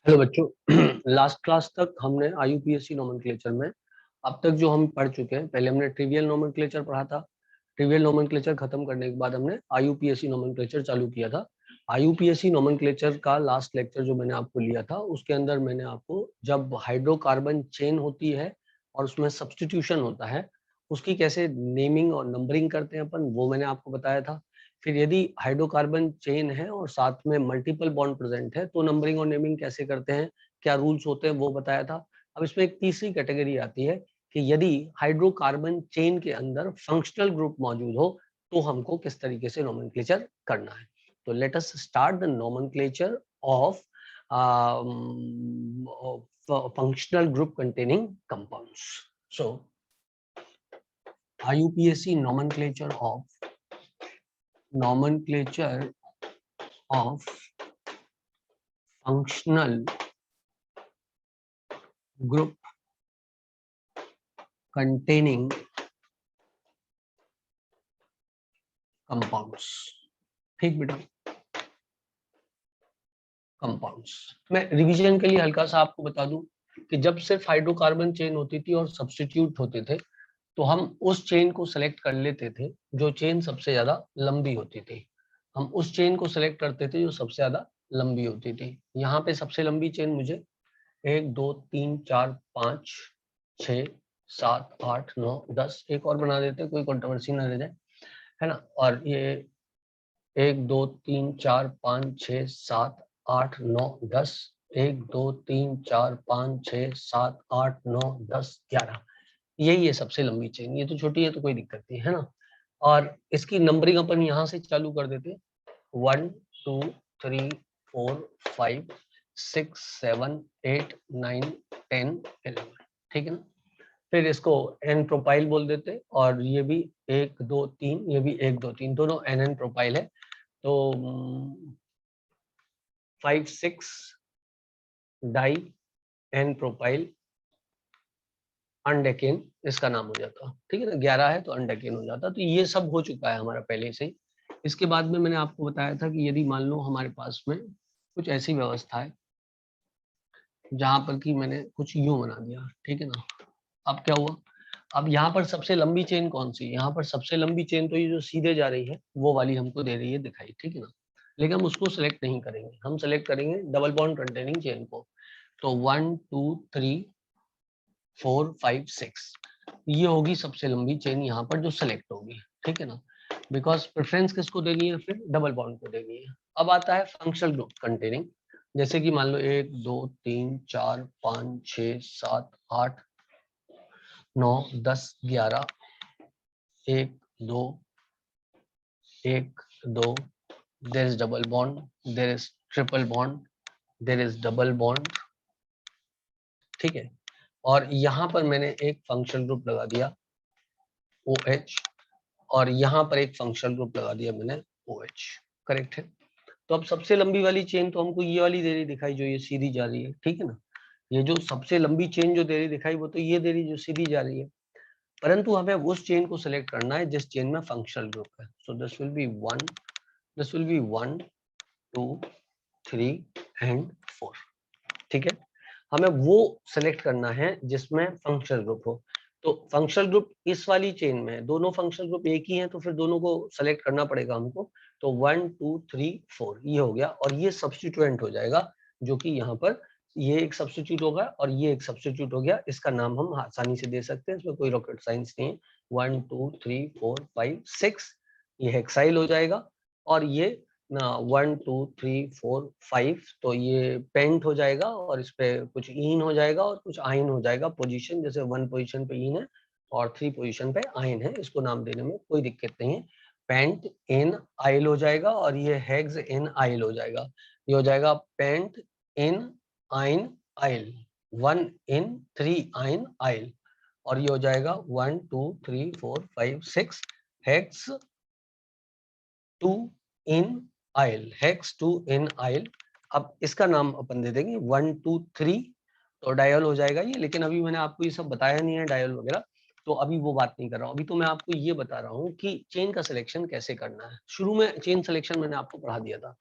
Hello बच्चों। Last class तक हमने आईयूपीएसी नोमेनक्लेचर में अब तक जो हम पढ़ चुके हैं, पहले हमने ट्रिवियल नोमेनक्लेचर पढ़ा था। ट्रिवियल नोमेनक्लेचर खत्म करने के बाद हमने आईयूपीएसी नोमेनक्लेचर चालू किया था। आईयूपीएसी नोमेनक्लेचर का लास्ट लेक्चर जो मैंने आपको लिया था, उसके अंदर मैंने आपको जब हाइड्रोकार्बन चेन होती है और उसमें सब्स्टिट्यूशन होता है, उसकी कैसे नेमिंग और नंबरिंग करते हैं अपन, वो मैंने आपको बताया था। फिर यदि हाइड्रोकार्बन चेन है और साथ में मल्टीपल बॉन्ड प्रेजेंट है तो नंबरिंग और नेमिंग कैसे करते हैं, क्या रूल्स होते हैं, वो बताया था। अब इसमें एक तीसरी कैटेगरी आती है कि यदि हाइड्रोकार्बन चेन के अंदर फंक्शनल ग्रुप मौजूद हो तो हमको किस तरीके से नोमेनक्लेचर करना है। तो let us start the nomenclature of functional group containing compounds. So IUPAC nomenclature of functional group containing compounds। ठीक बेटा, कंपाउंड्स। मैं रिवीजन के लिए हल्का सा आपको बता दूं कि जब सिर्फ हाइड्रोकार्बन चेन होती थी और सब्स्टिट्यूट होते थे तो हम उस चेन को सेलेक्ट कर लेते थे जो चेन सबसे ज्यादा लंबी होती थी। हम उस चेन को सेलेक्ट करते थे जो सबसे ज्यादा लंबी होती थी। यहाँ पे सबसे लंबी चेन मुझे 1 2 3 4 5 6 7 8 9 10 एक और बना देते, कोई कंट्रोवर्सी ना रह जाए, है ना। और ये 1 2 3 4 5 6 7 8 9 10, 1 2 3 4 5 6 7 8 9 10 11, यही है सबसे लंबी चेन। ये तो छोटी है तो कोई दिक्कत नहीं है ना। और इसकी नंबरिंग अपन यहाँ से चालू कर देते, 1 2 3 4 5 6 7 8 9 10 11, ठीक है ना। फिर इसको एन प्रोपाइल बोल देते और ये भी 1 2 3, ये भी 1 2 3, दोनों एन एन प्रोपाइल है। तो 5 6 डाई एन प्रोपाइल अनडेकेन इसका नाम हो जाता, ठीक है ना। 11 है तो अनडेकेन हो जाता। तो ये सब हो चुका है हमारा पहले से ही। इसके बाद में मैंने आपको बताया था कि यदि मान लो हमारे पास में कुछ ऐसी व्यवस्था है जहां पर कि मैंने कुछ यूं बना दिया, ठीक है ना। अब क्या हुआ, अब यहाँ पर सबसे लंबी चेन कौन सी, यहाँ पर सबसे लंबी चेन तो ये जो सीधे जा रही है वो वाली हमको दे रही है दिखाई, ठीक है ना। लेकिन हम उसको सेलेक्ट नहीं करेंगे, हम सेलेक्ट करेंगे डबल बॉन्ड कंटेनिंग चेन को। तो 1 2 3 4 5 6 ये होगी सबसे लंबी चेन यहाँ पर जो सेलेक्ट होगी, ठीक है ना। बिकॉज प्रेफरेंस किसको देनी है, फिर डबल बॉन्ड को देनी है। अब आता है फंक्शनल ग्रुप कंटेनिंग, जैसे कि मान लो 1 2 3 4 5 6 7 8 9 10 11, 1 2 1 2, there is double bond, there is triple bond, there is double bond, ठीक है। और यहाँ पर मैंने एक फंक्शनल ग्रुप लगा दिया OH और यहाँ पर एक फंक्शनल ग्रुप लगा दिया मैंने OH, करेक्ट है। तो अब सबसे लंबी वाली चेन तो हमको ये वाली दे रही दिखाई जो ये सीधी जा रही है, ठीक है ना। ये जो सबसे लंबी चेन जो दे रही दिखाई वो तो ये दे रही जो सीधी जा रही है, परंतु हमें उस चेन को सिलेक्ट करना है जिस चेन में फंक्शनल ग्रुप है। सो this will be 1, this will be 1 2 3 and 4, ठीक है। हमें वो सिलेक्ट करना है जिसमें फंक्शनल ग्रुप हो। तो फंक्शनल ग्रुप इस वाली चेन में, दोनों फंक्शनल ग्रुप एक ही हैं तो फिर दोनों को सेलेक्ट करना पड़ेगा हमको। तो 1 2 3 4 ये हो गया और ये सब्स्टिट्यूएंट हो जाएगा, जो कि यहाँ पर ये एक सब्स्टिट्यूट होगा और ये एक सब्स्टिट्यूट हो गया। इसका नाम हम आसानी से दे सकते हैं, इसमें कोई रॉकेट साइंस नहीं है। 1 2 3 4 5 6 ये हेक्साइल हो जाएगा और ये ना 1 2 3 4 5 तो ये पेंट हो जाएगा और इस पे कुछ इन हो जाएगा और कुछ आइन हो जाएगा। पोजीशन जैसे 1 पोजीशन पे इन है और 3 पोजीशन पे आइन है, इसको नाम देने में कोई दिक्कत नहीं है। पेंट इन आइल हो जाएगा और ये हेक्स इन आइल हो जाएगा। ये हो जाएगा पेंट इन आइन आइल, 1 इन 3 आइन आइल। और ये हो जाएगा 1 2 3 4 5 6 हेक्स 2 इन आइल, हेक्स 2 इन आइल। अब इसका नाम अपन दे देंगे 1 2 3, तो डायल हो जाएगा ये। लेकिन अभी मैंने आपको ये सब बताया नहीं है डायल वगैरह, तो अभी वो बात नहीं कर रहा हूँ। अभी तो मैं आपको ये बता रहा हूँ कि चेन का सिलेक्शन कैसे करना है। शुरू में चेन सिलेक्शन मैंने आपको पढ़ा दिया था।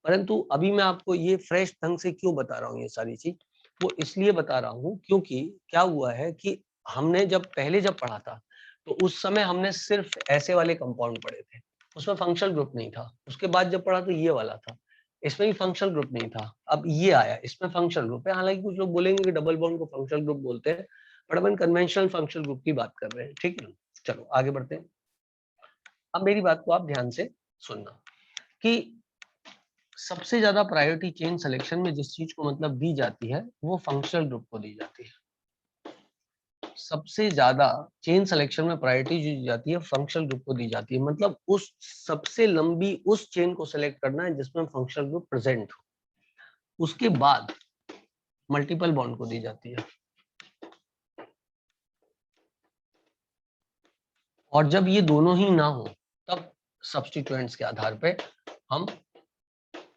परंतु अभी मैं आपको ये फ्रेश ढंग से क्यों बता रहा हूँ ये सारी चीज, वो इसलिए बता रहा हूँ क्योंकि क्या हुआ है कि हमने जब पढ़ा था तो उस समय हमने सिर्फ ऐसे वाले कंपाउंड पढ़े थे, उसमें फंक्शनल ग्रुप नहीं था। उसके बाद जब पढ़ा तो ये वाला था, इसमें भी फंक्शनल ग्रुप नहीं था। अब ये आया, इसमें फंक्शनल ग्रुप है। हालांकि कुछ लोग बोलेंगे कि डबल बॉन्ड को फंक्शनल ग्रुप बोलते हैं, but upon conventional functional group की बात कर रहे हैं, ठीक है ना। चलो आगे बढ़ते हैं। अब मेरी बात को आप ध्यान से सुनना कि सबसे ज्यादा प्रायोरिटी चेन सिलेक्शन में जिस चीज को मतलब दी जाती है वो फंक्शनल ग्रुप को दी जाती है। सबसे ज्यादा चेन सिलेक्शन में प्रायोरिटी जो दी जाती है फंक्शनल ग्रुप को दी जाती है। मतलब उस सबसे लंबी उस चेन को सिलेक्ट करना है जिसमें फंक्शनल ग्रुप प्रेजेंट हो, उसके बाद मल्टीपल बॉन्ड को दी जाती है। और जब ये दोनों ही ना हो तब सब्स्टिट्यूएंट्स के आधार पे हम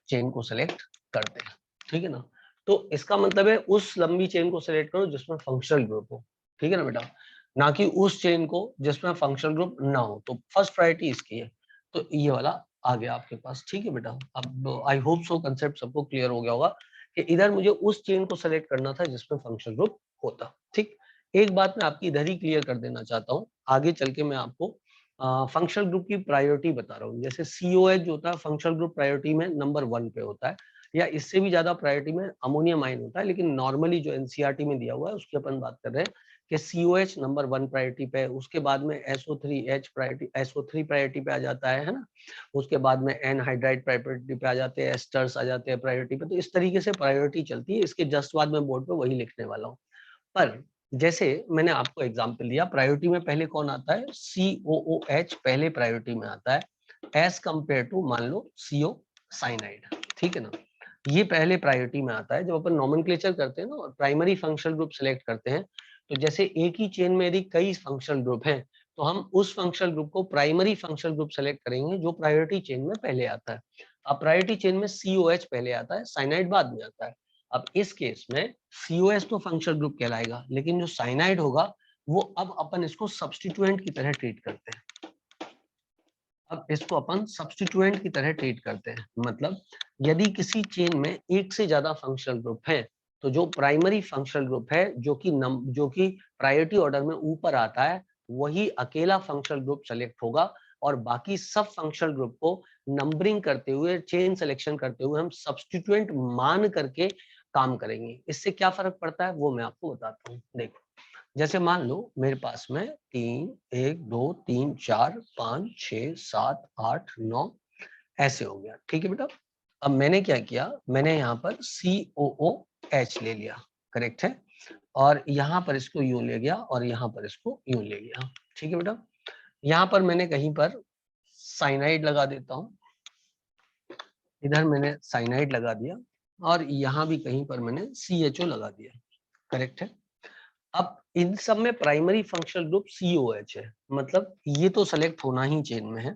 चेन को सिलेक्ट करते हैं, ठीक है ना। तो इसका मतलब है उस लंबी चेन को सिलेक्ट करो जिसमें फंक्शनल ग्रुप हो, ठीक है ना बेटा, ना कि उस चेन को जिसमें फंक्शनल ग्रुप ना हो। तो फर्स्ट प्रायोरिटी इसकी है। तो ये वाला आ गया आपके पास, ठीक है बेटा। अब आई होप सो कंसेप्ट सबको क्लियर हो गया होगा कि इधर मुझे उस चेन को सिलेक्ट करना था जिसमें फंक्शनल ग्रुप होता, ठीक। एक बात मैं आपकी इधर ही क्लियर कर देना चाहता हूँ, आगे चल के मैं आपको फंक्शनल ग्रुप की प्रायोरिटी बता रहा हूँ। जैसे सीओएच जो होता है फंक्शनल ग्रुप प्रायोरिटी में नंबर 1 पे होता है, या इससे भी ज्यादा प्रायोरिटी में अमोनियम आयन होता है। लेकिन नॉर्मली जो एनसीईआरटी में दिया हुआ है उसकी अपन बात कर रहे हैं कि सीओएच नंबर 1 प्रायोरिटी पे है, उसके बाद में SO3H प्रायोरिटी, SO3 प्रायोरिटी पे आ जाता है ना। उसके बाद में एनहाइड्राइड प्रायोरिटी पे आ जाते हैं, एस्टर्स आ जाते हैं प्रायोरिटी पे। तो इस तरीके से प्रायोरिटी चलती है। इसके जस्ट बाद में बोर्ड पे वही लिखने वाला हूँ। पर जैसे मैंने आपको एग्जांपल दिया, प्रायोरिटी में पहले कौन आता है, COOH पहले प्रायोरिटी में आता है एज कंपेयर टू मान लो CO साइनाइड, ठीक है ना। ये पहले प्रायोरिटी में आता है। जब अपन नोमेनक्लेचर करते हैं ना और प्राइमरी फंक्शनल ग्रुप सेलेक्ट करते हैं, तो जैसे एक ही चेन में यदि कई फंक्शनल ग्रुप हैं तो हम उस फंक्शनल ग्रुप को प्राइमरी फंक्शनल ग्रुप सेलेक्ट करेंगे जो प्रायोरिटी चेन में पहले आता है। अब प्रायोरिटी चेन में COH पहले आता है, साइनाइड बाद में आता है। अब इस केस में COS तो फंक्शनल ग्रुप कहलाएगा, लेकिन जो साइनाइड होगा वो अब अपन इसको सब्स्टिट्यूएंट की तरह ट्रीट करते हैं। अब इसको अपन सब्स्टिट्यूएंट की तरह ट्रीट करते हैं। मतलब यदि किसी चेन में एक से ज्यादा फंक्शनल ग्रुप है तो जो प्राइमरी फंक्शनल ग्रुप है जो कि प्रायोरिटी ऑर्डर में ऊपर आता है वही अकेला फंक्शनल ग्रुप सेलेक्ट होगा। और बाकी सब फंक्शनल ग्रुप को नंबरिंग करते हुए, चेन सिलेक्शन करते हुए हम सब्स्टिट्यूएंट मान करके काम करेंगे। इससे क्या फर्क पड़ता है वो मैं आपको बताता हूँ। देखो, जैसे मान लो मेरे पास में 3, 1, 2, 3, 4, 5, 6, 7, 8, 9 ऐसे हो गया, ठीक है बेटा। अब मैंने क्या किया, मैंने यहाँ पर COOH ले लिया, करेक्ट है। और यहाँ पर इसको यूं ले गया और यहाँ पर इसको यूं ले गया, ठीक है बेटा। यहाँ पर मैंने कहीं पर साइनाइड लगा देता हूँ, इधर मैंने साइनाइड लगा दिया और यहाँ भी कहीं पर मैंने CHO लगा दिया, करेक्ट है। अब इन सब में प्राइमरी फंक्शनल ग्रुप COH है, मतलब ये तो सेलेक्ट होना ही चेन में है।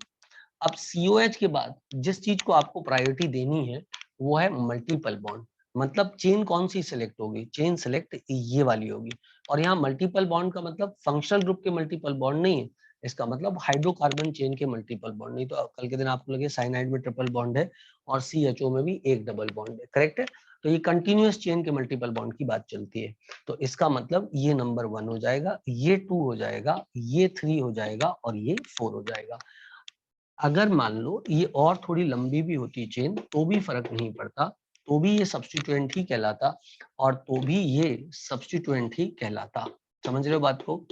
अब COH के बाद जिस चीज को आपको प्रायोरिटी देनी है वो है मल्टीपल बॉन्ड। मतलब चेन कौन सी सिलेक्ट होगी, चेन सिलेक्ट ये वाली होगी। और यहाँ मल्टीपल बॉन्ड का मतलब फंक्शनल ग्रुप के मल्टीपल बॉन्ड नहीं है, इसका मतलब हाइड्रोकार्बन चेन के मल्टीपल बॉन्ड। नहीं तो कल के दिन आपको लगे साइनाइड में ट्रिपल बॉन्ड है और CHO में भी एक डबल बॉन्ड है, करेक्ट है। तो ये कंटिन्यूअस चेन के मल्टीपल बॉन्ड की बात चलती है। तो इसका मतलब ये नंबर 1 हो जाएगा, ये 2 हो जाएगा, ये 3 हो जाएगा और ये 4 हो जाएगा। अगर मान लो ये और थोड़ी लंबी भी होती चेन तो भी फर्क नहीं पड़ता, तो भी ये सब्स्टिट्यूएंट ही कहलाता और तो भी ये सब्स्टिट्यूएंट ही कहलाता। समझ रहे हो बात को।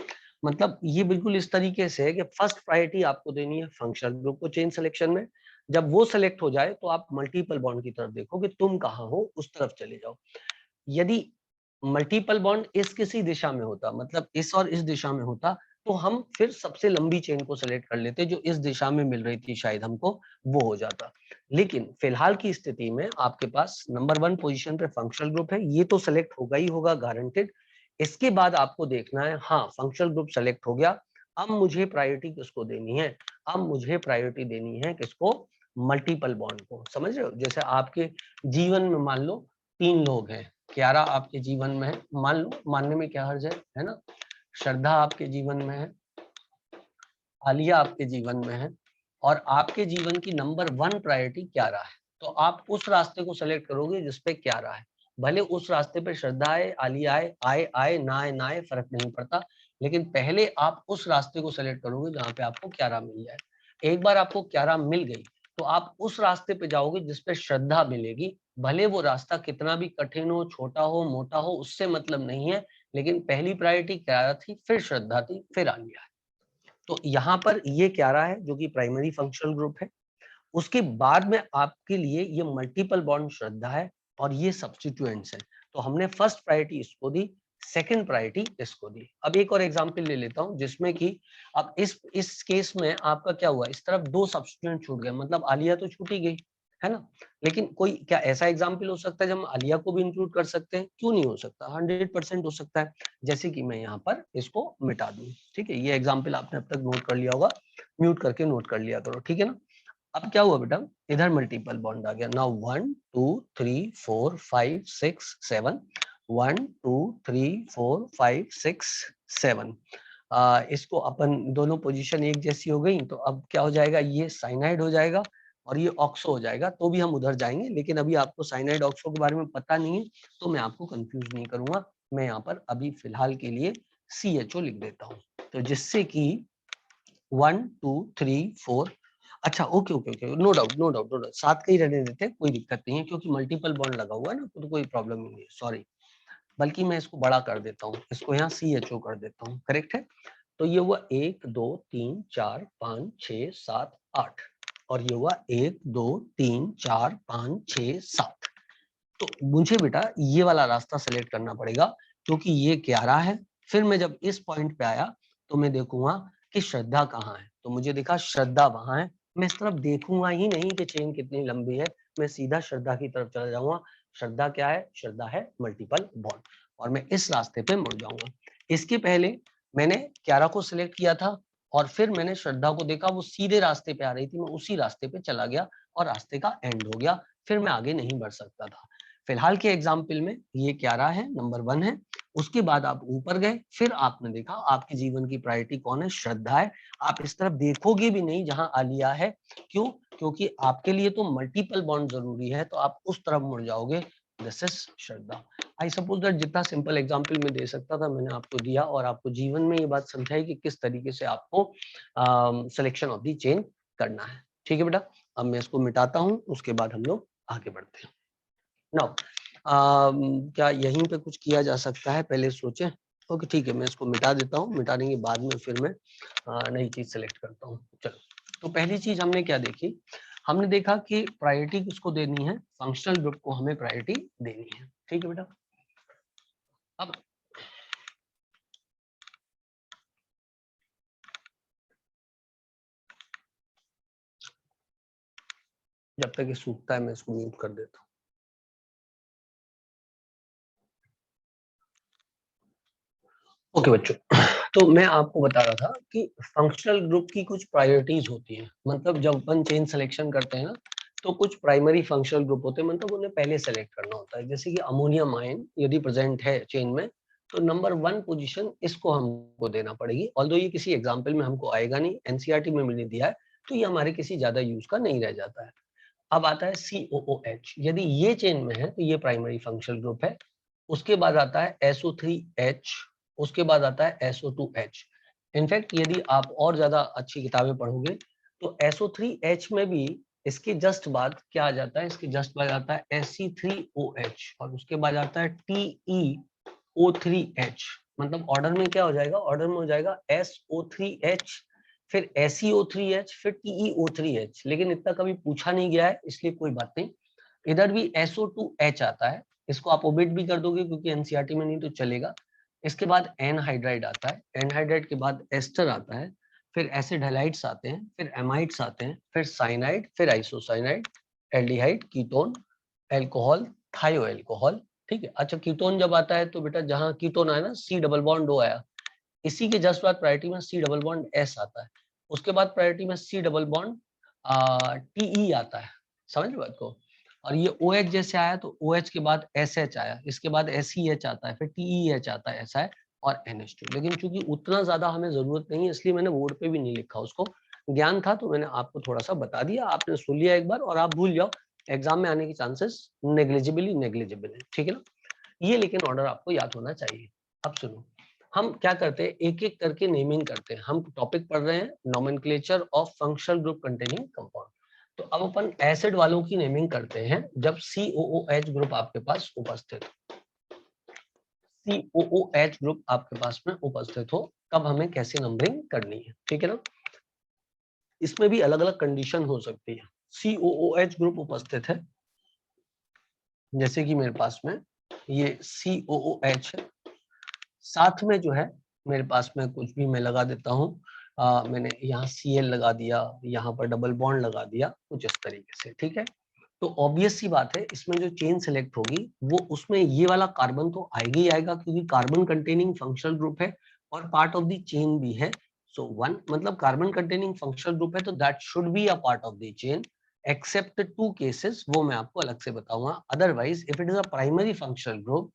मतलब ये बिल्कुल इस तरीके से है कि फर्स्ट प्रायोरिटी आपको देनी है फंक्शनल ग्रुप को चेन सिलेक्शन में। जब वो सिलेक्ट हो जाए तो आप मल्टीपल बॉन्ड की तरफ देखो कि तुम कहाँ हो, उस तरफ चले जाओ। यदि मल्टीपल बॉन्ड इस किसी दिशा में होता, मतलब इस और इस दिशा में होता, तो हम फिर सबसे लंबी चेन को सेलेक्ट कर लेते जो इस दिशा में मिल रही थी, शायद हमको वो हो जाता। लेकिन फिलहाल की स्थिति में आपके पास नंबर 1 पोजीशन पे फंक्शनल ग्रुप है, ये तो सेलेक्ट होगा ही होगा गारंटेड। इसके बाद आपको देखना है, हाँ फंक्शनल ग्रुप सेलेक्ट हो गया, अब मुझे प्रायोरिटी किसको देनी है, अब मुझे प्रायोरिटी देनी है किसको, मल्टीपल बॉन्ड को। समझ रहे हो। जैसे आपके जीवन में मान लो 3 लोग हैं, क्यारा आपके जीवन में है, मान लो, मानने में क्या हर्ज है ना। श्रद्धा आपके जीवन में है, आलिया आपके जीवन में है, और आपके जीवन की नंबर 1 प्रायोरिटी क्यारा है। तो आप उस रास्ते को सेलेक्ट करोगे जिसपे क्यारा है। भले उस रास्ते पे श्रद्धा आए, आलिया आए, आए आए, ना आए ना आए, फर्क नहीं पड़ता, लेकिन पहले आप उस रास्ते को सेलेक्ट करोगे जहाँ पे आपको क्यारा मिल जाए। एक बार आपको क्यारा मिल गई तो आप उस रास्ते पे जाओगे जिसपे श्रद्धा मिलेगी। भले वो रास्ता कितना भी कठिन हो, छोटा हो, मोटा हो, उससे मतलब नहीं है, लेकिन पहली प्रायोरिटी क्यारा थी, फिर श्रद्धा थी, फिर आलिया है। तो यहाँ पर ये क्यारा है जो कि प्राइमरी फंक्शनल ग्रुप है। उसके बाद में आपके लिए ये मल्टीपल बॉन्ड श्रद्धा है और ये सब्स्टिट्यूएंट्स है। तो हमने फर्स्ट प्रायोरिटी इसको दी, सेकंड प्रायोरिटी इसको दी। अब एक और एग्जांपल ले लेता हूं जिसमें कि अब इस केस में आपका क्या हुआ, इस तरफ 2 सब्स्टिट्यूएंट छूट गए, मतलब आलिया तो छूट ही गई है ना। लेकिन कोई क्या ऐसा एग्जाम्पल हो सकता है जब हम आलिया को भी इंक्लूड कर सकते हैं? क्यों नहीं हो सकता, 100% हो सकता है। जैसे कि मैं यहाँ पर इसको मिटा दूं, ठीक है। ये एग्जाम्पल आपने अब तक नोट कर लिया होगा, म्यूट करके नोट कर लिया करो, ठीक है ना। अब क्या हुआ बेटा, इधर मल्टीपल बॉन्ड आ गया। नाउ 1 2 3 4 5 6 7, 1 2 3 4 5 6 7। इसको अपन दोनों पोजीशन एक जैसी हो गई, तो अब क्या हो जाएगा, ये साइनाइड हो जाएगा और ये ऑक्सो हो जाएगा। तो भी हम उधर जाएंगे, लेकिन अभी आपको साइनाइड ऑक्सो के बारे में पता नहीं है, तो मैं आपको कंफ्यूज नहीं करूंगा। मैं यहाँ पर अभी फिलहाल के लिए CHO लिख देता हूँ, तो जिससे कि 1 2 3 4। अच्छा, okay okay okay, no doubt no doubt no doubt, 7 का ही रहने देते हैं, कोई दिक्कत नहीं है, क्योंकि मल्टीपल बॉन्ड लगा हुआ है ना, तो कोई प्रॉब्लम नहीं है, सॉरी। बल्कि मैं इसको बड़ा कर देता हूँ, इसको यहाँ CHO कर देता हूँ, करेक्ट है। तो ये हुआ 1 2 3 4 5 6 7 8, और ये हुआ 1 2 3 4 5 6 7। तो मुझे बेटा ये वाला रास्ता सेलेक्ट करना पड़ेगा, क्योंकि ये 11 है। फिर मैं जब इस पॉइंट पे आया तो मैं देखूंगा कि श्रद्धा कहाँ है, तो मुझे दिखा श्रद्धा वहां है। मैं इस तरफ देखूंगा ही नहीं कि चेन कितनी लंबी है, मैं सीधा श्रद्धा की तरफ चला जाऊंगा। श्रद्धा क्या है, श्रद्धा है मल्टीपल बॉन्ड, और मैं इस रास्ते पे मुड़ जाऊंगा। इसके पहले मैंने 11 को सिलेक्ट किया था और फिर मैंने श्रद्धा को देखा, वो सीधे रास्ते पे आ रही थी, मैं उसी रास्ते पे चला गया और रास्ते का एंड हो गया, फिर मैं आगे नहीं बढ़ सकता था। फिलहाल के एग्जाम्पल में ये 11 है, नंबर 1 है। उसके बाद आप ऊपर गए, फिर आपने देखा आपके जीवन की प्रायोरिटी कौन है, श्रद्धा है। आप इस तरफ देखोगे भी नहीं जहां आलिया है, क्यों? क्योंकि आपके लिए तो मल्टीपल बॉन्ड जरूरी है, तो आप उस तरफ मुड़ जाओगे। This is Shraddha. I suppose that जितना सिंपल एग्जाम्पल मैं दे सकता था मैंने आपको दिया, और आपको जीवन में ये बात समझाई कि किस तरीके से आपको सिलेक्शन ऑफ द चेन करना है। ठीक है बेटा, अब मैं इसको मिटाता हूँ, उसके बाद हम लोग आगे बढ़ते हैं। नाउ क्या यहीं पे कुछ किया जा सकता है, पहले सोचें। ओके ठीक है, मैं इसको मिटा देता हूँ, मिटाने के बाद में फिर मैं नई चीज सेलेक्ट करता हूँ। चलो, तो पहली चीज हमने क्या देखी, हमने देखा कि प्रायोरिटी किसको देनी है, फंक्शनल ग्रुप को हमें प्रायोरिटी देनी है। ठीक है बेटा, अब जब तक ये सूखता है मैं इसको म्यूट कर देता हूँ। ओके बच्चों, तो मैं आपको बता रहा था कि फंक्शनल ग्रुप की कुछ प्रायोरिटीज होती हैं। मतलब जब अपन चेन सिलेक्शन करते हैं ना, तो कुछ प्राइमरी फंक्शनल ग्रुप होते हैं, मतलब उन्हें पहले सेलेक्ट करना होता है। जैसे कि अमोनियम आयन यदि प्रेजेंट है चेन में, तो नंबर 1 पोजीशन इसको हमको देना पड़ेगी। ऑल्दो ये किसी एग्जाम्पल में हमको आएगा नहीं, एनसीईआरटी में मैंने दिया है, तो ये हमारे किसी ज्यादा यूज का नहीं रह जाता है। अब आता है COOH, यदि ये चेन में है तो ये प्राइमरी फंक्शनल ग्रुप है। उसके बाद आता है SO3H, उसके बाद आता है SO2H। इनफैक्ट यदि आप और ज्यादा अच्छी किताबें पढ़ोगे तो SO3H में भी इसके जस्ट बाद क्या आ जाता है, इसके जस्ट बाद आता है Se3OH, और उसके बाद आता है TeO3H। मतलब ऑर्डर में क्या हो जाएगा, ऑर्डर में हो जाएगा SO3H, फिर SeO3H, फिर TeO3H। लेकिन इतना कभी पूछा नहीं गया है, इसलिए कोई बात नहीं। इधर भी SO2H आता है, इसको आप ओमिट भी कर दोगे क्योंकि एनसीईआरटी में नहीं तो चलेगा। इसके बाद एनहाइड्राइड आता है, एनहाइड्राइड के बाद एस्टर आता है, फिर एसिड हैलाइड्स आते हैं, फिर एमाइड्स आते हैं, फिर साइनाइड, फिर आइसोसाइनाइड, एल्डिहाइड, कीटोन, एल्कोहल, थायो एल्कोहल। ठीक है। अच्छा, कीटोन जब आता है तो बेटा जहां कीटोन आया ना, C डबल बॉन्ड O आया, इसी के जस्ट बाद प्रायोरिटी में C डबल बॉन्ड S आता है। उसके बाद प्रायोरिटी में C डबल बॉन्ड TE आता है। समझ रहे बात को? और ये OH जैसे आया तो OH के बाद SH आया, इसके बाद SEH आता है, फिर TEH आता है, ऐसा है, और NH2। लेकिन चूंकि उतना ज्यादा हमें जरूरत नहीं है, इसलिए मैंने बोर्ड पे भी नहीं लिखा उसको। ज्ञान था तो मैंने आपको थोड़ा सा बता दिया, आपने सुन लिया एक बार और आप भूल जाओ, एग्जाम में आने की चांसेस नेग्लिजिबल है, ठीक है ना। ये लेकिन ऑर्डर आपको याद होना चाहिए। अब सुनो, हम क्या करते हैं, एक एक करके नेमिंग करते हैं। हम टॉपिक पढ़ रहे हैं nomenclature of functional group containing compound. तो अब अपन एसिड वालों की नेमिंग करते हैं जब COOH ग्रुप आपके पास उपस्थित COOH ग्रुप आपके पास में उपस्थित हो, तब हमें कैसे नंबरिंग करनी है, ठीक है ना। इसमें भी अलग अलग कंडीशन हो सकती है। COOH ग्रुप उपस्थित है, जैसे कि मेरे पास में ये COOH है, साथ में जो है मेरे पास में कुछ भी मैं लगा देता हूँ, मैंने यहाँ Cl लगा दिया, यहाँ पर डबल बॉन्ड लगा दिया, कुछ इस तरीके से, ठीक है। तो ऑब्वियस सी बात है, इसमें जो चेन सेलेक्ट होगी वो उसमें ये वाला कार्बन तो आएगा ही आएगा, क्योंकि कार्बन कंटेनिंग फंक्शनल ग्रुप है और पार्ट ऑफ द चेन भी है। सो वन मतलब कार्बन कंटेनिंग फंक्शनल ग्रुप है, तो that should be a part of the chain, except 2 cases, वो मैं आपको अलग से बताऊंगा। Otherwise if it is a primary functional group,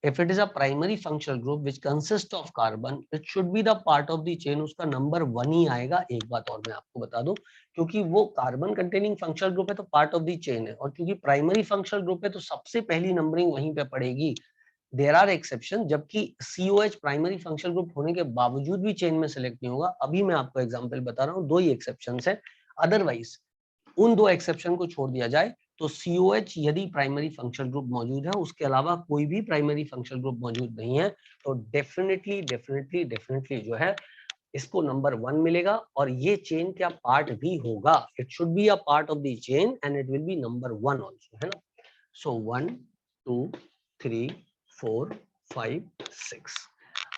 if it is a primary functional group which consists of carbon, it should be the part of the chain, उसका number 1 ही आएगा। एक बात और मैं आपको बता दूं, क्योंकि वो कार्बन कंटेनिंग फंक्शनल ग्रुप है तो पार्ट ऑफ द चेन है, और क्योंकि प्राइमरी फंक्शनल ग्रुप है तो सबसे पहली नंबरिंग वहीं पे पड़ेगी। देयर आर एक्सेप्शन, जबकि COH प्राइमरी फंक्शनल ग्रुप होने के बावजूद भी चेन में सेलेक्ट नहीं होगा। अभी मैं आपको एग्जांपल बता रहा हूँ, 2 ही एक्सेप्शन है। अदरवाइज उन 2 एक्सेप्शन को छोड़ दिया जाए तो COH यदि प्राइमरी फंक्शनल ग्रुप मौजूद है, उसके अलावा कोई भी प्राइमरी फंक्शनल ग्रुप मौजूद नहीं है, तो डेफिनेटली जो है इसको नंबर 1 मिलेगा, और ये चेन का पार्ट भी होगा। It should be a part of the chain and it will be number 1 also, है ना। सो 1 2 3 4 5 6।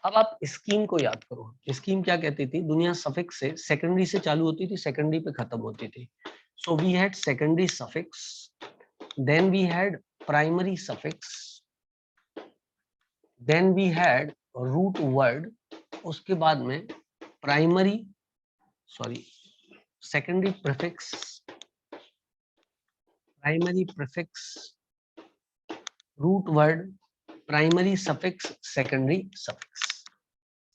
अब आप स्कीम को याद करो। स्कीम क्या कहती थी, दुनिया सफिक्स से सेकेंडरी से चालू होती थी, सेकेंडरी पे खत्म होती थी। So we had secondary suffix, then we had primary suffix, then we had root word, उसके बाद में primary secondary prefix, primary prefix, root word, primary suffix, secondary suffix।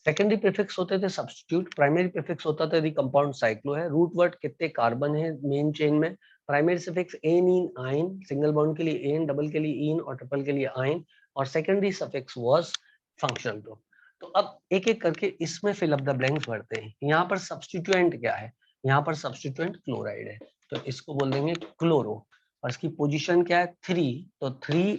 Secondary prefix होते थे सब्स्टिट्यूट, प्राइमरी प्रीफिक्स होता था यदि compound cyclo है, root word कितने कार्बन है मेन चेन में, प्राइमरी सफिक्स एन इन आइन, सिंगल बॉन्ड के लिए एन, डबल के लिए इन और ट्रिपल के लिए आइन, और secondary suffix was functional group. तो अब एक एक करके इसमें फिल अप द ब्लैंक्स भरते हैं। यहाँ पर सब्स्टिट्यूएंट क्या है, यहाँ पर सब्स्टिट्यूएंट क्लोराइड है, तो इसको बोल देंगे क्लोरो, और इसकी पोजीशन क्या है 3, तो 3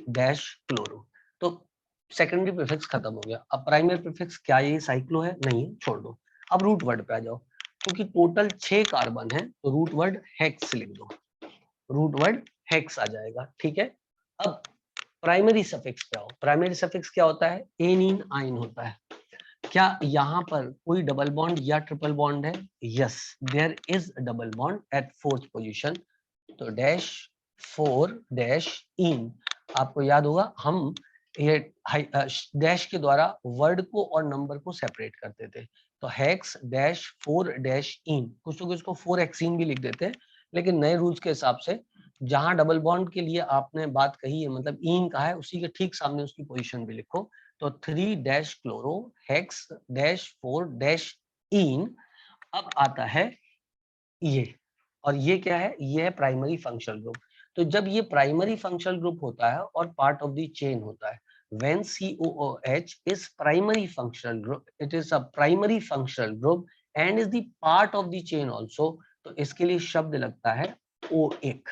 क्लोरो। तो सेकेंडरी प्रीफिक्स खत्म हो गया। अब प्राइमरी प्रीफिक्स क्या ये साइक्लो है, नहीं है, छोड़ दो। अब रूट वर्ड पे आ जाओ, क्योंकि टोटल 6 कार्बन है तो रूट वर्ड हेक्स लिख दो, रूट वर्ड हेक्स आ जाएगा, ठीक है। अब प्राइमरी सफिक्स पे आओ। प्राइमरी सफिक्स क्या होता है, एन इन आइन होता है। क्या यहाँ पर कोई डबल बॉन्ड या ट्रिपल बॉन्ड है, yes there is double bond at 4th position, तो डैश 4 डैश इन। आपको याद होगा हम ये डैश के द्वारा वर्ड को और नंबर को सेपरेट करते थे, तो हेक्स डैश 4 डैश इन, कुछ लोग इसको 4 एक्सीन भी लिख देते हैं, लेकिन नए रूल्स के हिसाब से जहां डबल बॉन्ड के लिए आपने बात कही है, मतलब इन कहा है, उसी के ठीक सामने उसकी पोजीशन भी लिखो। तो 3 dash chloro hex dash 4 dash इन। अब आता है ये, और ये क्या है, ये है प्राइमरी फंक्शनल ग्रुप। तो जब ये प्राइमरी फंक्शनल ग्रुप होता है और पार्ट ऑफ द चेन होता है, when COOH is primary functional group, it is a primary functional group and is the part of the chain also, तो इसके लिए शब्द लगता है ओइक,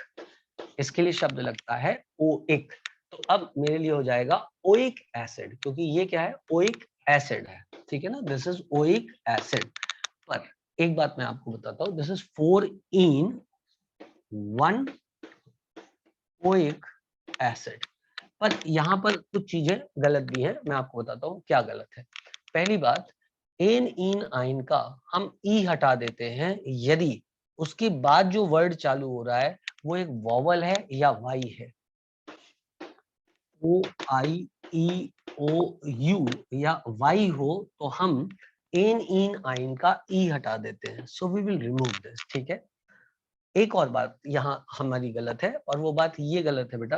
इसके लिए शब्द लगता है ओइक। तो अब मेरे लिए हो जाएगा ओइक एसिड, क्योंकि ये क्या है, ओइक एसिड है, ठीक है ना, दिस इज ओइक एसिड। पर एक बात मैं आपको बताता हूँ, this is 4 in 1 oic acid. पर यहाँ पर कुछ चीजें गलत भी हैं, मैं आपको बताता हूँ क्या गलत है। पहली बात, एन इन आइन का हम ई हटा देते हैं यदि उसके बाद जो वर्ड चालू हो रहा है वो एक वॉवल है या वाई है। ओ आई ई ओ यू या वाई हो तो हम एन इन आइन का ई हटा देते हैं, so we will remove this, ठीक है। एक और बात यहाँ हमारी गलत है, और वो बात ये गलत है बेटा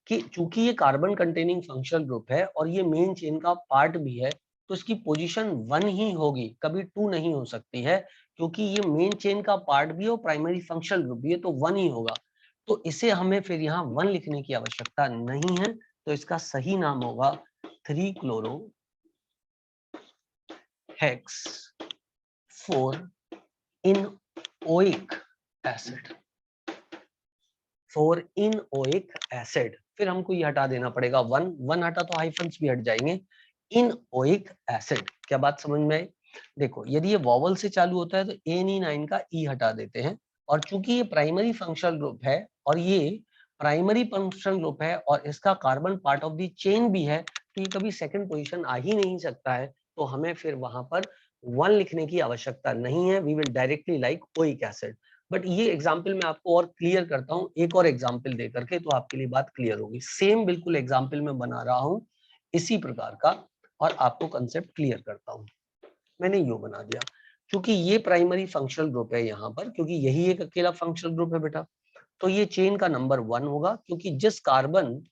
कि चूंकि ये कार्बन कंटेनिंग फंक्शनल ग्रुप है और ये मेन चेन का पार्ट भी है, तो इसकी पोजीशन 1 ही होगी, कभी 2 नहीं हो सकती है, क्योंकि ये मेन चेन का पार्ट भी है और प्राइमरी फंक्शनल ग्रुप भी है, तो 1 ही होगा। तो इसे हमें फिर यहाँ 1 लिखने की आवश्यकता नहीं है, तो इसका सही नाम होगा 3 क्लोरो हेक्स 4 इनओइक एसिड। 4 इनओइक एसिड। फिर हमको ये हटा देना पड़ेगा 1 हटा तो हाइफन्स भी हट जाएंगे। इनओइक एसिड, क्या बात समझ में आई? देखो, यदि ये वॉवल से चालू होता है तो एनी9 का ई हटा देते हैं, और चूंकि ये प्राइमरी फंक्शनल ग्रुप है और ये प्राइमरी फंक्शनल ग्रुप है और इसका carbon part of the chain भी है, तो ये कभी सेकंड पोजीशन आ ही नहीं सकता है, तो हमें फिर वहां पर 1 लिखने की आवश्यकता नहीं है। We will directly like oic acid. But ये एग्जाम्पल मैं आपको और क्लियर करता हूँ एक और एग्जाम्पल दे करके, तो आपके लिए बात क्लियर होगी। सेम बिल्कुल एग्जाम्पल मैं बना रहा हूँ इसी प्रकार का, और आपको कंसेप्ट क्लियर करता हूँ। मैंने यो बना दिया, क्योंकि ये प्राइमरी फंक्शनल ग्रुप है यहाँ पर, क्योंकि यही एक अकेला फंक्शनल ग्रुप है बेटा, तो ये चेन का नंबर 1 होगा, क्योंकि जिस कार्बन,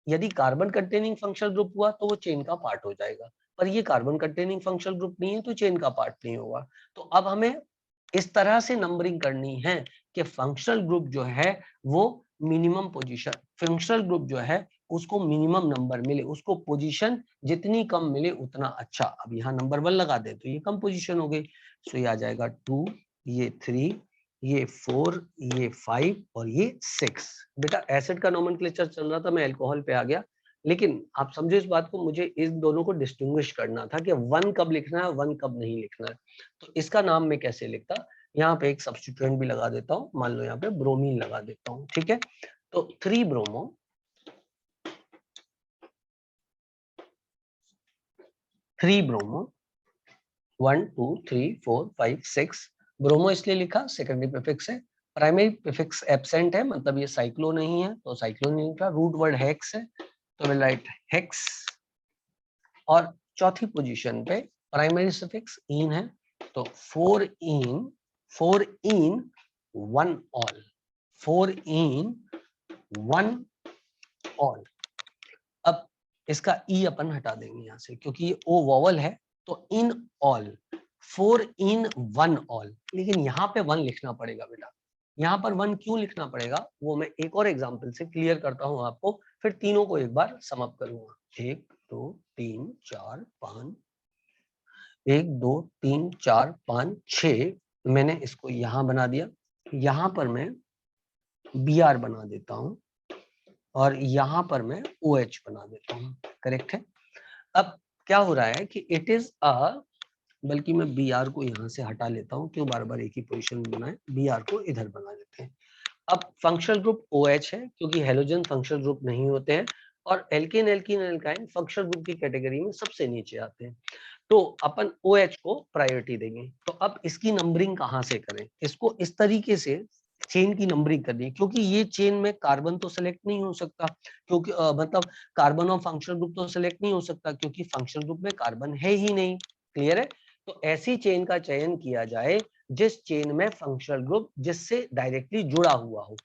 यदि कार्बन कंटेनिंग फंक्शनल ग्रुप हुआ तो वो चेन का पार्ट हो जाएगा, पर ये कार्बन कंटेनिंग फंक्शनल ग्रुप नहीं है तो चेन का पार्ट नहीं होगा। तो अब हमें इस तरह से नंबरिंग करनी है कि फंक्शनल ग्रुप जो है वो मिनिमम पोजीशन, फंक्शनल ग्रुप जो है उसको मिनिमम नंबर मिले, उसको पोजीशन जितनी कम मिले उतना अच्छा। अब यहाँ नंबर 1 लगा दे तो ये कम पोजीशन हो गई, सो ये आ जाएगा 2, ये 3, ये 4, ये 5 और ये 6। बेटा एसिड का नोमेनक्लेचर चल रहा था, मैं अल्कोहल पे आ गया, लेकिन आप समझो इस बात को, मुझे इन दोनों को डिस्टिंग्विश करना था कि 1 कब लिखना है, 1 कब नहीं लिखना है। तो इसका नाम मैं कैसे लिखता, यहाँ पे एक सब्स्टिट्यूएंट भी लगा देता हूँ, मान लो यहाँ पे ब्रोमीन लगा देता हूँ, ठीक है। तो 3 ब्रोमो 1 2 3 4 5 6 ब्रोमो इसलिए लिखा, सेकेंडरी प्रीफिक्स है, प्राइमरी प्रीफिक्स एब्सेंट है, मतलब ये साइक्लो नहीं है तो साइक्लो नहीं लिखा। रूट वर्ड हेक्स है तो विल राइट हेक्स, और चौथी पोजीशन पे प्राइमरी सफिक्स इन है तो 4 इन 1 ऑल, 4 इन 1 ऑल। अब इसका ई अपन हटा देंगे यहाँ से, क्योंकि ये ओ वॉवल है, तो इन ऑल 4 इन 1 ऑल, लेकिन यहाँ पे 1 लिखना पड़ेगा बेटा। यहाँ पर 1 क्यों लिखना पड़ेगा वो मैं एक और एग्जांपल से क्लियर करता हूँ आपको, फिर तीनों को एक बार सम अप करूंगा। 1 2 3 4 5, 1 2 3 4 5 6, मैंने इसको यहाँ बना दिया, यहाँ पर मैं Br बना देता हूँ, और यहाँ पर मैं OH बना देता हूँ, करेक्ट है। अब क्या हो रहा है कि इट इज अ, बल्कि मैं Br को यहाँ से हटा लेता हूँ, क्यों बार बार एक ही पोजीशन में बनाए, Br को इधर बना लेते हैं। अब फंक्शनल ग्रुप OH है, क्योंकि हेलोजन फंक्शनल ग्रुप नहीं होते हैं, और alkane alkene alkyne functional group की कैटेगरी में सबसे नीचे आते हैं, तो अपन OH को प्रायोरिटी देंगे। तो अब इसकी नंबरिंग कहाँ से करें, इसको इस तरीके से चेन की नंबरिंग करनी है, क्योंकि ये चेन में कार्बन तो सेलेक्ट नहीं हो सकता, क्योंकि मतलब कार्बन और फंक्शनल ग्रुप तो सेलेक्ट नहीं हो सकता, क्योंकि फंक्शनल ग्रुप में कार्बन है ही नहीं, क्लियर है। तो ऐसी चेन का चयन किया जाए जिस चेन में फंक्शनल ग्रुप जिससे डायरेक्टली जुड़ा हुआ हो,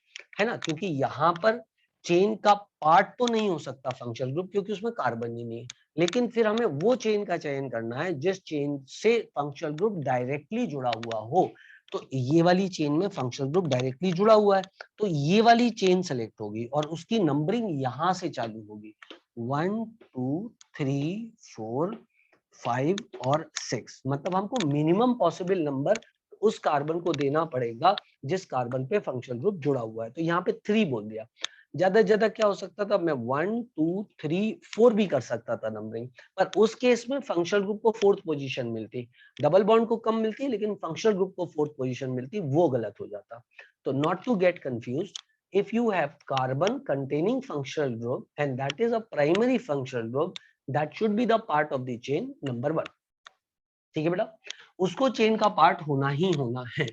है ना, क्योंकि यहाँ पर चेन का पार्ट तो नहीं हो सकता फंक्शनल ग्रुप, क्योंकि उसमें कार्बन ही नहीं है, लेकिन फिर हमें वो चेन का चयन करना है जिस चेन से फंक्शनल ग्रुप डायरेक्टली जुड़ा हुआ हो। तो ये वाली चेन में फंक्शनल ग्रुप डायरेक्टली जुड़ा हुआ है, तो ये वाली चेन सेलेक्ट होगी और उसकी नंबरिंग यहां से चालू होगी, 1 2 3 4 5 और 6, मतलब हमको मिनिमम पॉसिबल नंबर उस कार्बन को देना पड़ेगा जिस कार्बन पे फंक्शनल ग्रुप जुड़ा हुआ है। तो यहाँ पे 3 बोल दिया, ज्यादा से ज्यादा क्या हो सकता था, मैं 1 2 3 4 भी कर सकता था नंबरिंग, पर उस केस में फंक्शनल ग्रुप को 4th पोजीशन मिलती, डबल बॉन्ड को कम मिलती लेकिन फंक्शनल ग्रुप को 4th पोजीशन मिलती, वो गलत हो जाता। तो not to get confused, if you have carbon containing functional group and that is a primary functional group, that should be the part of the chain number 1, ठीक है बेटा, उसको चेन का पार्ट होना ही होना है,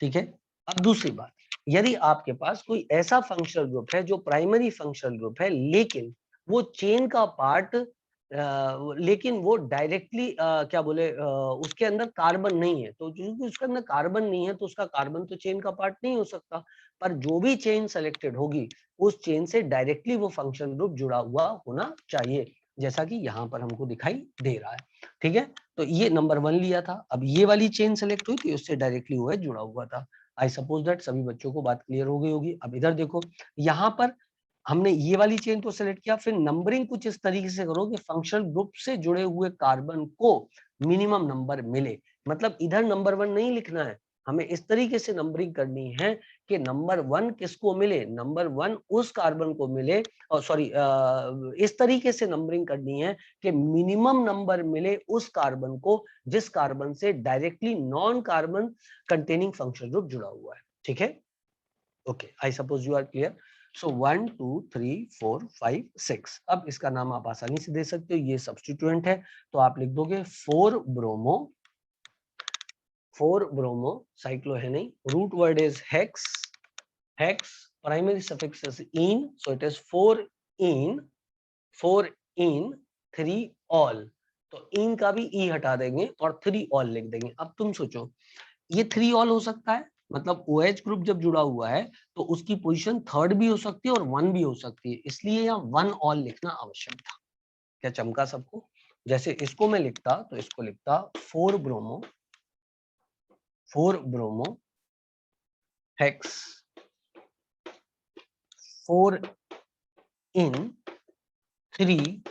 ठीक है। अब दूसरी बात, यदि आपके पास कोई ऐसा फंक्शनल ग्रुप है जो प्राइमरी फंक्शनल ग्रुप है लेकिन वो चेन का पार्ट, लेकिन वो डायरेक्टली क्या बोले, उसके अंदर कार्बन नहीं है, तो क्योंकि उसके अंदर कार्बन नहीं है तो उसका कार्बन तो चेन का पार्ट नहीं हो सकता, पर जो भी चेन सेलेक्टेड होगी उस चेन से डायरेक्टली वो फंक्शनल ग्रुप जुड़ा हुआ होना चाहिए, जैसा कि यहाँ पर हमको दिखाई दे रहा है, ठीक है। तो ये नंबर 1 लिया था, अब ये वाली चेन सेलेक्ट हुई थी उससे डायरेक्टली वो जुड़ा हुआ था। आई सपोज दैट सभी बच्चों को बात क्लियर हो गई होगी। अब इधर देखो, यहाँ पर हमने ये वाली चेन तो सेलेक्ट किया, फिर नंबरिंग कुछ इस तरीके से करो कि फंक्शनल ग्रुप से जुड़े हुए कार्बन को मिनिमम नंबर मिले। मतलब इधर नंबर 1 नहीं लिखना है, हमें इस तरीके से नंबरिंग करनी है कि नंबर 1 किसको मिले, नंबर 1 उस कार्बन को मिले, और सॉरी इस तरीके से नंबरिंग करनी है कि मिनिमम नंबर मिले उस कार्बन को जिस कार्बन से directly non carbon containing functional group जुड़ा हुआ है। ठीक है, okay, I suppose you are clear. So 1 2 3 4 5 6। अब इसका नाम आप आसानी से दे सकते हो, ये सब्स्टिट्यूएंट है तो आप लिख दोगे 4 bromo cyclohexene, root word is hex, hex primary suffix is ene, so it is 4 en 3 ol. तो इन का भी ई हटा देंगे और 3 ऑल लिख देंगे। अब तुम सोचो, ये 3 ऑल हो सकता है, मतलब OH ग्रुप जब जुड़ा हुआ है तो उसकी पोजीशन 3rd भी हो सकती है और 1 भी हो सकती है, इसलिए यहाँ 1 ऑल लिखना आवश्यक था। क्या चमका सबको? जैसे इसको मैं लिखता तो इसको लिखता 4 ब्रोमो हेक्स 4 इन 3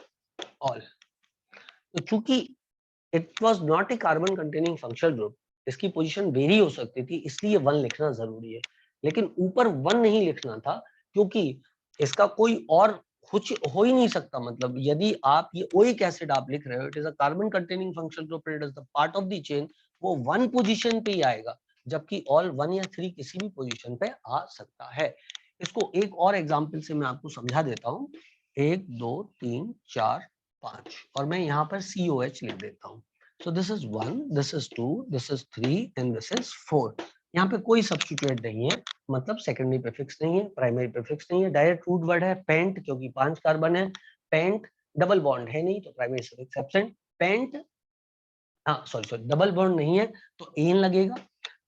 ऑल। तो चूंकि it was not a carbon containing functional group, इसकी पोजीशन वेरी हो सकती थी, इसलिए 1 लिखना जरूरी है। लेकिन ऊपर 1 नहीं लिखना था क्योंकि इसका कोई और कुछ हो ही नहीं सकता। मतलब यदि आप ये ओइक एसिड आप लिख रहे हो, it is a carbon containing functional group, it is the part of the chain, वो 1 पोजीशन पे ही आएगा, जबकि ऑल 1 या 3 किसी भी पोजीशन पे आ सकता है। इसको एक और एग्जांपल से मैं आपको समझा देता हूँ। 1 2 3 4 5 और मैं यहाँ पर COH लिख देता हूँ। So this is 1, this is 2, this is 3 and this is 4. यहाँ पे कोई सब्स्टिट्यूएंट नहीं है, मतलब सेकेंडरी प्रीफिक्स नहीं है, प्राइमरी प्रीफिक्स नहीं है, डायरेक्ट रूट वर्ड है पेंट, क्योंकि 5 कार्बन है। पेंट डबल बॉन्ड है नहीं तो प्राइमरी सफिक्स एब्सेंट। पेंट हाँ सॉरी डबल बॉन्ड नहीं है तो एन लगेगा।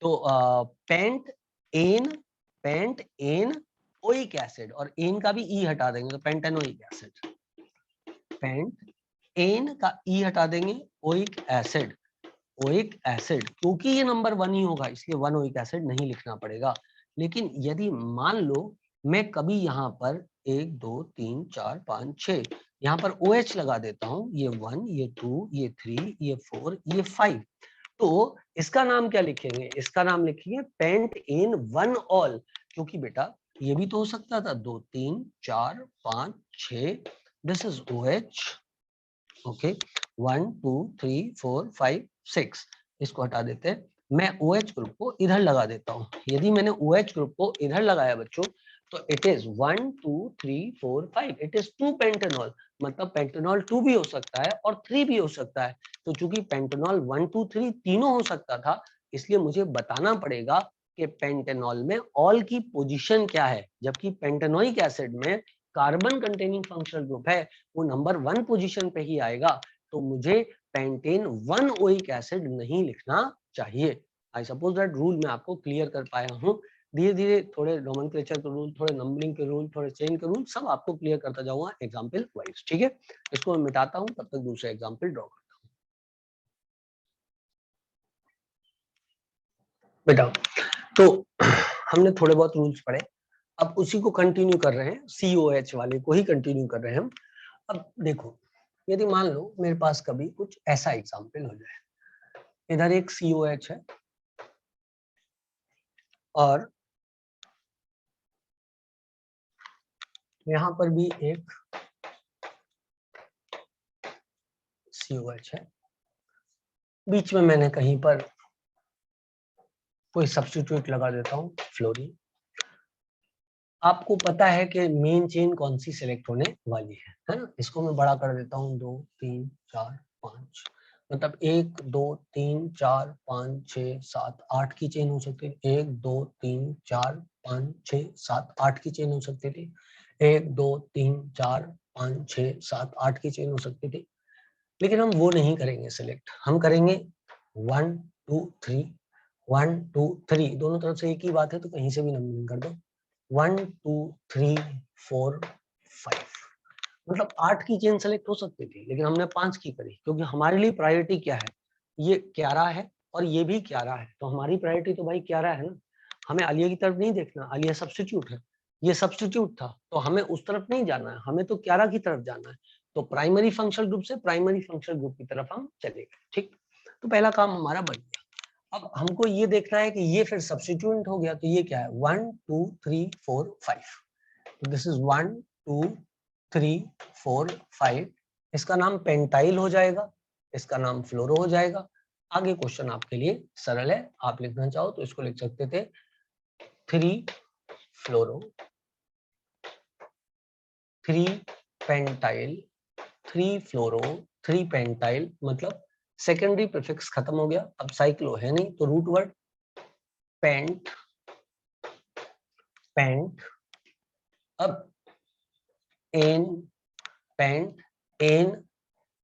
तो पेंट एन ओइक एसिड, और एन का भी ई हटा देंगे तो पेंटेनोइक एसिड। पेंट एन का ई हटा देंगे, ओइक एसिड क्योंकि ये नंबर 1 ही होगा इसलिए 1 ओइक एसिड नहीं लिखना पड़ेगा। लेकिन यदि मान लो मैं कभी यहाँ पर 1 2 3 4 5 6 यहाँ पर OH लगा देता हूँ, ये 1 ये 2 ये 3 ये 4 ये 5, तो इसका नाम क्या लिखेंगे? इसका नाम लिखेंगे पेंट एन 1 ऑल, क्योंकि बेटा ये भी तो हो सकता था 2 3 4 5 6, दिस इज OH। ओके 1 2 3 4 5 6, इसको हटा देते हैं। मैं OH ग्रुप को इधर लगा देता हूँ। यदि मैंने OH ग्रुप को इधर लगाया बच्चों तो it is 1 2 3 4 5, it is 2 pentanol. मतलब पेंटेनॉल 2 भी हो सकता है और 3 भी हो सकता है। तो चूंकि पेंटेनॉल 1 2 3 तीनों हो सकता था, इसलिए मुझे बताना पड़ेगा कि पेंटेनॉल में ऑल की पोजीशन क्या है, जबकि पेंटेनोइक एसिड में कार्बन कंटेनिंग फंक्शनल ग्रुप है, वो नंबर 1 पोजीशन पे ही आएगा। तो मुझे पेंटेन 1 ओइक एसिड नहीं लिखना चाहिए। आई सपोज दैट रूल मैं आपको क्लियर कर पाया हूँ। धीरे धीरे थोड़े नोमेनक्लेचर के रूल, थोड़े नंबरिंग के रूल, थोड़े चेन के रूल सब आपको क्लियर करता जाऊंगा एग्जाम्पल वाइज। ठीक है, इसको मैं मिटाता हूँ, तब तक दूसरे एग्जाम्पल ड्रॉ करता हूँ। बेटा तो हमने थोड़े बहुत रूल्स पढ़े, अब उसी को कंटिन्यू कर रहे हैं, COH वाले को ही कंटिन्यू कर रहे हैं हम। अब देखो, यदि मान लो मेरे पास कभी कुछ ऐसा एग्जाम्पल हो जाए, इधर एक COH है और यहाँ पर भी एक COH है, बीच में मैंने कहीं पर कोई सब्स्टिट्यूट लगा देता हूँ फ्लोरीन। आपको पता है कि मेन चेन कौन सी सिलेक्ट होने वाली है ना? इसको मैं बड़ा कर देता हूँ, 2 3 4 5, मतलब 1 2 3 4 5 6 7 8 की चेन हो सकती है। 1 2 3 4 5 6 7 8 की चेन हो सकती थी। 1 2 3 4 5 6 7 8 की चेन हो सकती थी। लेकिन हम वो नहीं करेंगे सिलेक्ट, हम करेंगे 1 2 3 1 2 3, दोनों तरफ से एक ही बात है तो कहीं से भी नंबरिंग कर दो। 1 2 3 4 5, मतलब 8 की चेन सेलेक्ट हो सकती थी, लेकिन हमने 5 की करी क्योंकि हमारे लिए प्रायोरिटी क्या है, ये 11 है और ये भी 11 है, तो हमारी प्रायोरिटी तो भाई 11 है ना। हमें आलिया की तरफ नहीं देखना, आलिया सब्स्टिट्यूट है, ये सब्स्टिट्यूट था, तो हमें उस तरफ नहीं जाना है, हमें तो क्यारा की तरफ जाना है। तो प्राइमरी फंक्शनल ग्रुप से प्राइमरी फंक्शनल ग्रुप की तरफ हम चले गए। ठीक, तो पहला काम हमारा बन गया। अब हमको ये देखना है कि ये फिर सब्स्टिट्यूएंट हो गया, तो ये क्या है 1 2 3 4 5, दिस इज 1 2 3 4 5, इसका नाम पेंटाइल हो जाएगा, इसका नाम फ्लोरो हो जाएगा। आगे क्वेश्चन आपके लिए सरल है, आप लिखना चाहो तो इसको लिख सकते थे 3 फ्लोरो 3 पेंटाइल 3 फ्लोरो 3 पेंटाइल, मतलब सेकेंडरी प्रीफिक्स खत्म हो गया, अब साइक्लो है नहीं, तो रूट वर्ड पेंट पेंट, अब ane pent ane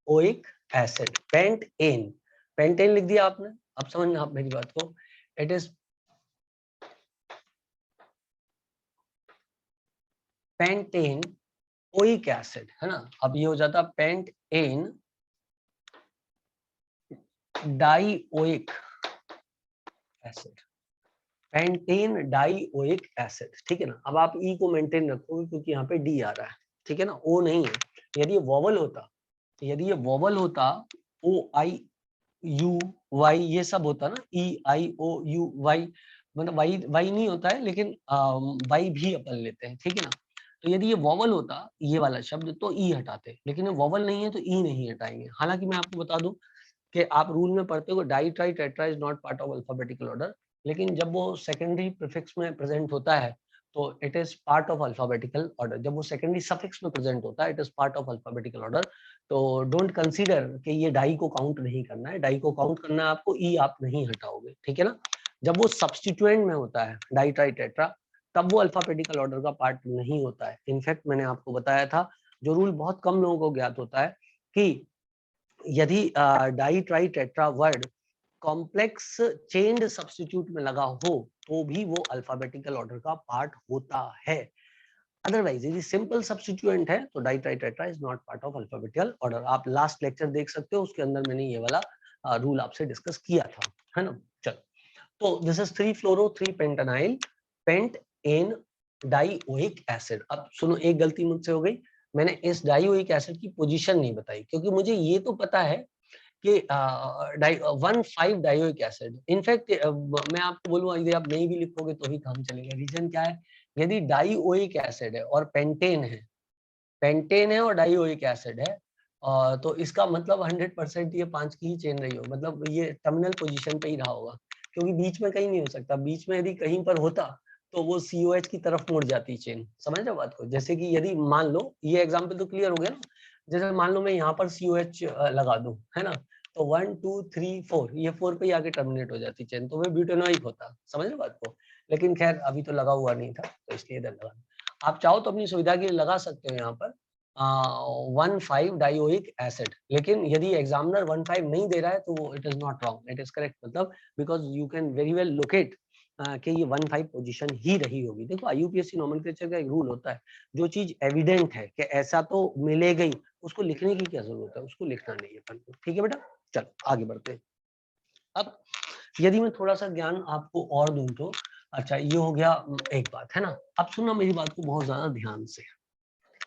oic acid, pentane लिख दिया आपने। अब समझना आप मेरी बात को, it is pentane oic acid, है ना। अब ये हो जाता pent N dioic acid, pentane dioic acid, ठीक है ना। अब आप ई को मेंटेन रखोगे क्योंकि यहाँ पे डी आ रहा है, ठीक है ना, ओ नहीं है। यदि ये वॉवल होता, यदि ये वॉवल होता ओ आई यू वाई ये सब होता ना, ई आई ओ यू वाई, मतलब वाई वाई नहीं होता है लेकिन वाई भी अपन लेते हैं, ठीक है ना। तो यदि ये वॉवल होता ये वाला शब्द तो ई हटाते, लेकिन ये वॉवल नहीं है तो ई नहीं हटाएंगे। हालांकि मैं आपको बता दूं कि आप रूल में पढ़ते हो di tri tetra is not part of alphabetical order, लेकिन जब वो सेकेंडरी प्रीफिक्स में प्रेजेंट होता है तो it is part of alphabetical order, जब वो सेकेंडरी सफिक्स में प्रेजेंट होता है it is part of alphabetical order. तो डोंट कंसीडर कि ये डाई को काउंट नहीं करना है, डाई को काउंट करना है आपको, ई आप नहीं हटाओगे, ठीक है ना। जब वो सब्स्टिट्यूएंट में होता है डाई ट्राई टेट्रा, तब वो अल्फाबेटिकल ऑर्डर का पार्ट नहीं होता है। इनफैक्ट मैंने आपको बताया था, जो रूल बहुत कम लोगों को ज्ञात होता है कि यदि di tri tetra word complex chained substitute में लगा हो तो भी वो अल्फाबेटिकल ऑर्डर का पार्ट होता है। अदरवाइज यदि सिंपल सब्स्टिट्यूएंट है तो di tri tetra is not part of alphabetical order. आप लास्ट लेक्चर देख सकते हो, उसके अंदर मैंने ये वाला रूल आपसे डिस्कस किया था, है ना। चलो, तो this is 3 fluoro 3 pentanyl paint N dioic acid. अब सुनो, एक गलती मुझसे हो गई, मैंने इस डाइओइक एसिड की पोजीशन नहीं बताई, क्योंकि मुझे ये तो पता है कि 1,5 डाइओइक एसिड। इनफैक्ट मैं आपको बोलूंगा यदि आप नहीं भी लिखोगे तो भी काम चलेगा। रीजन क्या है, यदि डाइओइक एसिड है और पेंटेन है और डाइओइक एसिड है, तो इसका मतलब 100% ये 5 की ही चेन रही हो, मतलब ये टर्मिनल पोजीशन पे ही रहा होगा, क्योंकि बीच में कहीं नहीं हो सकता। बीच में यदि कहीं पर होता तो वो COH की तरफ मुड़ जाती चेन, समझ रहे हो बात को। जैसे कि यदि मान लो, ये एग्जांपल तो क्लियर हो गया ना, जैसे मान लो मैं यहाँ पर COH लगा दूं, है ना, तो 1 2 3 4 ये 4 पे ही आके टर्मिनेट हो जाती चेन, तो वो ब्यूटेनोइक होता, समझ रहे बात को। लेकिन खैर अभी तो लगा हुआ नहीं था तो इसलिए इधर लगा। आप चाहो तो अपनी सुविधा के लिए लगा सकते हो यहाँ पर 1,5 डाइओइक एसिड, लेकिन यदि एग्जामिनर 1,5 नहीं दे रहा है तो वो it is not wrong, it is correct, मतलब because you can very well locate कि ये 1,5 पोजीशन ही रही होगी। देखो IUPAC नोमेनक्लेचर का एक रूल होता है, जो चीज एविडेंट है कि ऐसा तो मिलेगा ही, उसको लिखने की क्या जरूरत है, उसको लिखना नहीं है अपन को, ठीक है बेटा। चलो आगे बढ़ते हैं। अब यदि मैं थोड़ा सा ज्ञान आपको और दूं तो, अच्छा ये हो गया एक बात, है ना। अब सुनना मेरी बात को बहुत ज्यादा ध्यान से।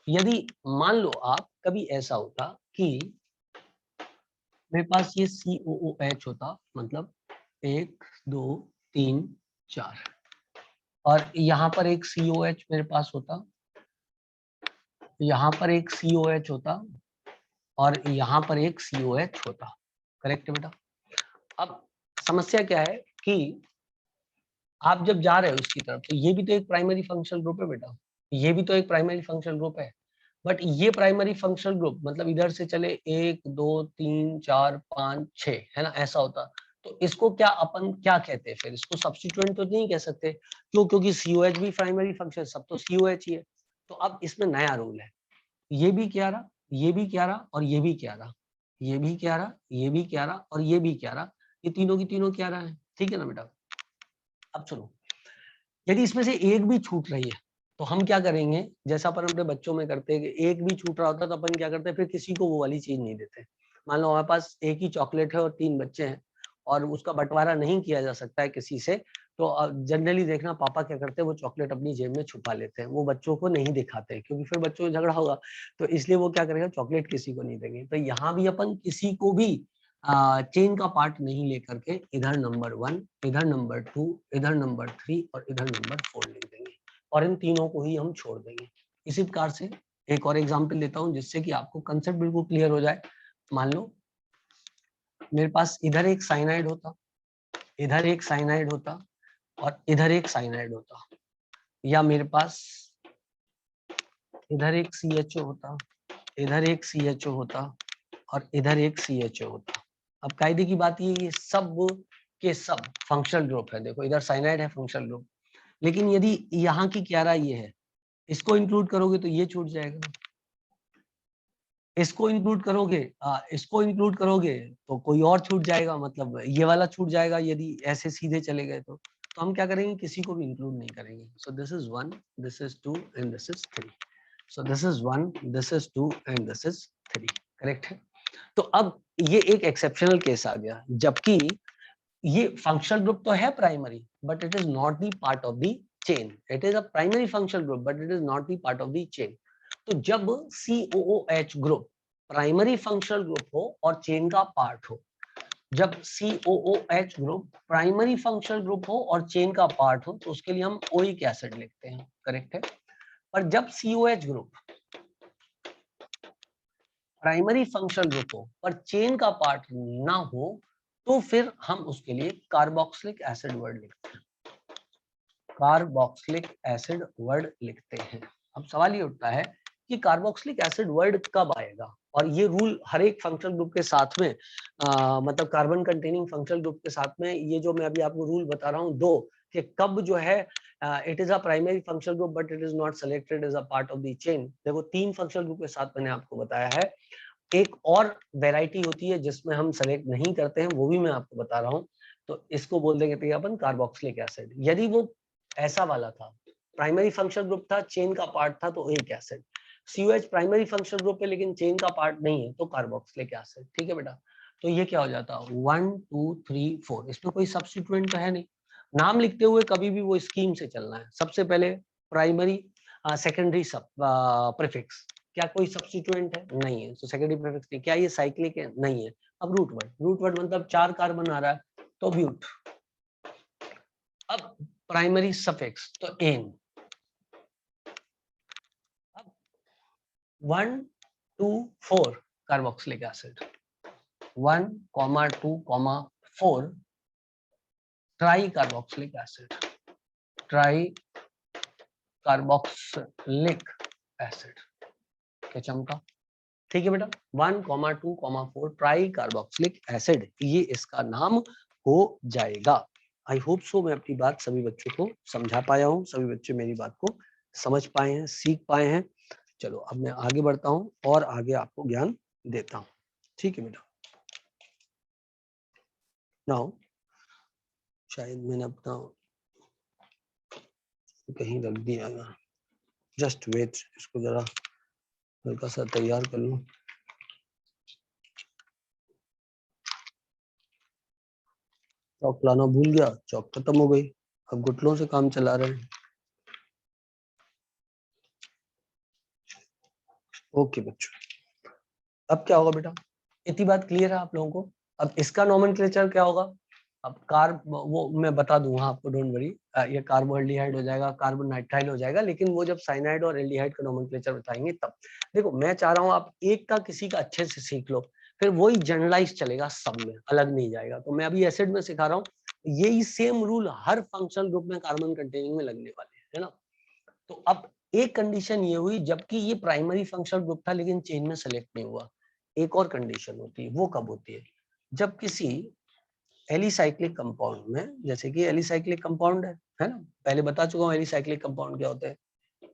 यदि मान लो आप कभी ऐसा होता कि मेरे पास ये COOH होता, मतलब 1 2 3 4, और यहाँ पर एक COH मेरे पास होता, यहाँ पर एक COH होता, और यहाँ पर एक COH होता, करेक्ट है बेटा। अब समस्या क्या है कि आप जब जा रहे हो इसकी तरफ, तो ये भी तो एक प्राइमरी फंक्शनल ग्रुप है बेटा, ये भी तो एक प्राइमरी फंक्शनल ग्रुप है। बट ये प्राइमरी फंक्शनल ग्रुप मतलब इधर से चले 1 2 3 4 5 6, है ना, ऐसा होता। तो इसको क्या अपन क्या कहते हैं फिर, इसको सब्स्टिट्यूएंट तो नहीं कह सकते, क्यों, क्योंकि COH भी प्राइमरी फंक्शन, सब तो COH ही है। तो अब इसमें नया रूल है, ये भी क्या रहा, ये भी क्या रहा, और ये भी क्या रहा, ये भी क्या रहा, ये भी क्या रहा, और ये भी क्या रहा, ये तीनों की तीनों क्या रहा है, ठीक है ना बेटा। अब सुनो, यदि इसमें से एक भी छूट रही है तो हम क्या करेंगे, जैसा अपन अपने बच्चों में करते हैं कि एक भी छूट रहा होता है तो अपन क्या करते हैं, फिर किसी को वो वाली चीज नहीं देते। मान लो हमारे पास एक ही चॉकलेट है और 3 बच्चे हैं और उसका बंटवारा नहीं किया जा सकता है किसी से, तो जनरली देखना पापा क्या करते हैं, वो चॉकलेट अपनी जेब में छुपा लेते हैं, वो बच्चों को नहीं दिखाते क्योंकि फिर बच्चों में झगड़ा होगा, तो इसलिए वो क्या करेगा, चॉकलेट किसी को नहीं देंगे। तो यहाँ भी अपन किसी को भी चेन का पार्ट नहीं लेकर के इधर नंबर 1, इधर नंबर 2, इधर नंबर 3 और इधर नंबर 4 लिख देंगे और इन तीनों को ही हम छोड़ देंगे। इसी प्रकार से एक और एग्जाम्पल लेता हूँ जिससे कि आपको कंसेप्ट बिल्कुल क्लियर हो जाए। मान लो मेरे पास इधर एक साइनाइड होता, इधर एक साइनाइड होता और इधर एक साइनाइड होता, या मेरे पास इधर एक CHO होता, इधर एक CHO होता और इधर एक CHO होता। अब कायदे की बात ये सब के सब फंक्शनल ग्रुप है। देखो इधर साइनाइड है फंक्शनल ग्रुप, लेकिन यदि यहाँ की क्या राय ये है, इसको इंक्लूड करोगे तो ये छूट जाएगा, इसको इंक्लूड करोगे इसको इंक्लूड करोगे तो कोई और छूट जाएगा, मतलब ये वाला छूट जाएगा यदि ऐसे सीधे चले गए तो हम क्या करेंगे, किसी को भी इंक्लूड नहीं करेंगे। सो this is 1, this is 2 and this is 3। So this is 1, this is 2 and this is 3। Correct है। तो अब ये एक एक्सेप्शनल केस आ गया, जबकि ये फंक्शनल ग्रुप तो है primary, but it is not the part of the chain. It is a primary functional group but it is not the part of the chain. तो जब COOH group primary functional group हो और chain का part हो, जब COOH group primary functional group हो और chain का पार्ट हो, तो उसके लिए हम ओइक एसिड लिखते हैं। करेक्ट है। पर जब COH group primary functional group हो पर चेन का पार्ट ना हो, तो फिर हम उसके लिए कार्बोक्सिलिक एसिड वर्ड लिखते हैं, कार्बोक्सिलिक एसिड वर्ड लिखते हैं। अब सवाल ये उठता है कि कार्बोक्सिलिक एसिड वर्ड कब आएगा, और ये रूल हर एक फंक्शनल ग्रुप के साथ में मतलब कार्बन कंटेनिंग फंक्शनल ग्रुप के साथ में, ये जो मैं अभी आपको रूल बता रहा हूँ दो, कि कब जो है it is a primary functional group but it is not selected as a part of the chain. देखो 3 फंक्शनल ग्रुप के साथ मैंने आपको बताया है। एक और वैरायटी होती है जिसमें हम सेलेक्ट नहीं करते हैं, वो भी मैं आपको बता रहा हूँ। तो इसको बोल देंगे अपन कार्बोक्सिलिक एसिड। यदि वो ऐसा वाला था, प्राइमरी फंक्शनल ग्रुप था, चेन का पार्ट था, तो एक acid. COH primary functional group है लेकिन चेन का पार्ट नहीं है, तो कार्बोक्सिलिक एसिड। ठीक है बेटा। तो ये क्या हो जाता, 1 2 3 4। इसमें कोई सब्स्टिट्यूएंट तो है नहीं। नाम लिखते हुए कभी भी वो स्कीम से चलना है। सबसे पहले प्राइमरी, सेकेंडरी सब प्रीफिक्स, क्या कोई सब्स्टिट्यूएंट है, नहीं है, तो सेकेंडरी प्रीफिक्स नहीं। क्या ये साइक्लिक है, नहीं है। अब रूट वर्ड, रूट वर्ड मतलब 4 कार्बन आ रहा है, तो ब्यूट। अब प्राइमरी सफिक्स तो एन। अब 1 2 4 carboxylic acid, 1 2 4 try carboxylic acid, try carboxylic acid. क्या चमका, ठीक है बेटा। 1 2 4 ट्राई कार्बोक्सिलिक एसिड, ये इसका नाम हो जाएगा। आई होप सो मैं अपनी बात सभी बच्चों को समझा पाया हूँ, सभी बच्चे मेरी बात को समझ पाए हैं, सीख पाए हैं। चलो अब मैं आगे बढ़ता हूँ और आगे आपको ज्ञान देता हूँ। ठीक है बेटा। नाउ शायद मैंने अपना कहीं रख दिया, जस्ट वेट, इसको जरा हल्का सा तैयार कर लूं। चौक लाना भूल गया, चौक खत्म हो गई, अब गुटलों से काम चला रहे हैं। ओके बच्चों, अब क्या होगा बेटा, इतनी बात क्लियर है आप लोगों को। अब इसका नोमेनक्लेचर क्या होगा, अब कार्ब वो मैं बता दूंगा आपको, डोंट वरी। ये कार्बोल्डिहाइड हो जाएगा, कार्बन नाइट्राइल हो जाएगा, लेकिन वो जब साइनाइड और एल्डिहाइड का नोमेनक्लेचर बताएंगे तब। देखो मैं चाह रहा हूँ आप एक का किसी का अच्छे से सीख लो, फिर वही जनरलाइज चलेगा, सब में अलग नहीं जाएगा। तो मैं अभी एसिड में सिखा रहा हूँ, यही सेम रूल हर फंक्शनल ग्रुप में कार्बन कंटेनिंग में लगने वाले है ना। तो अब एक कंडीशन ये हुई, जबकि ये प्राइमरी फंक्शनल ग्रुप था लेकिन चेन में सेलेक्ट नहीं हुआ। एक और कंडीशन होती है, वो कब होती है, जब किसी एलिसाइक्लिक कंपाउंड में, जैसे कि एलिसाइक्लिक कंपाउंड है ना, पहले बता चुका हूँ एलिसाइक्लिक कंपाउंड क्या होता है,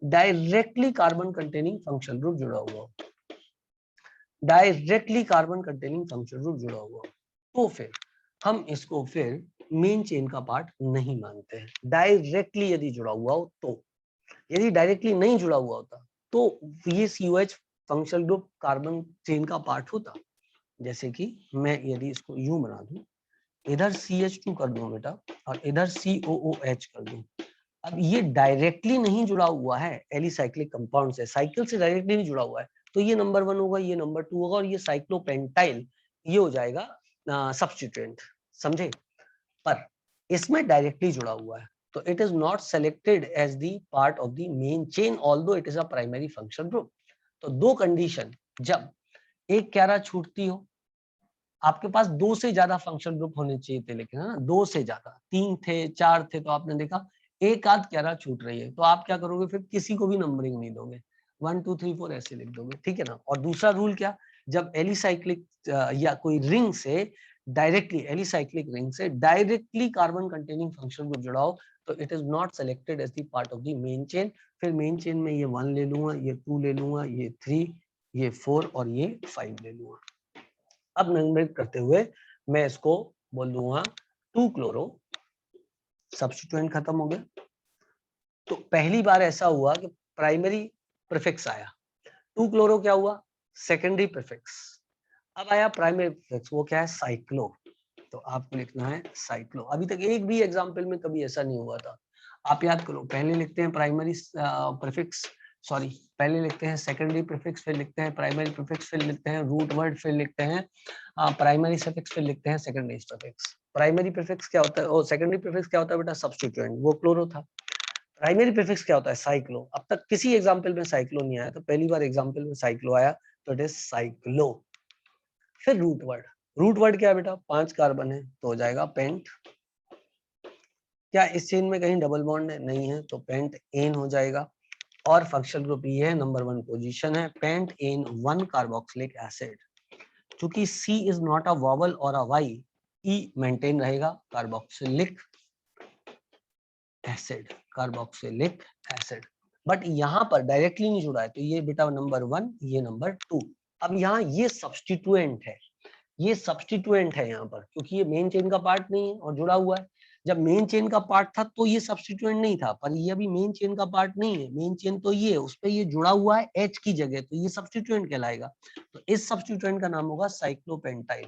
directly carbon containing functional group जुड़ा हुआ, directly carbon containing functional group जुड़ा हुआ, तो फिर हम इसको फिर मेन चेन का पार्ट नहीं मानते हैं। डायरेक्टली यदि जुड़ा हुआ हो तो, यदि डायरेक्टली नहीं जुड़ा हुआ होता तो ये COH functional group carbon chain का पार्ट होता। जैसे कि मैं यदि इसको यूं बना दूं, इधर CH2 कर दूं बेटा और इधर COOH कर दूं। अब ये डायरेक्टली नहीं जुड़ा हुआ है एलिसाइक्लिक कंपाउंड से, साइकिल से डायरेक्टली नहीं जुड़ा हुआ है, तो ये नंबर 1 होगा, ये नंबर 2 होगा और ये साइक्लोपेंटाइल ये हो जाएगा सब्स्टिट्यूएंट, समझे। पर इसमें डायरेक्टली जुड़ा हुआ है तो it is not selected as the part of the main chain although it is a primary function group. तो दो कंडीशन, जब एक क्यारा छूटती हो, आपके पास 2 से ज्यादा फंक्शन ग्रुप होने चाहिए थे, लेकिन है ना 2 से ज्यादा, 3 थे 4 थे, तो आपने देखा एक आध क्यारा छूट रही है, तो आप क्या करोगे, फिर किसी को भी नंबरिंग नहीं दोगे, 1 2 3 4 ऐसे लिख दोगे, ठीक है ना। और दूसरा रूल क्या, जब एलिसाइक्लिक या कोई रिंग से डायरेक्टली, एलिसाइक्लिक रिंग से directly carbon containing function group जुड़ा हो, तो it is not selected as the part of the main chain. फिर मेन चेन में ये 1 ले लूंगा, ये 2 ले लूंगा, ये 3, ये 4 और ये 5 ले लूंगा। अब नंबरिंग करते हुए मैं इसको बोल दूंगा 2 क्लोरो, सब्स्टिट्यूएंट खत्म हो गया। तो पहली बार ऐसा हुआ कि प्राइमरी प्रीफिक्स आया, 2 क्लोरो क्या हुआ, सेकेंडरी प्रीफिक्स। अब आया प्राइमरी प्रीफिक्स, वो क्या है, साइक्लो, तो आपको लिखना है साइक्लो। अभी तक एक भी एग्जांपल में कभी ऐसा नहीं हुआ था, आप याद करो, पहले लिखते हैं प्राइमरी प्रीफिक्स, सॉरी पहले लिखते हैं सेकेंडरी प्रीफिक्स, फिर लिखते हैं प्राइमरी प्रीफिक्स, फिर लिखते हैं रूट वर्ड, फिर लिखते हैं प्राइमरी सफिक्स, फिर लिखते हैं सेकेंडरी सफिक्स। प्राइमरी प्रीफिक्स क्या होता है और सेकेंडरी प्रीफिक्स क्या होता है बेटा, सब्स्टिट्यूएंट, वो क्लोरो था। प्राइमरी प्रीफिक्स क्या होता है, साइक्लो। अब तक किसी एग्जांपल में साइक्लो नहीं आया, तो पहली बार एग्जांपल में साइक्लो आया, तो इट इज साइक्लो। फिर रूट वर्ड, रूट वर्ड क्या है बेटा, 5 कार्बन है तो हो जाएगा पेंट। क्या इस चेन में कहीं डबल बॉन्ड है, नहीं है, तो पेंट एन हो जाएगा। और फंक्शनल ग्रुप ये है, नंबर 1 पोजीशन है, पेंट एन 1 कार्बोक्सिलिक एसिड। क्योंकि C is not a vowel और अ वाई, E मेंटेन रहेगा, carboxylic acid, carboxylic acid. But यहाँ पर डायरेक्टली नहीं जुड़ा है, तो ये बेटा नंबर 1, ये नंबर 2। अब यहाँ ये सब्स्टिट्यूएंट है, ये सब्स्टिट्यूएंट है यहाँ पर, क्योंकि ये मेन चेन का पार्ट नहीं है और जुड़ा हुआ है। जब मेन चेन का पार्ट था तो ये सब्स्टिट्यूएंट नहीं था, पर ये अभी मेन चेन का पार्ट नहीं है, मेन चेन तो ये, उस पे ये जुड़ा हुआ है H की जगह, तो ये सब्स्टिट्यूएंट कहलाएगा। तो इस सब्स्टिट्यूएंट का नाम होगा साइक्लोपेंटाइल,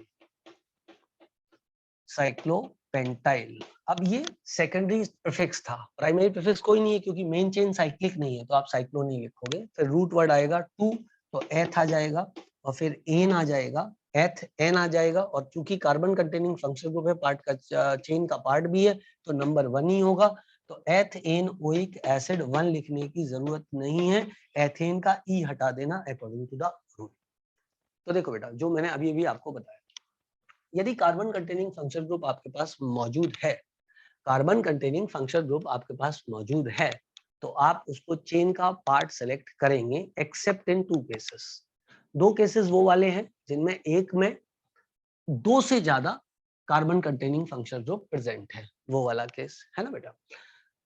साइक्लोपेंटाइल। अब ये सेकेंडरी प्रीफिक्स था, प्राइमरी प्रीफिक्स कोई नहीं है क्योंकि मेन चेन साइक्लिक नहीं है, तो आप साइक्लो नहीं लिखोगे। फिर रूट वर्ड आएगा 2, तो एथ आ जाएगा, और फिर एन आ जाएगा, एथ एन आ जाएगा, और चूंकि कार्बन कंटेनिंग फंक्शन ग्रुप है, पार्ट का चेन का पार्ट भी है, तो नंबर 1 ही होगा। तो एथ एन ओइक एसिड 1 लिखने की जरूरत नहीं है, एथेन का ई हटा देना अकॉर्डिंग टू द रूल। तो देखो बेटा, जो मैंने अभी अभी आपको बताया, यदि कार्बन कंटेनिंग फंक्शन ग्रुप आपके पास मौजूद है, कार्बन कंटेनिंग फंक्शन ग्रुप आपके पास मौजूद है, तो आप उसको चेन का पार्ट सेलेक्ट करेंगे, एक्सेप्ट इन 2 केसेस। 2 केसेस वो वाले हैं जिनमें एक में 2 से ज्यादा carbon containing function group present है, वो वाला केस है ना बेटा।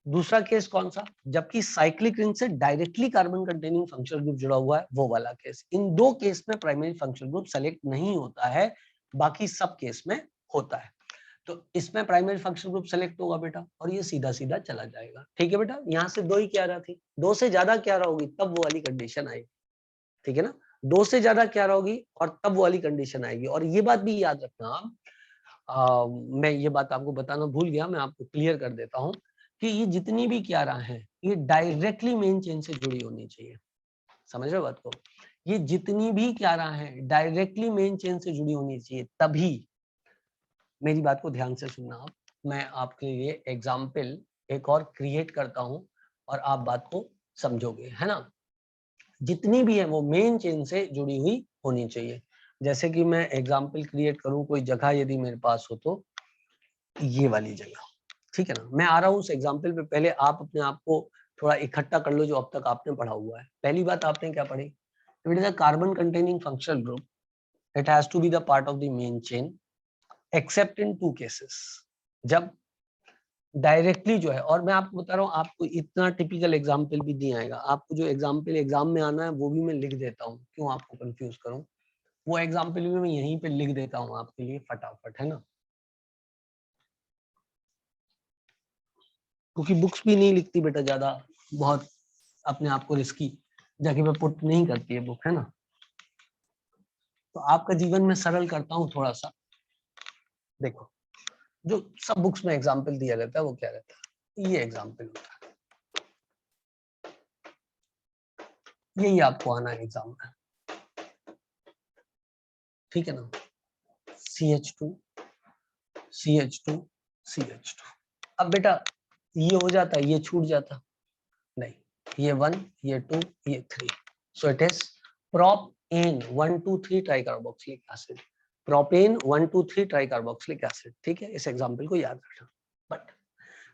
दूसरा केस कौन सा, जबकि साइक्लिक रिंग से directly carbon containing functional group जुड़ा हुआ है, वो वाला केस। इन 2 केस में प्राइमरी फंक्शनल ग्रुप सेलेक्ट नहीं होता है, बाकी सब केस में होता है। तो इसमें प्राइमरी फंक्शनल ग्रुप सेलेक्ट होगा बेटा, और ये सीधा सीधा चला जाएगा, ठीक है बेटा। यहाँ से 2 ही क्यारा थी, 2 से ज्यादा क्यारा होगी तब वो वाली कंडीशन आएगी, ठीक है ना। 2 से ज्यादा क्यारा होगी और तब वो वाली कंडीशन आएगी। और ये बात भी याद रखना आप, मैं ये बात आपको बताना भूल गया, मैं आपको क्लियर कर देता हूँ कि ये जितनी भी क्यारा हैं, ये डायरेक्टली मेन चेन से जुड़ी होनी चाहिए, समझ रहे हो बात को। ये जितनी भी क्यारा हैं डायरेक्टली मेन चेन से जुड़ी होनी चाहिए, तभी, मेरी बात को ध्यान से सुनना आप, मैं आपके लिए एग्जाम्पल एक और क्रिएट करता हूं और आप बात को समझोगे, है ना। जितनी भी है वो मेन चेन से जुड़ी हुई होनी चाहिए। जैसे कि मैं एग्जाम्पल क्रिएट करूं, कोई जगह यदि मेरे पास हो, तो ये वाली जगह, ठीक है ना। मैं आ रहा हूँ उस एग्जाम्पल पे, पहले आप अपने आप को थोड़ा इकट्ठा कर लो जो अब तक आपने पढ़ा हुआ है। पहली बात आपने क्या पढ़ी, it is a carbon containing functional group, it has to be the part of the main chain except in 2 cases, जब डायरेक्टली जो है। और मैं आपको बता रहा हूँ, आपको इतना टिपिकल एग्जाम्पल भी नहीं आएगा, आपको जो एग्जाम्पल एग्जाम में आना है वो भी मैं लिख देता हूँ, क्यों आपको कंफ्यूज करूँ, वो एग्जाम्पल भी मैं यहीं पे लिख देता हूँ आपके लिए फटाफट, है ना। क्योंकि बुक्स भी नहीं लिखती बेटा ज्यादा, बहुत अपने आप को रिस्की जगह पे पुट नहीं करती है बुक, है ना। तो आपका जीवन में सरल करता हूँ थोड़ा सा, देखो जो सब बुक्स में एग्जाम्पल दिया रहता है वो क्या रहता है, ये एग्जाम्पल होता है, यही आपको आना है एग्जाम में, ठीक है ना। CH2 CH2 CH2। अब बेटा ये हो जाता, ये छूट जाता, नहीं, ये 1 ये 2 ये 3, सो it is propane 1 2 3 tricarboxylic acid, propane 1 2 3 tricarboxylic acid, ठीक है। इस एग्जांपल को याद रखना, बट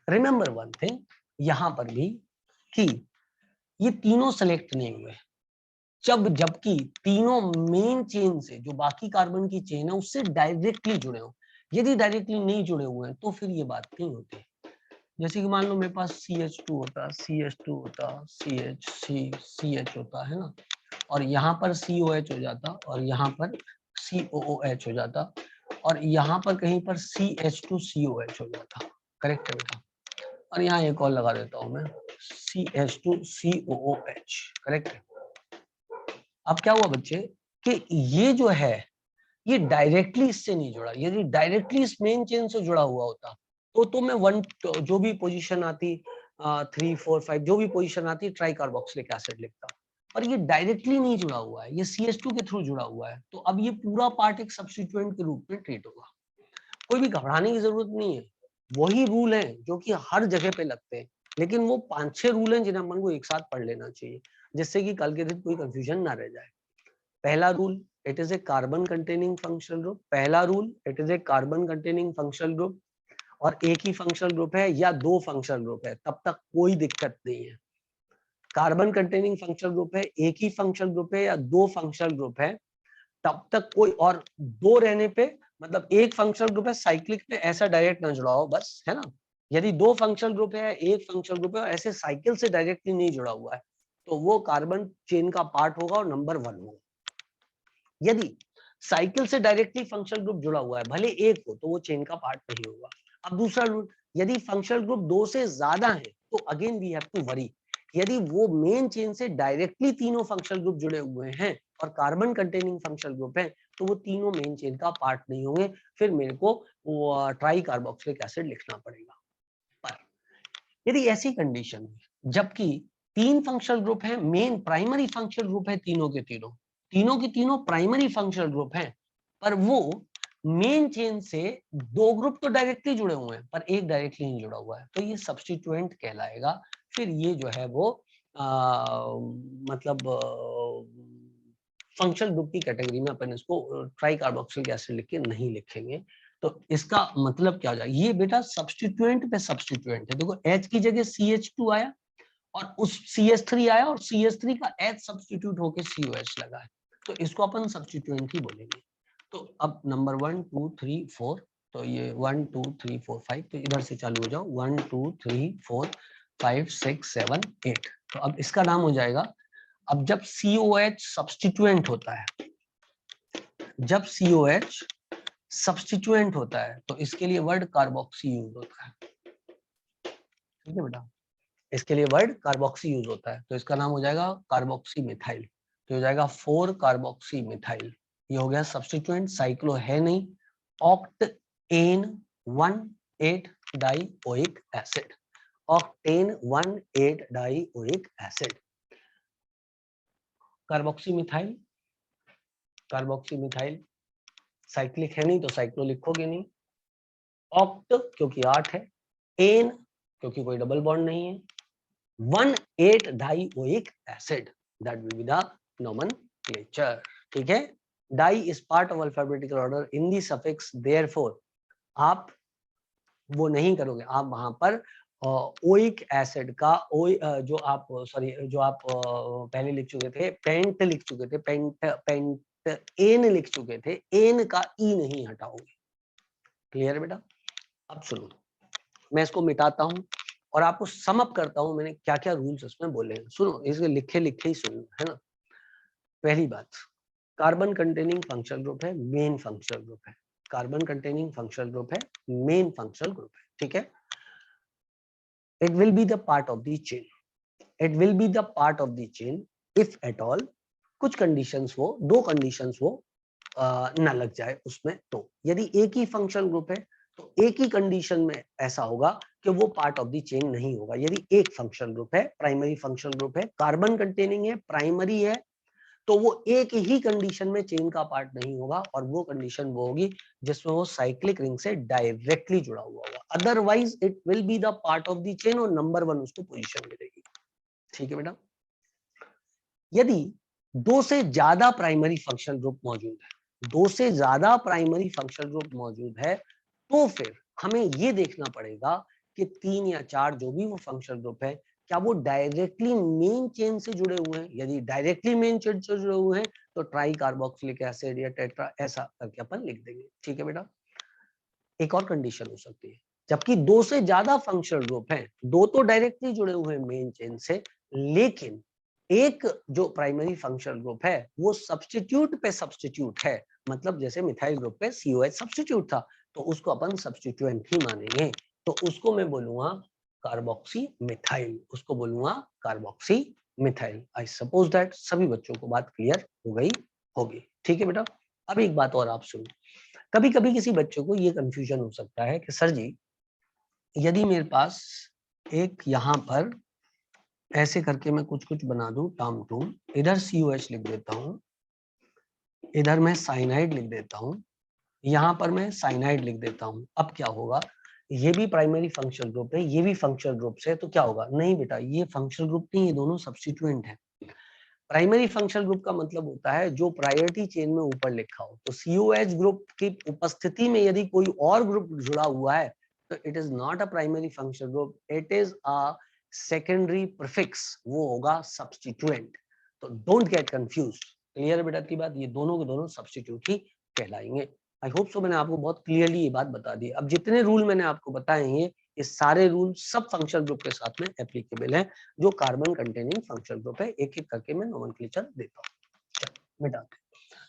रिमेंबर वन थिंग यहां पर भी कि ये तीनों सेलेक्ट नहीं हुए, जबकि तीनों मेन चेन से जो बाकी कार्बन की चेन है उससे डायरेक्टली जुड़े हो। यदि डायरेक्टली नहीं जुड़े हुए हैं तो फिर ये बात नहीं होती। जैसे कि मान लो मेरे पास CH2 होता, CH2 होता, CH होता है ना, और यहाँ पर COH हो जाता और यहाँ पर COOH हो जाता और यहाँ पर कहीं पर CH2COH हो जाता, करेक्ट है बेटा। और यहाँ एक और लगा देता हूँ मैं, CH2COOH, करेक्ट है। अब क्या हुआ बच्चे कि ये जो है ये डायरेक्टली इससे नहीं जुड़ा, यदि डायरेक्टली इस मेन चेन से जुड़ा हुआ होता तो मैं वन जो भी पोजीशन आती 3 4 5 जो भी पोजीशन आती ट्राई कार्बोक्सिलिक एसिड लिखता, पर ये डायरेक्टली नहीं जुड़ा हुआ है, ये CH2 के थ्रू जुड़ा हुआ है, तो अब ये पूरा पार्ट एक सब्स्टिट्यूएंट के रूप में ट्रीट होगा। कोई भी घबराने की जरूरत नहीं है, वही रूल है जो कि हर जगह पे लगते हैं, लेकिन वो 5-6 रूल हैं जिन्हें अपन को एक साथ पढ़ लेना चाहिए, जिससे कि कल के दिन कोई कंफ्यूजन ना रह जाए। पहला rule, it is a carbon containing functional group. पहला rule, it is a carbon containing functional group, और एक ही फंक्शनल ग्रुप है या दो फंक्शनल ग्रुप है तब तक कोई दिक्कत नहीं है। कार्बन कंटेनिंग फंक्शनल ग्रुप है, एक ही फंक्शनल ग्रुप है या दो फंक्शनल ग्रुप है तब तक कोई, और दो रहने पे मतलब एक फंक्शनल ग्रुप है साइक्लिक में ऐसा डायरेक्ट ना जुड़ा हो बस, है ना। यदि दो फंक्शनल ग्रुप है एक फंक्शनल ग्रुप है और ऐसे साइकिल से डायरेक्टली नहीं जुड़ा हुआ है तो वो कार्बन चेन का पार्ट होगा और नंबर 1 होगा। यदि साइकिल से डायरेक्टली फंक्शनल ग्रुप जुड़ा हुआ है भले एक हो तो वो चेन का पार्ट नहीं होगा। अब दूसरा रूल, यदि फंक्शनल ग्रुप 2 से ज्यादा है तो again we have to worry, यदि वो मेन चेन से डायरेक्टली तीनों फंक्शनल ग्रुप जुड़े हुए हैं और कार्बन कंटेनिंग फंक्शनल ग्रुप है तो वो तीनों मेन चेन का पार्ट नहीं होंगे, फिर मेरे को ट्राई कार्बोक्सिलिक एसिड लिखना पड़ेगा। पर यदि ऐसी कंडीशन है जबकि 3 फंक्शनल ग्रुप है, मेन प्राइमरी फंक्शनल ग्रुप है तीनों के तीनों प्राइमरी फंक्शनल ग्रुप हैं, पर वो मेन चेन से 2 ग्रुप तो डायरेक्टली जुड़े हुए हैं पर एक डायरेक्टली नहीं जुड़ा हुआ है, तो ये सब्स्टिट्यूएंट कहलाएगा। फिर ये जो है वो मतलब फंक्शनल ग्रुप की कैटेगरी में अपन इसको ट्राई कार्बोक्सिलिक एसिड लिख के नहीं लिखेंगे। तो इसका मतलब क्या हो जाए, ये बेटा सब्स्टिट्यूएंट पे सब्स्टिट्यूएंट है। देखो H की जगह CH2 आया और उस CH3 आया और CH3 का H सब्स्टिट्यूट होके COH लगा है, तो इसको अपन सब्स्टिट्यूएंट ही बोलेंगे। तो अब नंबर 1 2 3 4, तो ये 1 2 3 4 5, तो इधर से चालू हो जाओ 1 2 3 4 5 6 7 8। तो अब इसका नाम हो जाएगा, अब जब COH सब्स्टिट्यूएंट होता है, जब COH सब्स्टिट्यूएंट होता है तो इसके लिए वर्ड कार्बोक्सी यूज होता है, ठीक है बेटा। इसके लिए वर्ड कार्बोक्सी यूज होता है, तो इसका नाम हो जाएगा कार्बोक्सी मिथाइल, तो हो जाएगा 4 कार्बोक्सी मिथाइल। ये हो गया सब्स्टिट्यूएंट, साइक्लो है नहीं, octane 1,8 dioic acid, octane 1,8 dioic acid, carboxy methyl, carboxy methyl. Cyclic है नहीं तो साइक्लो लिखोगे नहीं, ऑक्ट क्योंकि 8 है, एन क्योंकि कोई डबल बॉन्ड नहीं है, 1,8 dioic acid, that will be the nomenclature, ठीक है। Di is part of alphabetical order in the suffix, therefore आप वो नहीं करोगे, आप वहां पर ओइक एसिड का जो आप सॉरी जो आप पहले लिख चुके थे पेंट लिख चुके थे, पेंट एन लिख चुके थे, एन का ई नहीं हटाओगे। क्लियर बेटा। अब सुनो, मैं इसको मिटाता हूं और आपको सम अप करता हूं मैंने क्या क्या रूल्स इसमें बोले हैं। सुनो, इसके लिखे लिखे ही सुनो, है ना। पहली बात, कार्बन कंटेनिंग फंक्शनल ग्रुप है, मेन फंक्शनल ग्रुप है, कार्बन कंटेनिंग फंक्शनल ग्रुप है, मेन फंक्शनल ग्रुप है, ठीक है। It will be the part of the chain, it will be the part of the chain if at all कुछ conditions हो, दो conditions हो ना लग जाए उसमें, तो यदि एक ही फंक्शनल ग्रुप है तो एक ही कंडीशन में ऐसा होगा कि वो पार्ट ऑफ द चेन नहीं होगा। यदि एक फंक्शनल ग्रुप है, प्राइमरी फंक्शनल ग्रुप है, कार्बन कंटेनिंग है, प्राइमरी है, तो वो एक ही कंडीशन में चेन का पार्ट नहीं होगा, और वो कंडीशन वो होगी जिसमें वो साइक्लिक रिंग से डायरेक्टली जुड़ा हुआ होगा। Otherwise it will be the part of the chain और नंबर 1 उसको पोजीशन मिलेगी। ठीक है बेटा। यदि दो से ज्यादा प्राइमरी फंक्शनल ग्रुप मौजूद है, दो से ज्यादा प्राइमरी फंक्शनल ग्रुप मौजूद है, तो फिर हमें ये देखना पड़ेगा कि 3 या 4 जो भी वो फंक्शनल ग्रुप है, क्या वो डायरेक्टली मेन चेन से जुड़े हुए हैं। यदि डायरेक्टली मेन चेन से जुड़े हुए हैं तो ट्राई कार्बोक्सिलिक एसिड या टेट्रा ऐसा करके अपन लिख देंगे। ठीक है बेटा। एक और कंडीशन हो सकती है, जबकि दो से ज्यादा फंक्शनल ग्रुप हैं, दो तो डायरेक्टली जुड़े हुए हैं मेन चेन से, लेकिन एक जो प्राइमरी फंक्शनल ग्रुप है वो सब्स्टिट्यूट पे सब्स्टिट्यूट है, मतलब जैसे मिथाइल ग्रुप पे COH सब्स्टिट्यूट था, तो उसको अपन सब्स्टिट्यूएंट ही मानेंगे। तो उसको मैं बोलूंगा कार्बोक्सी मिथाइल, उसको बोलूंगा carboxy methyl. I suppose that सभी बच्चों को बात क्लियर हो गई होगी। ठीक है बेटा। अब एक बात और आप सुनो, कभी कभी किसी बच्चों को ये कंफ्यूजन हो सकता है कि सर जी, यदि मेरे पास एक यहाँ पर ऐसे करके मैं कुछ कुछ बना दूं टाम टूम, इधर COH लिख देता हूं, इधर मैं साइनाइड लिख देता हूं, यहाँ पर मैं साइनाइड लिख देता हूं, अब क्या होगा, ये भी प्राइमरी फंक्शनल ग्रुप है, ये भी फंक्शनल ग्रुप से, तो क्या होगा, नहीं बेटा ये फंक्शनल ग्रुप नहीं, ये दोनों सब्स्टिट्यूएंट है। प्राइमरी फंक्शनल ग्रुप का मतलब होता है जो प्रायोरिटी चेन में ऊपर लिखा हो। तो COH ग्रुप की उपस्थिति में यदि कोई और ग्रुप जुड़ा हुआ है तो it is not a primary functional group, it is a secondary prefix, वो होगा सब्स्टिट्यूएंट। तो डोंट गेट कंफ्यूज्ड। क्लियर बेटा की बात, ये दोनों के दोनों सब्स्टिट्यूट ही कहलाएंगे। आई होप सो मैंने आपको बहुत क्लियरली ये बात बता दी। अब जितने रूल मैंने आपको बताए हैं ये सारे रूल सब फंक्शनल ग्रुप के साथ में एप्लीकेबल है, जो कार्बन कंटेनिंग फंक्शनल ग्रुप है। एक एक करके मैं नोमेनक्लेचर देता हूँ। मिटाते हैं।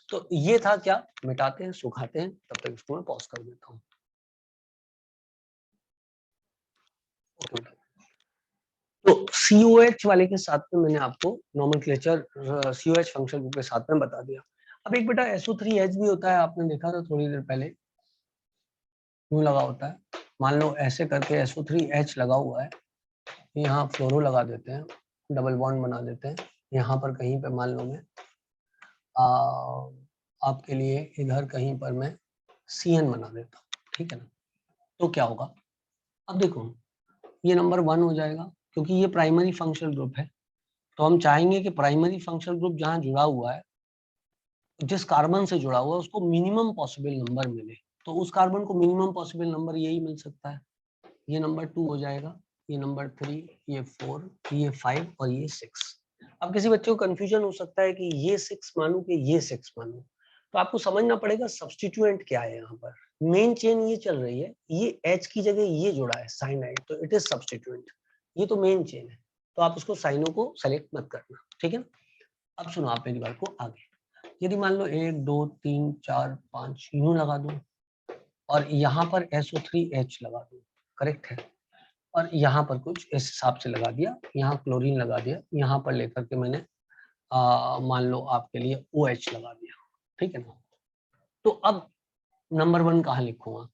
तो ये था क्या, मिटाते हैं सुखाते हैं, तब तक इसको मैं पॉज कर देता हूँ। तो COH वाले के साथ में मैंने आपको नोमेनक्लेचर COH फंक्शनल ग्रुप के साथ में बता दिया। अब एक बेटा SO3H भी होता है, आपने देखा था थोड़ी देर पहले, क्यों लगा होता है, मान लो ऐसे करके SO3H लगा हुआ है, यहाँ फ्लोरो लगा देते हैं, डबल बॉन्ड बना देते हैं, यहाँ पर कहीं पे मान लो मैं आपके लिए इधर कहीं पर मैं CN बना देता हूँ। ठीक है ना। तो क्या होगा, अब देखो ये नंबर 1 हो जाएगा क्योंकि ये प्राइमरी फंक्शनल ग्रुप है। तो हम चाहेंगे कि प्राइमरी फंक्शनल ग्रुप जहाँ जुड़ा हुआ है, जिस कार्बन से जुड़ा हुआ है उसको मिनिमम पॉसिबल नंबर मिले। तो उस कार्बन को मिनिमम पॉसिबल नंबर यही मिल सकता है। ये नंबर 2 हो जाएगा, ये नंबर 3, ये 4, ये 5 और ये 6। अब किसी बच्चे को कंफ्यूजन हो सकता है कि ये 6 मानूं कि ये 6 मानूं, तो आपको समझना पड़ेगा सब्स्टिट्यूएंट क्या है। यहाँ पर मेन चेन ये चल रही है, ये H की जगह ये जुड़ा है साइनाइड, तो इट इज सब्स्टिट्यूएंट। ये तो मेन चेन है, तो आप उसको साइनों को सेलेक्ट मत करना। ठीक है। अब सुनो आप मेरी बात को आगे। यदि मान लो 1 2 3 4 5 यूं लगा दूं और यहाँ पर SO3H लगा दूं, करेक्ट है, और यहाँ पर कुछ इस हिसाब से लगा दिया, यहाँ क्लोरीन लगा दिया, यहाँ पर लेकर के मैंने मान लो आपके लिए OH लगा दिया। ठीक है ना। तो अब नंबर 1 कहाँ लिखूंगा,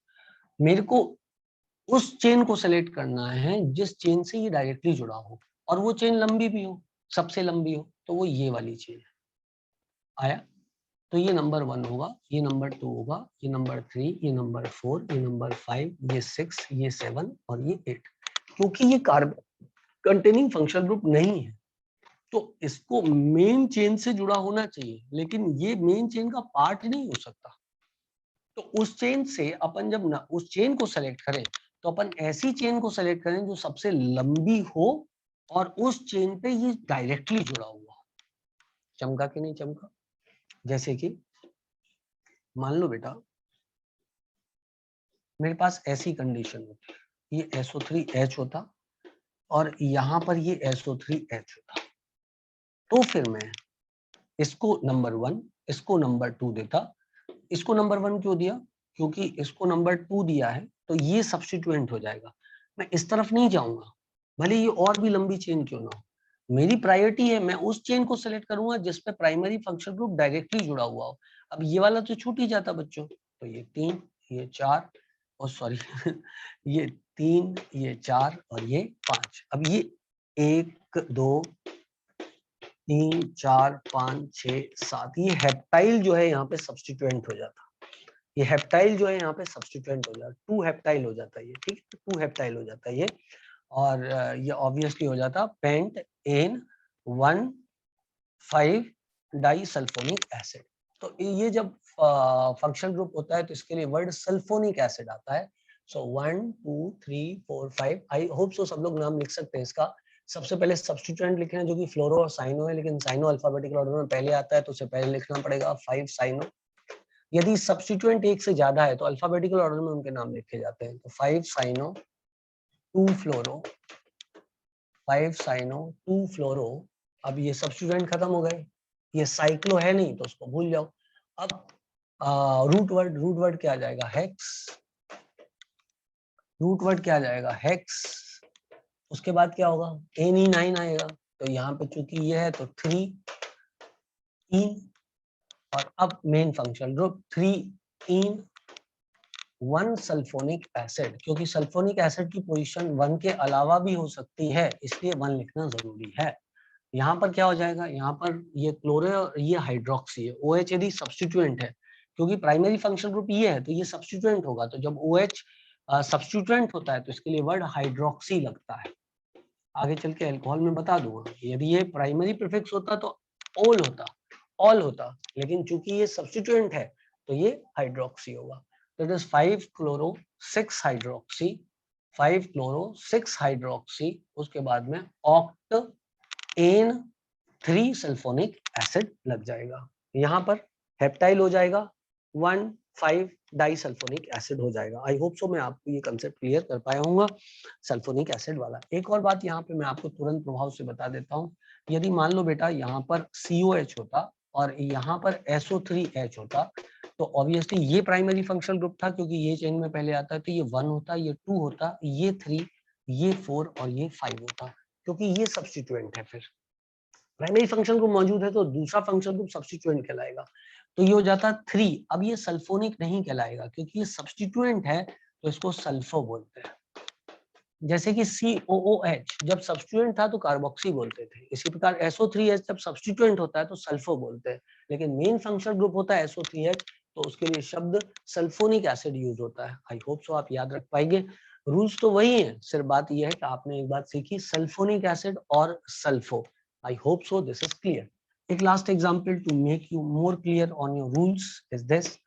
मेरे को उस चेन को सेलेक्ट करना है जिस चेन से ये डायरेक्टली जुड़ा हो और वो चेन लंबी भी हो, सबसे लंबी हो, तो वो ये वाली चेन है। आया। तो ये नंबर 1 होगा, ये नंबर 2 होगा, ये नंबर 3, ये नंबर 4, ये नंबर 5, ये 6, ये 7 और ये 8। क्योंकि ये कार्बन कंटेनिंग फंक्शनल ग्रुप नहीं है तो इसको मेन चेन से जुड़ा होना चाहिए, लेकिन ये मेन चेन का पार्ट नहीं हो सकता। तो उस चेन से अपन जब ना उस चेन को सेलेक्ट करें तो अपन ऐसी चेन को सेलेक्ट करें जो सबसे लंबी हो और उस चेन पे ये डायरेक्टली जुड़ा हुआ। चमका कि नहीं चमका। जैसे कि मान लो बेटा मेरे पास ऐसी कंडीशन होती है, ये SO3H होता और यहाँ पर ये SO3H होता, तो फिर मैं इसको नंबर 1, इसको नंबर 2 देता। इसको नंबर 1 क्यों दिया, क्योंकि इसको नंबर 2 दिया है तो ये सब्स्टिट्यूएंट हो जाएगा। मैं इस तरफ नहीं जाऊंगा, भले ये और भी लंबी चेन क्यों ना हो। मेरी प्रायोरिटी है मैं उस चेन को सेलेक्ट करूंगा जिस पे प्राइमरी फंक्शनल ग्रुप डायरेक्टली जुड़ा हुआ हो। अब ये वाला तो छूट ही जाता बच्चों, तो ये 3, ये 4, ओ सॉरी ये 3, ये 4 और ये 5। अब ये 1 2 3 4 5 6 7 ये हेप्टाइल जो है यहाँ पे सब्स्टिट्यूएंट हो जाता, ये हेप्टाइल जो है यहाँ पे सब्स्टिट्यूएंट हो जाता, 2 हेप्टाइल हो जाता है ये, ठीक है, 2 हेप्टाइल हो जाता है ये। और ये ऑब्वियसली हो जाता पेंट एन 1,5 डाइसल्फोनिक एसिड। तो ये जब फंक्शनल ग्रुप होता है तो इसके लिए वर्ड सल्फोनिक एसिड आता है। सो 1 2 3 4 5, आई होप सो सब लोग नाम लिख सकते हैं इसका। सबसे पहले सब्स्टिट्यूएंट लिखे हैं जो कि फ्लोरो और साइनो है, लेकिन साइनो अल्फाबेटिकल ऑर्डर में पहले आता है तो उसे पहले लिखना पड़ेगा 5 साइनो। यदि सब्स्टिट्यूएंट एक से ज्यादा है तो अल्फाबेटिकल ऑर्डर में उनके नाम लिखे जाते हैं। तो 5 साइनो 2 फ्लोरो, 5 साइनो 2 फ्लोरो। अब ये सब्स्टिट्यूएंट खत्म हो गए, ये साइक्लो है नहीं तो उसको भूल जाओ। अब रूट वर्ड क्या आ जाएगा, हेक्स। रूट वर्ड क्या आ जाएगा, हेक्स। उसके बाद क्या होगा, Ne9 आएगा। तो यहाँ पे चूंकि ये है तो 3 इन, और अब मेन फंक्शन ग्रुप 3 इन 1 सल्फोनिक एसिड, क्योंकि सल्फोनिक एसिड की पोजीशन 1 के अलावा भी हो सकती है, इसलिए 1 लिखना जरूरी है। यहाँ पर क्या हो जाएगा, यहाँ पर ये क्लोरो और ये हाइड्रोक्सी है। OH यदि सब्स्टिट्यूएंट है, क्योंकि प्राइमरी फंक्शनल ग्रुप ये है तो ये सब्स्टिट्यूएंट होगा। तो जब OH सब्स्टिट्यूएंट होता है तो इसके लिए वर्ड हाइड्रोक्सी लगता है। आगे चल के अल्कोहल में बता दूंगा, यदि ये प्राइमरी प्रीफिक्स होता तो ऑल होता, लेकिन चूंकि ये सब्स्टिट्यूएंट है तो ये हाइड्रोक्सी होगा। तो it is 5 chloro 6 hydroxy, 5 chloro 6 hydroxy. उसके बाद में ऑक्ट एन 3 सल्फोनिक एसिड लग जाएगा। यहाँ पर हेप्टाइल हो जाएगा 1,5 डाइसल्फोनिक एसिड हो जाएगा। आई होप सो मैं आपको ये कंसेप्ट क्लियर कर पाया हूँ सल्फोनिक एसिड वाला। एक और बात यहाँ पे मैं आपको तुरंत प्रभाव से बता देता हूँ, यदि मान लो बेटा यहाँ पर COH होता और यहाँ पर SO3H होता, तो ऑब्वियसली ये प्राइमरी फंक्शनल ग्रुप था क्योंकि ये चेन में पहले आता है, तो ये 1 होता, ये 2 होता, ये 3, ये 4 और ये 5 होता, क्योंकि ये सब्स्टिट्यूएंट है। फिर प्राइमरी फंक्शन ग्रुप मौजूद है तो दूसरा फंक्शन ग्रुप सब्स्टिट्यूएंट कहलाएगा। तो ये हो जाता 3। अब ये सल्फोनिक नहीं कहलाएगा क्योंकि ये सब्स्टिट्यूएंट है, तो इसको सल्फो बोलते हैं। जैसे कि COOH जब सब्स्टिट्यूएंट था तो कार्बोक्सी बोलते थे, इसी प्रकार SO3H जब सब्स्टिट्यूएंट होता है तो सल्फो बोलते हैं, लेकिन मेन फंक्शनल ग्रुप होता है SO3H तो उसके लिए शब्द सल्फोनिक एसिड यूज होता है। आई होप सो आप याद रख पाएंगे। रूल्स तो वही है, सिर्फ बात यह है कि आपने एक बात सीखी, सल्फोनिक एसिड और sulpho. I hope so this is clear. एक last example to make you more clear on your rules is this.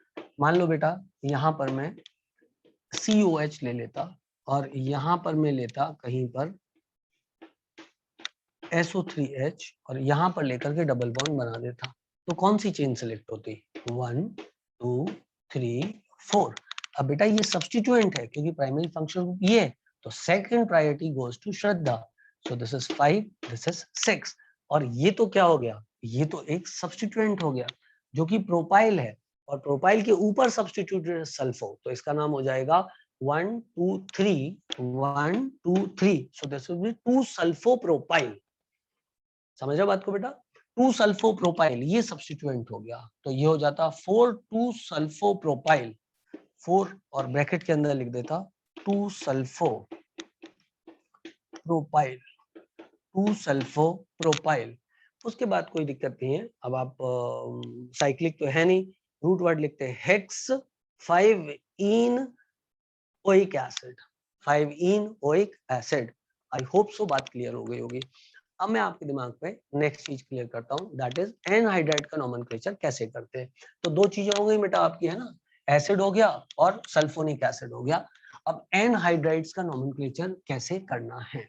मान लो बेटा यहाँ पर मैं COH ले लेता और यहाँ पर मैं लेता कहीं पर SO3H और यहाँ पर लेकर के डबल बॉन्ड बना देता, तो कौन सी चेन सेलेक्ट होती, 1 2 3 4। अब बेटा ये सब्स्टिट्यूएंट है क्योंकि प्राइमरी फंक्शन ग्रुप ये है, तो second priority goes to Shraddha. So this is 5, this is 6। और ये तो क्या हो गया, ये तो एक सब्स्टिट्यूएंट हो गया जो कि प्रोपाइल है, और प्रोपाइल के ऊपर सब्स्टिट्यूटेड सल्फो, तो इसका नाम हो जाएगा 1 2 3 1 2 3। सो दिस विल बी 2 सल्फोप्रोपाइल। समझा बात को बेटा, 2 सल्फोप्रोपाइल ये सब्स्टिट्यूएंट हो गया, तो ये हो जाता 4 2 सल्फोप्रोपाइल, 4 और ब्रैकेट के अंदर लिख देता 2 सल्फोप्रोपाइल, 2 सल्फोप्रोपाइल। उसके बाद कोई दिक्कत नहीं है। अब आप साइक्लिक तो है नहीं, रूट वर्ड लिखते हैं हेक्स 5 इन ओइक एसिड, 5 इन ओइक एसिड। आई होप सो बात क्लियर हो गई होगी। अब मैं आपके दिमाग पे नेक्स्ट चीज क्लियर करता हूँ, दैट इज एनहाइड्राइड का नोमेनक्लेचर कैसे करते हैं। तो दो चीजें हो गई बेटा आपकी, है ना, एसिड हो गया और सल्फोनिक एसिड हो गया। अब एनहाइड्राइड्स का नोमेनक्लेचर कैसे करना है।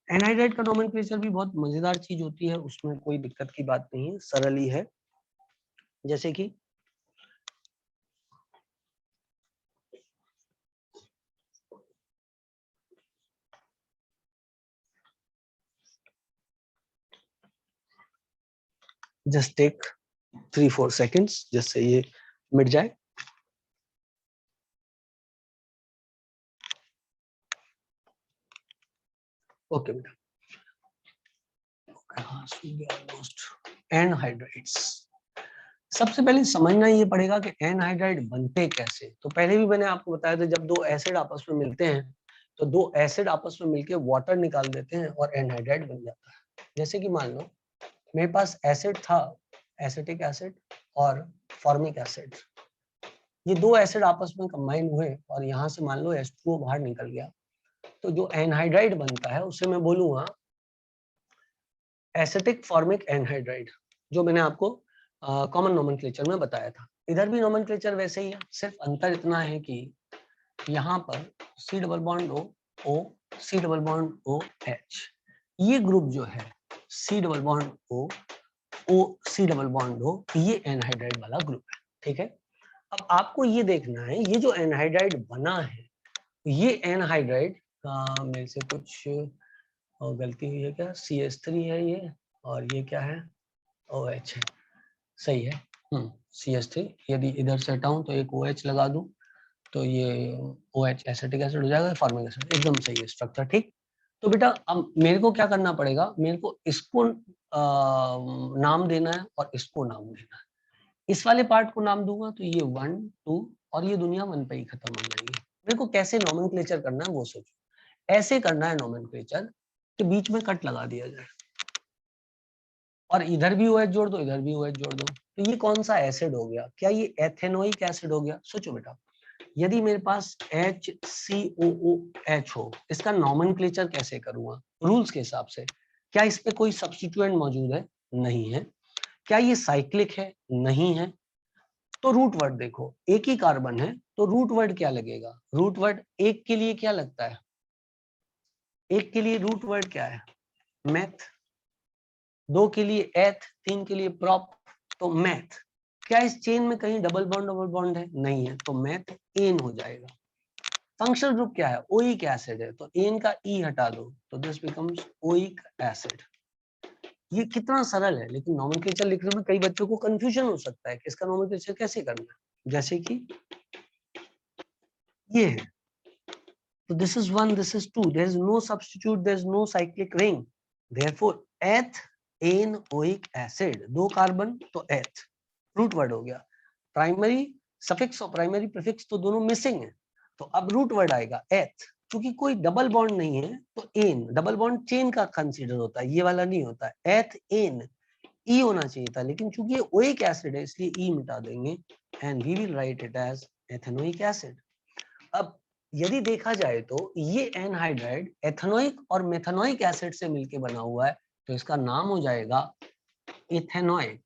एनहाइड्राइड का नोमेनक्लेचर भी बहुत मजेदार चीज होती है, उसमें कोई दिक्कत की बात नहीं है, सरल ही है। जैसे कि जस्ट टेक 3-4 सेकेंड्स जिससे ये मिट जाए। ओके बेटा, ऑलमोस्ट एनहाइड्राइड्स। सबसे पहले समझना ये पड़ेगा कि एनहाइड्राइड बनते कैसे। तो पहले भी मैंने आपको बताया था, जब दो एसिड आपस में मिलते हैं तो दो एसिड आपस में मिलके वाटर निकाल देते हैं और एनहाइड्राइड बन जाता है। जैसे कि मान लो मेरे पास एसिड था, एसिटिक एसिड और फॉर्मिक एसिड, ये दो एसिड आपस में कंबाइन हुए और यहाँ से मान लो H2O बाहर निकल गया, तो जो एनहाइड्राइड बनता है उसे मैं बोलूंगा एसिटिक फॉर्मिक एनहाइड्राइड, जो मैंने आपको कॉमन नोमेनक्लेचर में बताया था। इधर भी नोमेनक्लेचर वैसे ही है, सिर्फ अंतर इतना है कि यहाँ पर C double bond O O C double bond O H, ये ग्रुप जो है C double bond O O C double bond O, ये एनहाइड्राइड वाला ग्रुप है। ठीक है, अब आपको ये देखना है ये जो एनहाइड्राइड बना है, ये एनहाइड्राइड में से कुछ गलती हुई है क्या, CH3 है ये, और ये क्या है, OH है, सही है। CH3, यदि इधर से हटाऊं तो एक OH लगा दूं तो ये OH एसिटिक एसिड हो जाएगा, फॉर्मिक एसिड, एकदम सही है स्ट्रक्चर। ठीक, तो बेटा अब मेरे को क्या करना पड़ेगा, मेरे को इसको नाम देना है और इसको नाम देना है। इस वाले पार्ट को नाम दूंगा तो ये 1 2 और ये दुनिया 1 पे ही खत्म हो जाएगी। मेरे को कैसे नोमेनक्लेचर करना है वो सोचो। ऐसे करना है नोमेनक्लेचर कि बीच में कट लगा दिया जाए और इधर भी OH जोड़ दो, इधर भी OH जोड़ दो, तो ये कौन सा एसिड हो गया, क्या ये एथेनोइक एसिड हो गया। सोचो बेटा, यदि मेरे पास HCOOH हो, इसका नोमेनक्लेचर कैसे करूंगा, रूल्स के हिसाब से। क्या इस पे कोई सब्स्टिट्यूएंट मौजूद है, नहीं है। क्या ये साइक्लिक है, नहीं है। तो रूट वर्ड देखो, एक ही कार्बन है तो रूट वर्ड क्या लगेगा, रूट वर्ड एक के लिए क्या लगता है, एक के लिए रूट वर्ड क्या है, मैथ, दो के लिए एथ, तीन के लिए प्रॉप, तो मैथ। क्या इस चेन में कहीं डबल बॉन्ड है, नहीं है, तो मैथ एन हो जाएगा। फंक्शनल ग्रुप क्या है, ओइक एसिड है, तो एन का ई हटा दो तो दिस बिकम्स ओइक एसिड। ये कितना सरल है, लेकिन नोमेनक्लेचर लिखने में कई बच्चों को कंफ्यूजन हो सकता है कि इसका नोमेनक्लेचर कैसे करना है। जैसे कि ये है, so this is 1, this is 2, there is no substitute, there is no cyclic ring, therefore ethanoic acid, दो कार्बन तो एथ, रूट वर्ड हो गया। प्राइमरी सफिक्स और प्राइमरी प्रीफिक्स तो दोनों मिसिंग है, तो अब रूट वर्ड आएगा एथ। क्योंकि कोई डबल बॉन्ड नहीं है तो एन, डबल बॉन्ड चेन का कंसीडर होता है, ये वाला नहीं होता है। एथ एन ई होना चाहिए था, लेकिन चूंकि ये ओइक एसिड है इसलिए ई मिटा देंगे and we will write it as ethanoic acid. अब यदि देखा जाए तो ये एनहाइड्राइड एथेनोइक और मेथेनोइक एसिड से मिलके बना हुआ है, तो इसका नाम हो जाएगा ethanoic,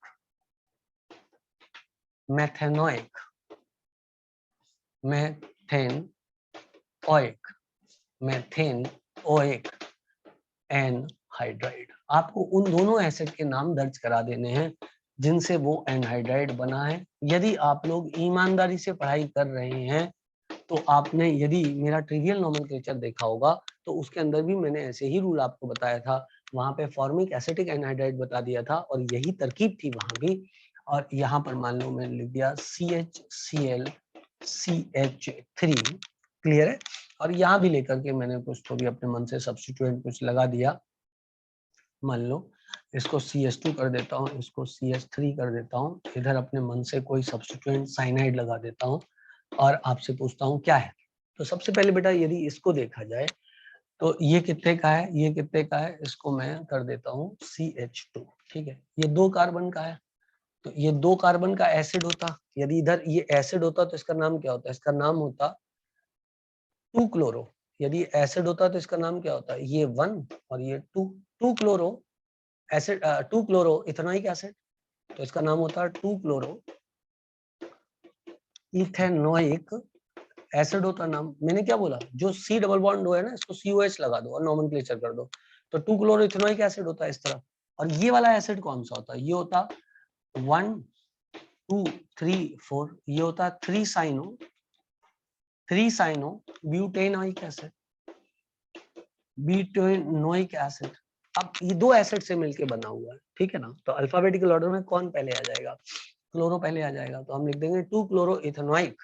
methanoic, methanoic, methanoic anhydride. आपको उन दोनों एसिड के नाम दर्ज करा देने हैं जिनसे वो एनहाइड्राइड बना है। यदि आप लोग ईमानदारी से पढ़ाई कर रहे हैं तो आपने यदि मेरा ट्रिवियल नोमेनक्लेचर देखा होगा तो उसके अंदर भी मैंने ऐसे ही रूल आपको बताया था। वहां पे फॉर्मिक एसिटिक एनहाइड्राइड बता दिया था और यही तरकीब थी वहां भी। और यहाँ पर मान लो मैंने लिख दिया CHCl CH3, क्लियर है। और यहाँ भी लेकर के मैंने कुछ तो भी अपने मन से सब्स्टिट्यूएंट कुछ लगा दिया, मान लो इसको CH2 कर देता हूँ, इसको CH3 कर देता हूँ, इधर अपने मन से कोई सब्स्टिट्यूएंट साइनाइड लगा देता हूँ और आपसे पूछता हूँ क्या है। तो सबसे पहले बेटा यदि इसको देखा जाए तो ये कितने का है, ये कितने का है, इसको मैं कर देता हूँ CH2। ठीक है, ये दो कार्बन का है, तो ये दो कार्बन का एसिड होता, यदि इधर ये एसिड होता तो इसका नाम क्या होता, इसका नाम होता 2 क्लोरो। यदि एसिड होता तो इसका नाम क्या होता, ये 1 और ये 2, 2 chloro acid, 2 chloro ethanoic acid, तो इसका नाम होता है 2 क्लोरो इथेनोइक एसिड होता नाम। मैंने क्या बोला, जो C डबल बॉन्ड है ना इसको COH लगा दो और नोमेनक्लेचर कर दो, तो 2 क्लोरो इथेनोइक एसिड होता है इस तरह। और ये वाला एसिड कौन सा होता है, ये होता 1 2 3 4, ये होता 3 cyano butanoic acid, butanoic acid. अब ये दो एसिड से मिलके बना हुआ है, ठीक है ना। तो अल्फाबेटिकल ऑर्डर में कौन पहले आ जाएगा, क्लोरो पहले आ जाएगा, तो हम लिख देंगे 2 chloro ethanoic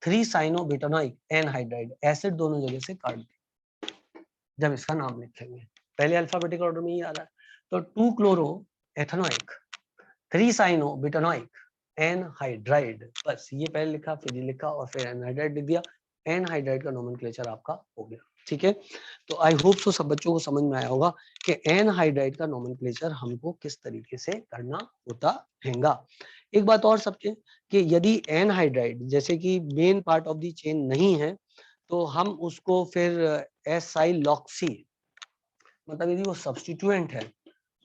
3 cyano butanoic anhydride, acid दोनों जगह से काट दें जब इसका नाम लिखेंगे, पहले अल्फाबेटिकल ऑर्डर में ही आ रहा है। तो 2 chloro ethanoic 3 cyano butanoic anhydride, बस ये पहले लिखा फिर ये लिखा और फिर एनहाइड्राइड लिख दिया, एनहाइड्राइड का नोमेनक्लेचर आपका हो गया। ठीक है, तो आई होप तो सब बच्चों को समझ में आया होगा कि एनहाइड्राइड का नोमेनक्लेचर हमको किस तरीके से करना होता हैगा। एक बात और सबके कि यदि एनहाइड्राइड जैसे कि main part of the chain नहीं है तो हम उसको फिर एसाइल लॉक्सी, मतलब यदि वो सब्स्टिट्यूएंट है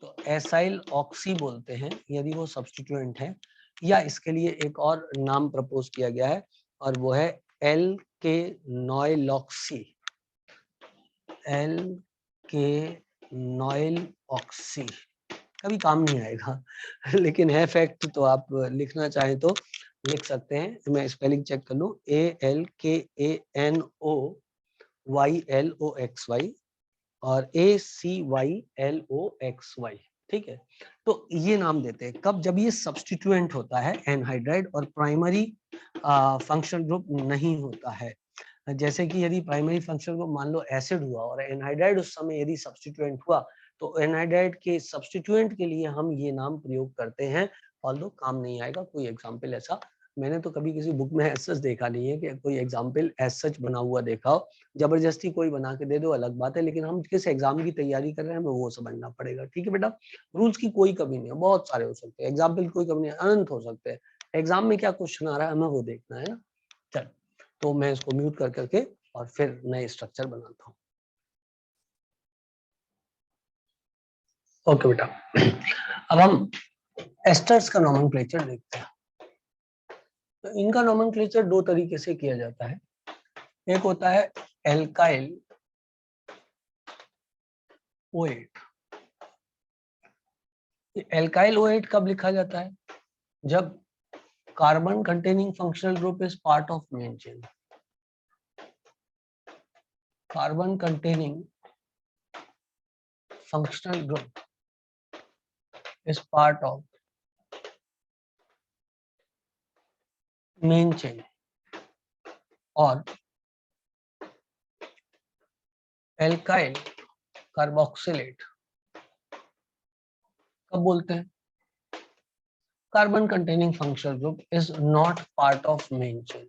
तो एसाइल ऑक्सी बोलते हैं यदि वो सब्स्टिट्यूएंट है, या इसके लिए एक और नाम प्रपोज किया गया है और वो है एल के नॉयलॉक्सी, एल के नॉयल ऑक्सी, कभी काम नहीं आएगा लेकिन है फैक्ट, तो आप लिखना चाहें तो लिख सकते हैं। मैं स्पेलिंग चेक कर लूं, ALKANOYLOXY और ACYLOXY। ठीक है, तो ये नाम देते हैं कब, जब ये सब्स्टिट्यूएंट होता है एनहाइड्राइड और प्राइमरी फंक्शनल ग्रुप नहीं होता है। जैसे कि यदि प्राइमरी फंक्शनल ग्रुप मान लो एसिड हुआ और एनहाइड्राइड उस समय यदि सब्स्टिट्यूएंट हुआ तो एनहाइड्राइड के सब्स्टिट्यूएंट के लिए हम ये नाम प्रयोग करते हैं, ऑल्दो काम नहीं आएगा। कोई एग्जाम्पल ऐसा मैंने तो कभी किसी बुक में एज सच देखा नहीं है कि कोई एग्जाम्पल एज सच बना हुआ देखा हो, जबरदस्ती कोई बना के दे दो अलग बात है, लेकिन हम किस एग्जाम की तैयारी कर रहे हैं हमें वो समझना पड़ेगा। ठीक है बेटा, रूल्स की कोई कमी नहीं है, बहुत सारे हो सकते हैं, एग्जाम्पल की कोई कमी नहीं है, अनंत हो सकते हैं, एग्जाम में क्या क्वेश्चन आ रहा है हमें वो देखना है ना। चल, तो मैं इसको म्यूट कर करके और फिर नए स्ट्रक्चर बनाता हूँ। ओके बेटा, अब हम एस्टर्स का नोमेनक्लेचर देखते हैं। तो इनका नोमेनक्लेचर दो तरीके से किया जाता है, एक होता है एल्काइल OH। एल्काइल OH कब लिखा जाता है, जब carbon containing functional group is part of main chain, carbon containing functional group is part of main chain, और एल्काइल कार्बोक्सिलेट कब बोलते हैं, carbon containing functional group is not part of main chain.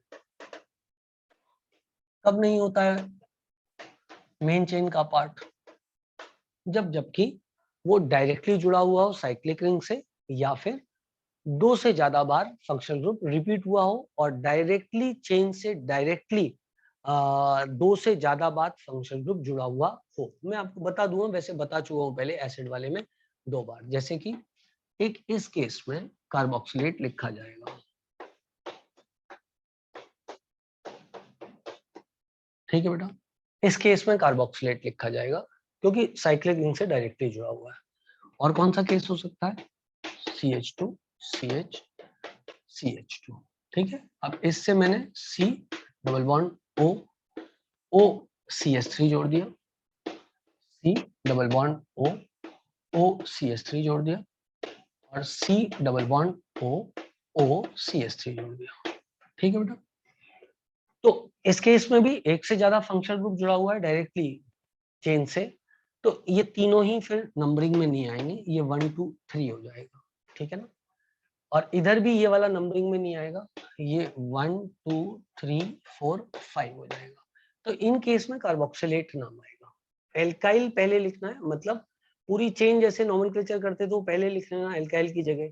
कब नहीं होता है मेन चेन का part, जबकि वो डायरेक्टली जुड़ा हुआ हो साइक्लिक रिंग से, या फिर दो से ज्यादा बार फंक्शनल ग्रुप रिपीट हुआ हो और डायरेक्टली चेन से डायरेक्टली दो से ज्यादा बार फंक्शनल ग्रुप जुड़ा हुआ हो। मैं आपको बता दूंगा, वैसे बता चुका हूं पहले एसिड वाले में 2 बार, जैसे कि एक इस केस में कार्बोक्सिलेट लिखा जाएगा। ठीक है बेटा, इस केस में कार्बोक्सिलेट लिखा जाएगा क्योंकि साइक्लिक रिंग से डायरेक्टली जुड़ा हुआ है। और कौन सा केस हो सकता है, CH2 CH CH2। ठीक है, अब इससे मैंने C double bond O O CH3 जोड़ दिया, C double bond O O CH3 जोड़ दिया और C double bond O O CH3 जोड़ दिया। ठीक है बेटा, तो इस केस में भी एक से ज्यादा फंक्शनल ग्रुप जुड़ा हुआ है डायरेक्टली चेन से, तो ये तीनों ही फिर नंबरिंग में नहीं आएंगे, ये 1 2 3 हो जाएगा। ठीक है ना, और इधर भी ये वाला नंबरिंग में नहीं आएगा, ये 1 2 3 4 5 हो जाएगा। तो इन केस में कार्बोक्सिलेट नाम आएगा। एल्काइल पहले लिखना है, मतलब पूरी चेन जैसे नोमेनक्लेचर करते तो पहले लिख लेना एल्काइल की जगह,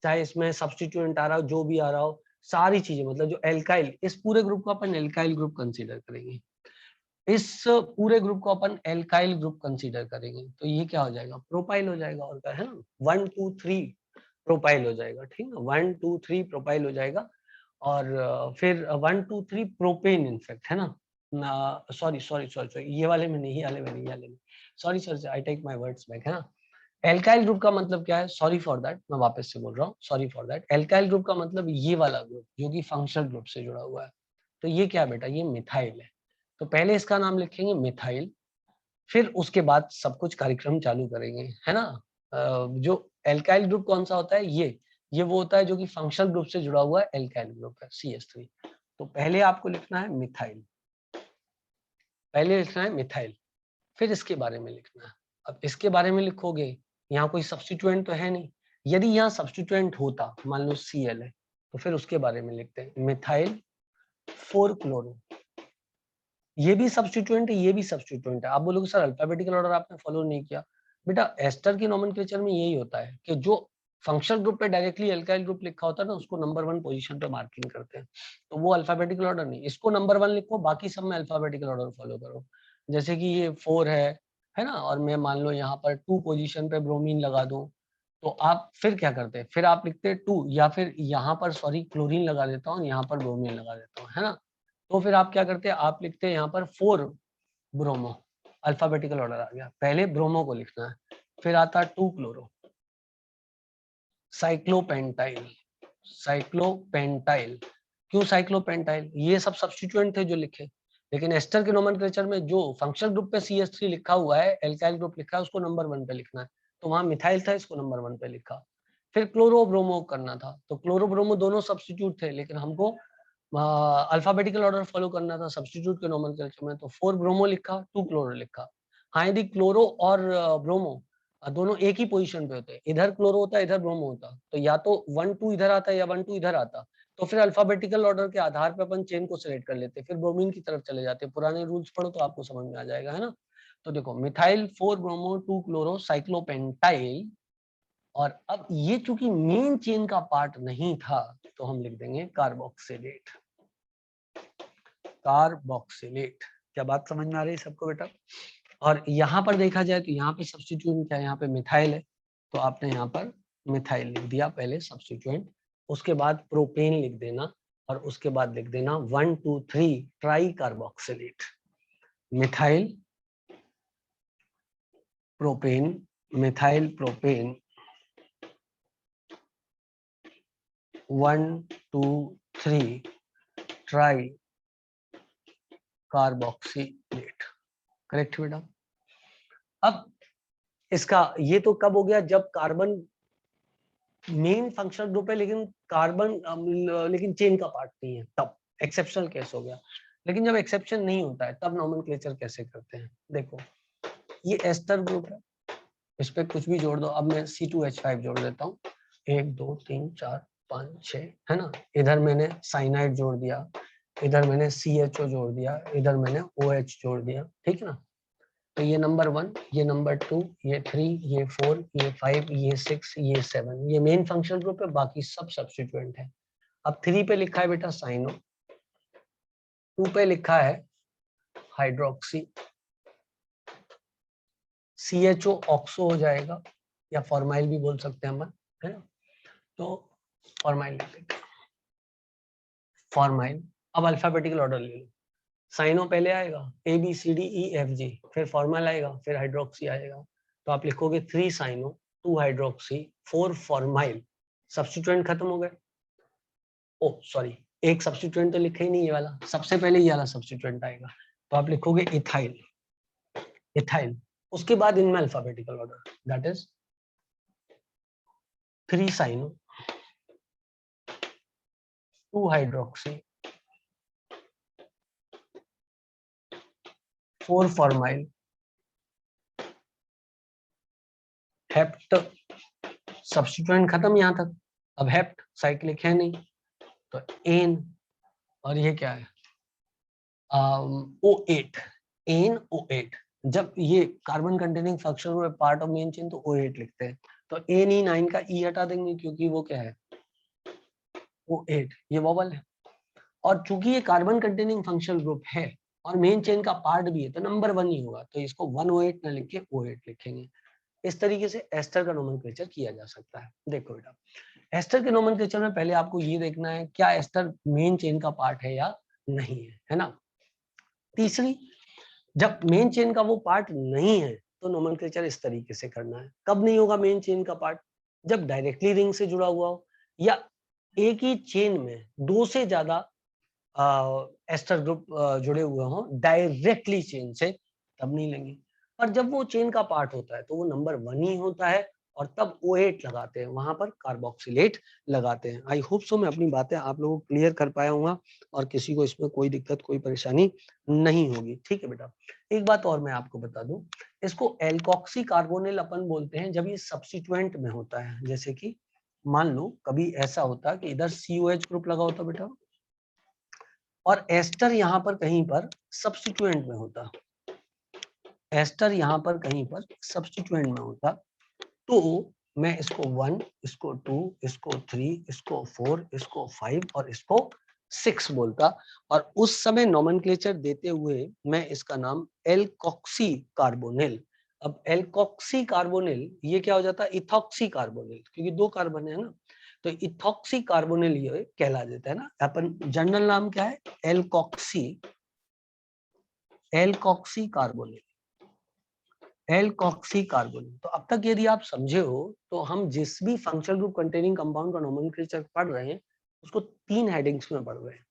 चाहे इसमें सब्स्टिट्यूएंट आ रहा हो जो भी आ रहा हो, सारी चीजें, मतलब जो एल्काइल, इस पूरे ग्रुप को अपन एल्काइल ग्रुप कंसीडर करेंगे, इस पूरे ग्रुप को अपन एल्काइल ग्रुप कंसीडर करेंगे, तो ये क्या हो जाएगा, प्रोपाइल हो जाएगा, और क्या है ना 1 2 3 प्रोपाइल हो जाएगा। ठीक है, 1 2 3 प्रोपाइल हो जाएगा। और फिर 1 2 3 प्रोपेन इनफेक्ट है ना, सॉरी सॉरी सॉरी सॉरी, ये वाले में नहीं, ये वाले में नहीं, ये वाले में, sorry sorry, I take my words back, है ना। एल्काइल ग्रुप का मतलब क्या है, सॉरी फॉर दैट, मैं वापस से बोल रहा हूँ, sorry for that. Alkyl group का मतलब ये वाला ग्रुप जो कि फंक्शनल ग्रुप से जुड़ा हुआ है। तो ये क्या है बेटा, ये मिथाइल है, तो पहले इसका नाम लिखेंगे मिथाइल, फिर उसके बाद सब कुछ कार्यक्रम चालू करेंगे, है ना। जो एल्काइल ग्रुप कौन सा होता है, ये वो होता है जो कि फंक्शनल ग्रुप से जुड़ा हुआ है, एल्काइल ग्रुप है CH3। तो पहले आपको लिखना है मिथाइल, पहले लिखना है मिथाइल, फिर इसके बारे में लिखना है। अब इसके बारे में लिखोगे, यहाँ कोई सब्स्टिट्यूएंट तो है नहीं, यदि यहाँ सब्स्टिट्यूएंट होता, मान लो Cl है, तो फिर उसके बारे में लिखते हैं मिथाइल 4 क्लोरो। ये भी सब्स्टिट्यूएंट है, ये भी सब्स्टिट्यूएंट है। आप बोलोगे सर अल्फाबेटिकल ऑर्डर आपने फॉलो नहीं किया। बेटा एस्टर की नोमेनक्लेचर में यही होता है कि जो फंक्शनल ग्रुप पे डायरेक्टली अल्काइल ग्रुप लिखा होता है ना, उसको नंबर 1 पोजीशन पे मार्किंग करते हैं। तो वो अल्फाबेटिकल ऑर्डर नहीं, इसको नंबर 1 लिखो, बाकी सब में अल्फाबेटिकल ऑर्डर फॉलो करो। जैसे कि ये 4 है ना, और मैं मान लो यहाँ पर 2 पोजीशन पे ब्रोमीन लगा दूं, तो आप फिर क्या करते हैं, फिर आप लिखते हैं 2, या फिर यहाँ पर सॉरी क्लोरीन लगा देता हूँ, यहाँ पर ब्रोमीन लगा देता हूँ, है ना। तो फिर आप क्या करते हैं, आप लिखते हैं यहाँ पर 4 ब्रोमो, अल्फाबेटिकल ऑर्डर आ गया। पहले ब्रोमो को लिखना है, फिर आता है 2 क्लोरो, साइक्लोपेंटाइल, साइक्लोपेंटाइल। क्यों साइक्लोपेंटाइल, ये सब सब्स्टिट्यूएंट थे जो लिखे। लेकिन एस्टर के नोमेनक्लेचर में जो फंक्शनल ग्रुप पे CH3 लिखा हुआ है, एल्काइल ग्रुप लिखा है, उसको नंबर 1 पे लिखना है। तो वहां मिथाइल था, इसको नंबर 1 पे लिखा। फिर क्लोरो ब्रोमो करना था, तो क्लोरो ब्रोमो दोनों सब्स्टिट्यूट थे, लेकिन हमको अल्फाबेटिकल ऑर्डर फॉलो करना था सब्स्टिट्यूट के नोमेनक्लेचर में। तो 4 ब्रोमो लिखा, 2 क्लोरो लिखा। हाँ, यदि क्लोरो और ब्रोमो दोनों एक ही पोजीशन पे होते हैं, इधर क्लोरो होता है, इधर ब्रोमो होता, तो या तो 1 2 इधर आता या 1 2 इधर आता, तो फिर अल्फाबेटिकल ऑर्डर के आधार पे अपन चेन को सिलेक्ट कर लेते, फिर ब्रोमीन की तरफ चले जाते। पुराने रूल्स पढ़ो तो आपको समझ में आ जाएगा, है ना। तो देखो मिथाइल 4 ब्रोमो 2 क्लोरो साइक्लोपेंटाइल। और अब ये चूंकि मेन चेन का पार्ट नहीं था, तो हम लिख देंगे कार्बोक्सिलेट, कार्बोक्सिलेट। क्या बात समझ में आ रही है सबको बेटा। और यहाँ पर देखा जाए तो यहाँ पे सब्स्टिट्यूएंट क्या है, यहाँ पे मिथाइल है, तो आपने यहाँ पर मिथाइल लिख दिया पहले सब्स्टिट्यूएंट, उसके बाद प्रोपेन लिख देना, और उसके बाद लिख देना 1 2 3 try carboxylate. Methyl propane, methyl propane 1 2 3 try carboxylate. Correct बेटा। अब इसका ये तो कब हो गया, जब कार्बन मेन फंक्शनल ग्रुप है लेकिन कार्बन लेकिन चेन का पार्ट नहीं है, तब एक्सेप्शनल केस हो गया। लेकिन जब एक्सेप्शन नहीं होता है तब नोमेनक्लेचर कैसे करते हैं। देखो ये एस्टर ग्रुप है, इस पे कुछ भी जोड़ दो। अब मैं C2H5 जोड़ देता हूँ, 1 2 3 4 5 6, है ना। इधर मैंने साइनाइड जोड़ दिया, इधर मैंने CHO जोड़ दिया, इधर मैंने OH जोड़ दिया, ठीक है ना। तो ये नंबर 1, ये नंबर 2, ये 3, ये 4, ये 5, ये 6, ये 7, ये मेन फंक्शनल ग्रुप है, बाकी सब सब्स्टिट्यूएंट है। अब 3 पे लिखा है बेटा साइनो, 2 पे लिखा है हाइड्रोक्सी, CHO ऑक्सो हो जाएगा, या फॉर्माइल भी बोल सकते हैं हम, है ना। तो फॉर्माइल लिख देंगे, फॉर्माइल। अब अल्फाबेटिकल ऑर्डर ले लो, साइनो पहले आएगा ABCDEFG, फिर फॉर्मल आएगा, फिर हाइड्रोक्सी आएगा। तो आप लिखोगे 3 साइनो 2 हाइड्रोक्सी 4 फॉर्माइल। सब्स्टिट्यूएंट खत्म हो गए। ओ सॉरी, एक सब्स्टिट्यूएंट तो लिखा ही नहीं, ये वाला सबसे पहले ये वाला सब्स्टिट्यूएंट आएगा। तो आप लिखोगे इथाइल, इथाइल। उसके बाद इनमें alphabetical order, that is 3 cyano 2 hydroxy 4 formyl, hept. Substituent खत्म यहां तक। अब हेप्ट साइक्लिक है नहीं, तो एन, और ये क्या है O8, एन O8। जब ये carbon containing functional part of main chain तो O8 लिखते हैं। तो NE9 का E हटा देंगे क्योंकि वो क्या है O8, ये वोवल है। और चूंकि ये कार्बन कंटेनिंग फंक्शनल ग्रुप है और मेन चेन का पार्ट भी है, तो नंबर 1 ही होगा, तो इसको 1O8 ना लिख के O8 लिखेंगे। इस तरीके से एस्टर का नोमेनक्लेचर किया जा सकता है। देखो बेटा, एस्टर के नोमेनक्लेचर में पहले आपको ये देखना है क्या एस्टर मेन चेन का पार्ट है या नहीं है ना। तीसरी, जब मेन चेन का वो पार्ट नहीं है तो नोमेनक्लेचर इस तरीके से करना है। कब नहीं होगा मेन चेन का पार्ट, जब डायरेक्टली रिंग से जुड़ा हुआ हो, या एक ही चेन में 2 से ज्यादा एस्टर ग्रुप जुड़े हुए हो डायरेक्टली चेन से, तब नहीं लेंगे। पर जब वो चेन का पार्ट होता है तो वो नंबर 1 ही होता है, और तब O8 लगाते हैं, वहां पर कार्बोक्सिलेट लगाते हैं। आई होप सो मैं अपनी बातें आप लोगों को क्लियर कर पाया हूँ, और किसी को इसमें कोई दिक्कत कोई परेशानी नहीं होगी। ठीक है बेटा। एक बात और मैं आपको बता दूं, इसको एल्कोक्सी कार्बोनिल अपन बोलते हैं जब ये सब्स्टिट्यूएंट में होता है, जैसे कि मान लो कभी ऐसा होता कि इधर COH ग्रुप लगा होता बेटा और एस्टर यहाँ पर कहीं पर सब्स्टिट्यूएंट में होता, एस्टर यहाँ पर कहीं पर सब्स्टिट्यूएंट में होता, तो मैं इसको 1, इसको 2, इसको 3, इसको 4, इसको 5 और इसको 6 बोलता और उस समय नोमेनक्लेचर देते हुए मैं इसका नाम एल्कोक्सी कार्बोनिल, अब एल्कोक्सी कार्बोनिल ये क्या हो जाता है इथॉक्सी कार्बोनिल, क्योंकि 2 कार्बन है ना, तो इथॉक्सी कार्बोनिल ये कहला देता है ना। अपन जनरल नाम क्या है alkoxy, alkoxy carbonyl, alkoxy carbonyl. तो अब तक यदि आप समझे हो तो हम जिस भी फंक्शनल ग्रुप कंटेनिंग कंपाउंड का नोमेनक्लेचर पढ़ रहे हैं उसको 3 हेडिंग्स में पढ़ रहे हैं।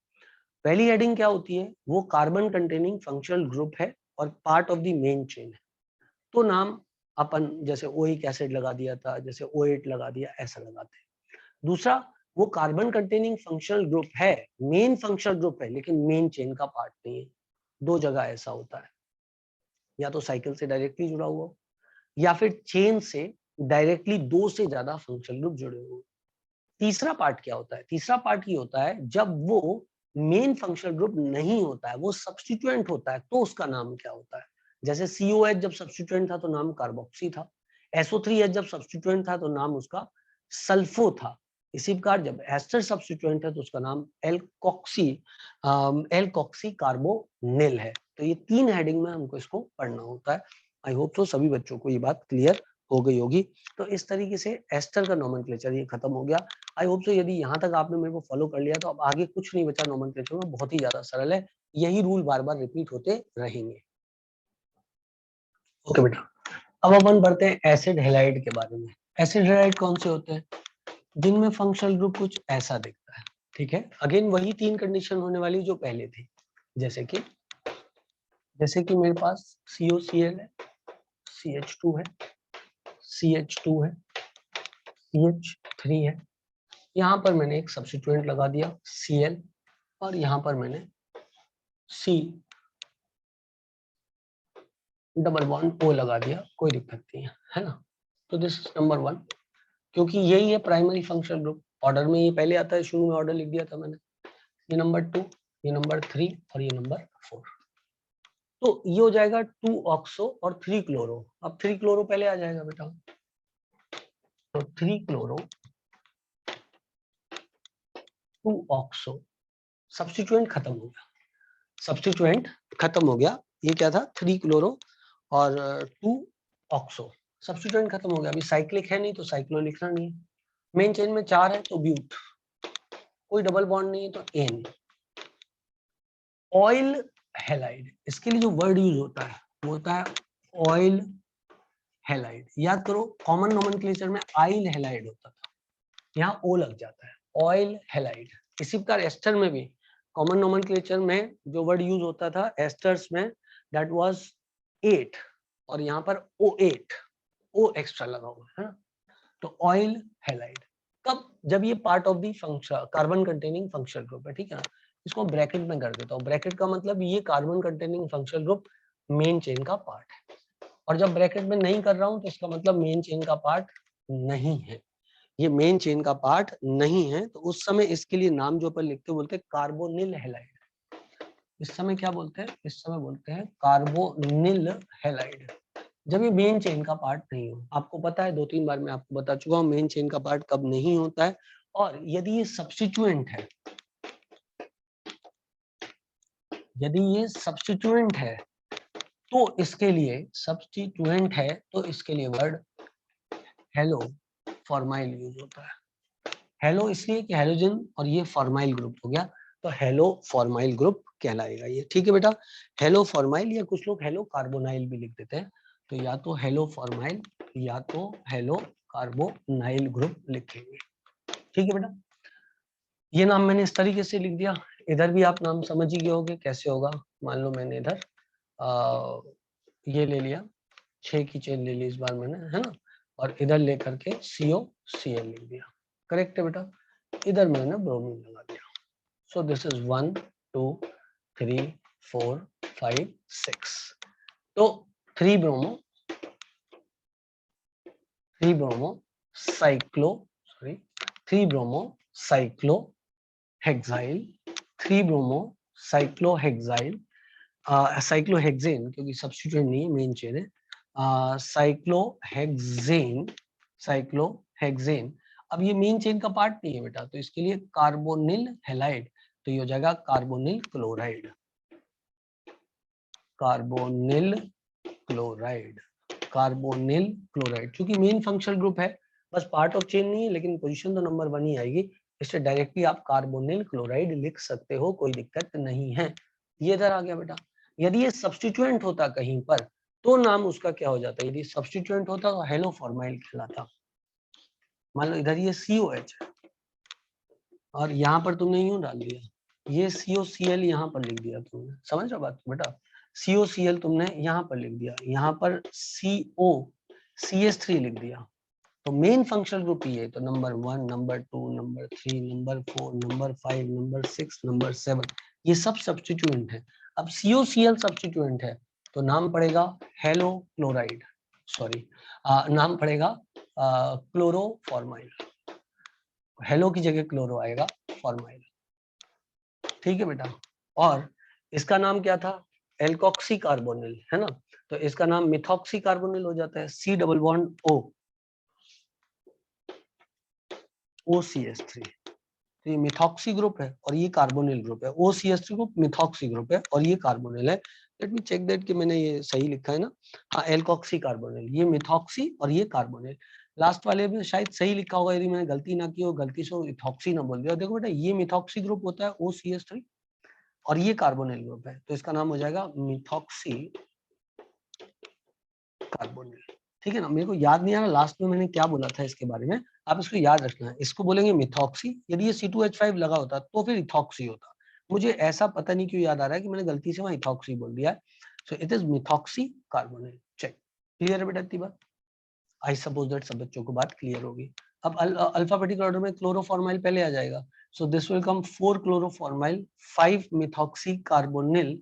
पहली हेडिंग क्या होती है, वो कार्बन कंटेनिंग फंक्शनल ग्रुप है और part of the main chain है, तो नाम अपन जैसे ओइक एसिड लगा दिया था, जैसे O8 लगा दिया, ऐसा लगाते हैं। दूसरा, वो कार्बन कंटेनिंग फंक्शनल ग्रुप है, मेन फंक्शनल ग्रुप है, लेकिन मेन चेन का पार्ट नहीं है। 2 जगह ऐसा होता है, या तो साइकिल से डायरेक्टली जुड़ा हुआ या फिर चेन से डायरेक्टली 2 से ज्यादा फंक्शनल ग्रुप जुड़े हुए। तीसरा पार्ट क्या होता है, तीसरा पार्ट ये होता है जब वो मेन फंक्शनल ग्रुप नहीं होता है, वो सब्स्टिट्यूएंट होता है, तो उसका नाम क्या होता है। जैसे COH जब सब्स्टिट्यूएंट था तो नाम कार्बोक्सी था, SO3H जब सब्स्टिट्यूएंट था तो नाम उसका सल्फो था। इसी प्रकार जब एस्टर सब्स्टिट्यूएंट है तो उसका नाम एल्कोक्सी एल्कोक्सी कार्बोनिल है। तो ये 3 हेडिंग में हमको इसको पढ़ना होता है। आई होप तो सभी बच्चों को ये बात क्लियर हो गई होगी। तो इस तरीके से एस्टर का नोमेनक्लेचर ये खत्म हो गया। आई होप सो यदि यहाँ तक आपने मेरे को फॉलो कर लिया तो अब आगे कुछ नहीं बचा नोमेनक्लेचर में, बहुत ही ज्यादा सरल है, यही रूल बार बार रिपीट होते रहेंगे। ओके बेटा, अब अपन बढ़ते हैं एसिड हैलाइड के बारे में। एसिड हैलाइड कौन से होते हैं, जिनमें फंक्शनल ग्रुप कुछ ऐसा दिखता है। ठीक है, अगेन वही 3 कंडीशन होने वाली जो पहले थी, जैसे कि मेरे पास COCl है, CH2 है, CH2 है, CH3 है, यहाँ पर मैंने एक सब्स्टिट्यूएंट लगा दिया Cl और यहाँ पर मैंने C डबल बॉन्ड O लगा दिया, कोई दिक्कत नहीं है ना। तो दिस इज नंबर 1, क्योंकि यही है प्राइमरी फंक्शनल ग्रुप, ऑर्डर में ये पहले आता है, शुरू में ऑर्डर लिख दिया था मैंने। ये नंबर 2, ये नंबर 3 और ये नंबर 4। तो ये हो जाएगा 2 ऑक्सो और 3 क्लोरो। अब 3 क्लोरो पहले आ जाएगा बेटा, तो 3 क्लोरो 2 ऑक्सो, सब्स्टिट्यूएंट खत्म हो गया, सब्स्टिट्यूएंट खत्म हो गया। ये क्या था 3 क्लोरो और 2 ऑक्सो, सब्स्टिट्यूएंट खत्म हो गया। अभी साइक्लिक है नहीं तो साइक्लो लिखना नहीं है, मेन चेन में 4 है तो ब्यूट, कोई डबल बॉन्ड नहीं है तो एन। ऑयल हैलाइड, इसके लिए जो वर्ड यूज होता है वो होता है ऑयल हैलाइड। याद करो कॉमन नोमेनक्लेचर में आइल हैलाइड होता था, यहाँ ओ लग जाता है, ऑयल हैलाइड। इसी प्रकार एस्टर में भी कॉमन नोमेनक्लेचर में जो वर्ड यूज होता था एस्टर्स में, दैट वाज 8 और यहाँ पर O8, O एक्स्ट्रा लगा हुआ है ना, तो ऑयल हैलाइड। कब, जब ये part of the function carbon containing functional group है, ठीक है ना। इसको ब्रैकेट में कर देता हूँ, ब्रैकेट का मतलब ये carbon containing functional group main chain का पार्ट है, और जब ब्रैकेट में नहीं कर रहा हूँ तो इसका मतलब मेन चेन का पार्ट नहीं है, ये मेन चेन का पार्ट नहीं है। तो उस समय इसके लिए नाम जो अपन लिखते बोलते हैं कार्बोनिल हैलाइड। इस समय क्या बोलते हैं, इस समय बोलते हैं कार्बोनिल हैलाइड, जब ये मेन चेन का पार्ट नहीं हो। आपको पता है 2-3 बार मैं आपको बता चुका हूँ मेन चेन का पार्ट कब नहीं होता है। और यदि ये सब्स्टिट्यूएंट है, यदि ये सब्स्टिट्यूएंट है तो इसके लिए सब्स्टिट्यूएंट है तो इसके लिए वर्ड हेलो फॉर्माइल यूज होता है। हेलो इसलिए कि हेलोजन और ये फॉर्माइल ग्रुप हो गया, तो हेलो फॉर्माइल ग्रुप कहलाएगा ये। ठीक है बेटा, हेलो फॉर्माइल या कुछ लोग हेलो कार्बोनाइल भी लिख देते हैं, तो या तो हेलो फॉर्माइल या तो हेलो कार्बोनाइल ग्रुप लिखेंगे। ठीक है बेटा, ये नाम मैंने इस तरीके से लिख दिया। इधर भी आप नाम समझ ही गए होंगे कैसे होगा। मान लो मैंने इधर ये ले लिया, 6 की चेन ले ली इस बार मैंने, है ना, और इधर लेकर के COCl लिख दिया। करेक्ट है बेटा, इधर मैंने ब्रोमीन लगा दिया। सो दिस इज 1 2 3 4 5 6। तो 3 bromo cyclo 3 bromo cyclohexyl, 3 bromo cyclohexyl, cyclohexane क्योंकि सब्स्टिट्यूएंट नहीं है, मेन चेन है, साइक्लोहेक्सेन, साइक्लोहेक्सेन। अब ये मेन चेन का पार्ट नहीं है बेटा, तो इसके लिए कार्बोनिल हैलाइड, तो ये हो जाएगा carbonyl chloride, carbonyl chloride, carbonyl chloride. क्योंकि मेन फंक्शनल ग्रुप है, बस पार्ट ऑफ चेन नहीं है, लेकिन पोजीशन तो नंबर 1 ही आएगी, इससे डायरेक्टली आप कार्बोनिल क्लोराइड लिख सकते हो, कोई दिक्कत नहीं है। ये इधर आ गया बेटा। यदि ये सब्स्टिट्यूएंट होता कहीं पर तो नाम उसका क्या हो जाता, यदि सब्स्टिट्यूएंट होता तो हेलोफॉर्माइल कहलाता। मान लो इधर ये COH है और यहाँ पर तुमने यूं डाल दिया, ये COCl यहाँ पर लिख दिया तुमने, समझ रहे बात बेटा, COCl तुमने यहाँ पर लिख दिया, यहाँ पर COCH3 लिख दिया, तो मेन फंक्शनल ग्रुप ये है, तो number 1, number 2, number 3, number 4, number 5, number 6, number 7 ये सब सब्स्टिट्यूएंट है। अब COCl सब्स्टिट्यूएंट है तो नाम पड़ेगा हेलो क्लोराइड, सॉरी नाम पड़ेगा क्लोरोफॉर्माइल, हेलो की जगह क्लोरो आएगा, फॉर्माइल, ठीक है बेटा। और इसका नाम क्या था, एल्कोक्सी कार्बोनिल है ना, तो इसका नाम मिथॉक्सी कार्बोनिल हो जाता है, C double bond O, OCH3, तो ये मिथॉक्सी ग्रुप है और ये कार्बोनिल ग्रुप है, OCH3 ग्रुप मिथॉक्सी ग्रुप है और ये कार्बोनिल है। लेट मी चेक दैट कि मैंने ये सही लिखा है ना, हाँ एल्कोक्सी कार्बोनिल, ये मिथॉक्सी और ये कार्बोनिल, लास्ट वाले में शायद सही लिखा होगा, यदि मैंने गलती ना की हो, गलती से इथॉक्सी ना बोल दिया। देखो बेटा ये मिथॉक्सी ग्रुप होता है OCH3 और ये कार्बोनिल ग्रुप है, तो इसका नाम हो जाएगा मिथॉक्सी कार्बोनिल, ठीक है ना। मेरे को याद नहीं आ रहा लास्ट में मैंने क्या बोला था इसके बारे में, आप इसको याद रखना है, इसको बोलेंगे मिथॉक्सी, यदि ये C2H5 लगा होता तो फिर इथॉक्सी होता। मुझे ऐसा पता नहीं क्यों याद आ रहा है कि मैंने गलती से वहां इथॉक्सी बोल दिया है, so it is methoxy carbonyl. Check, clear है बेटा इतनी बात, आई सपोज दैट सब बच्चों को बात क्लियर होगी। अब अल्फाबेटिक ऑर्डर में क्लोरोफॉर्माइल पहले आ जाएगा, so this will come 4 chloroformyl 5 methoxy carbonyl,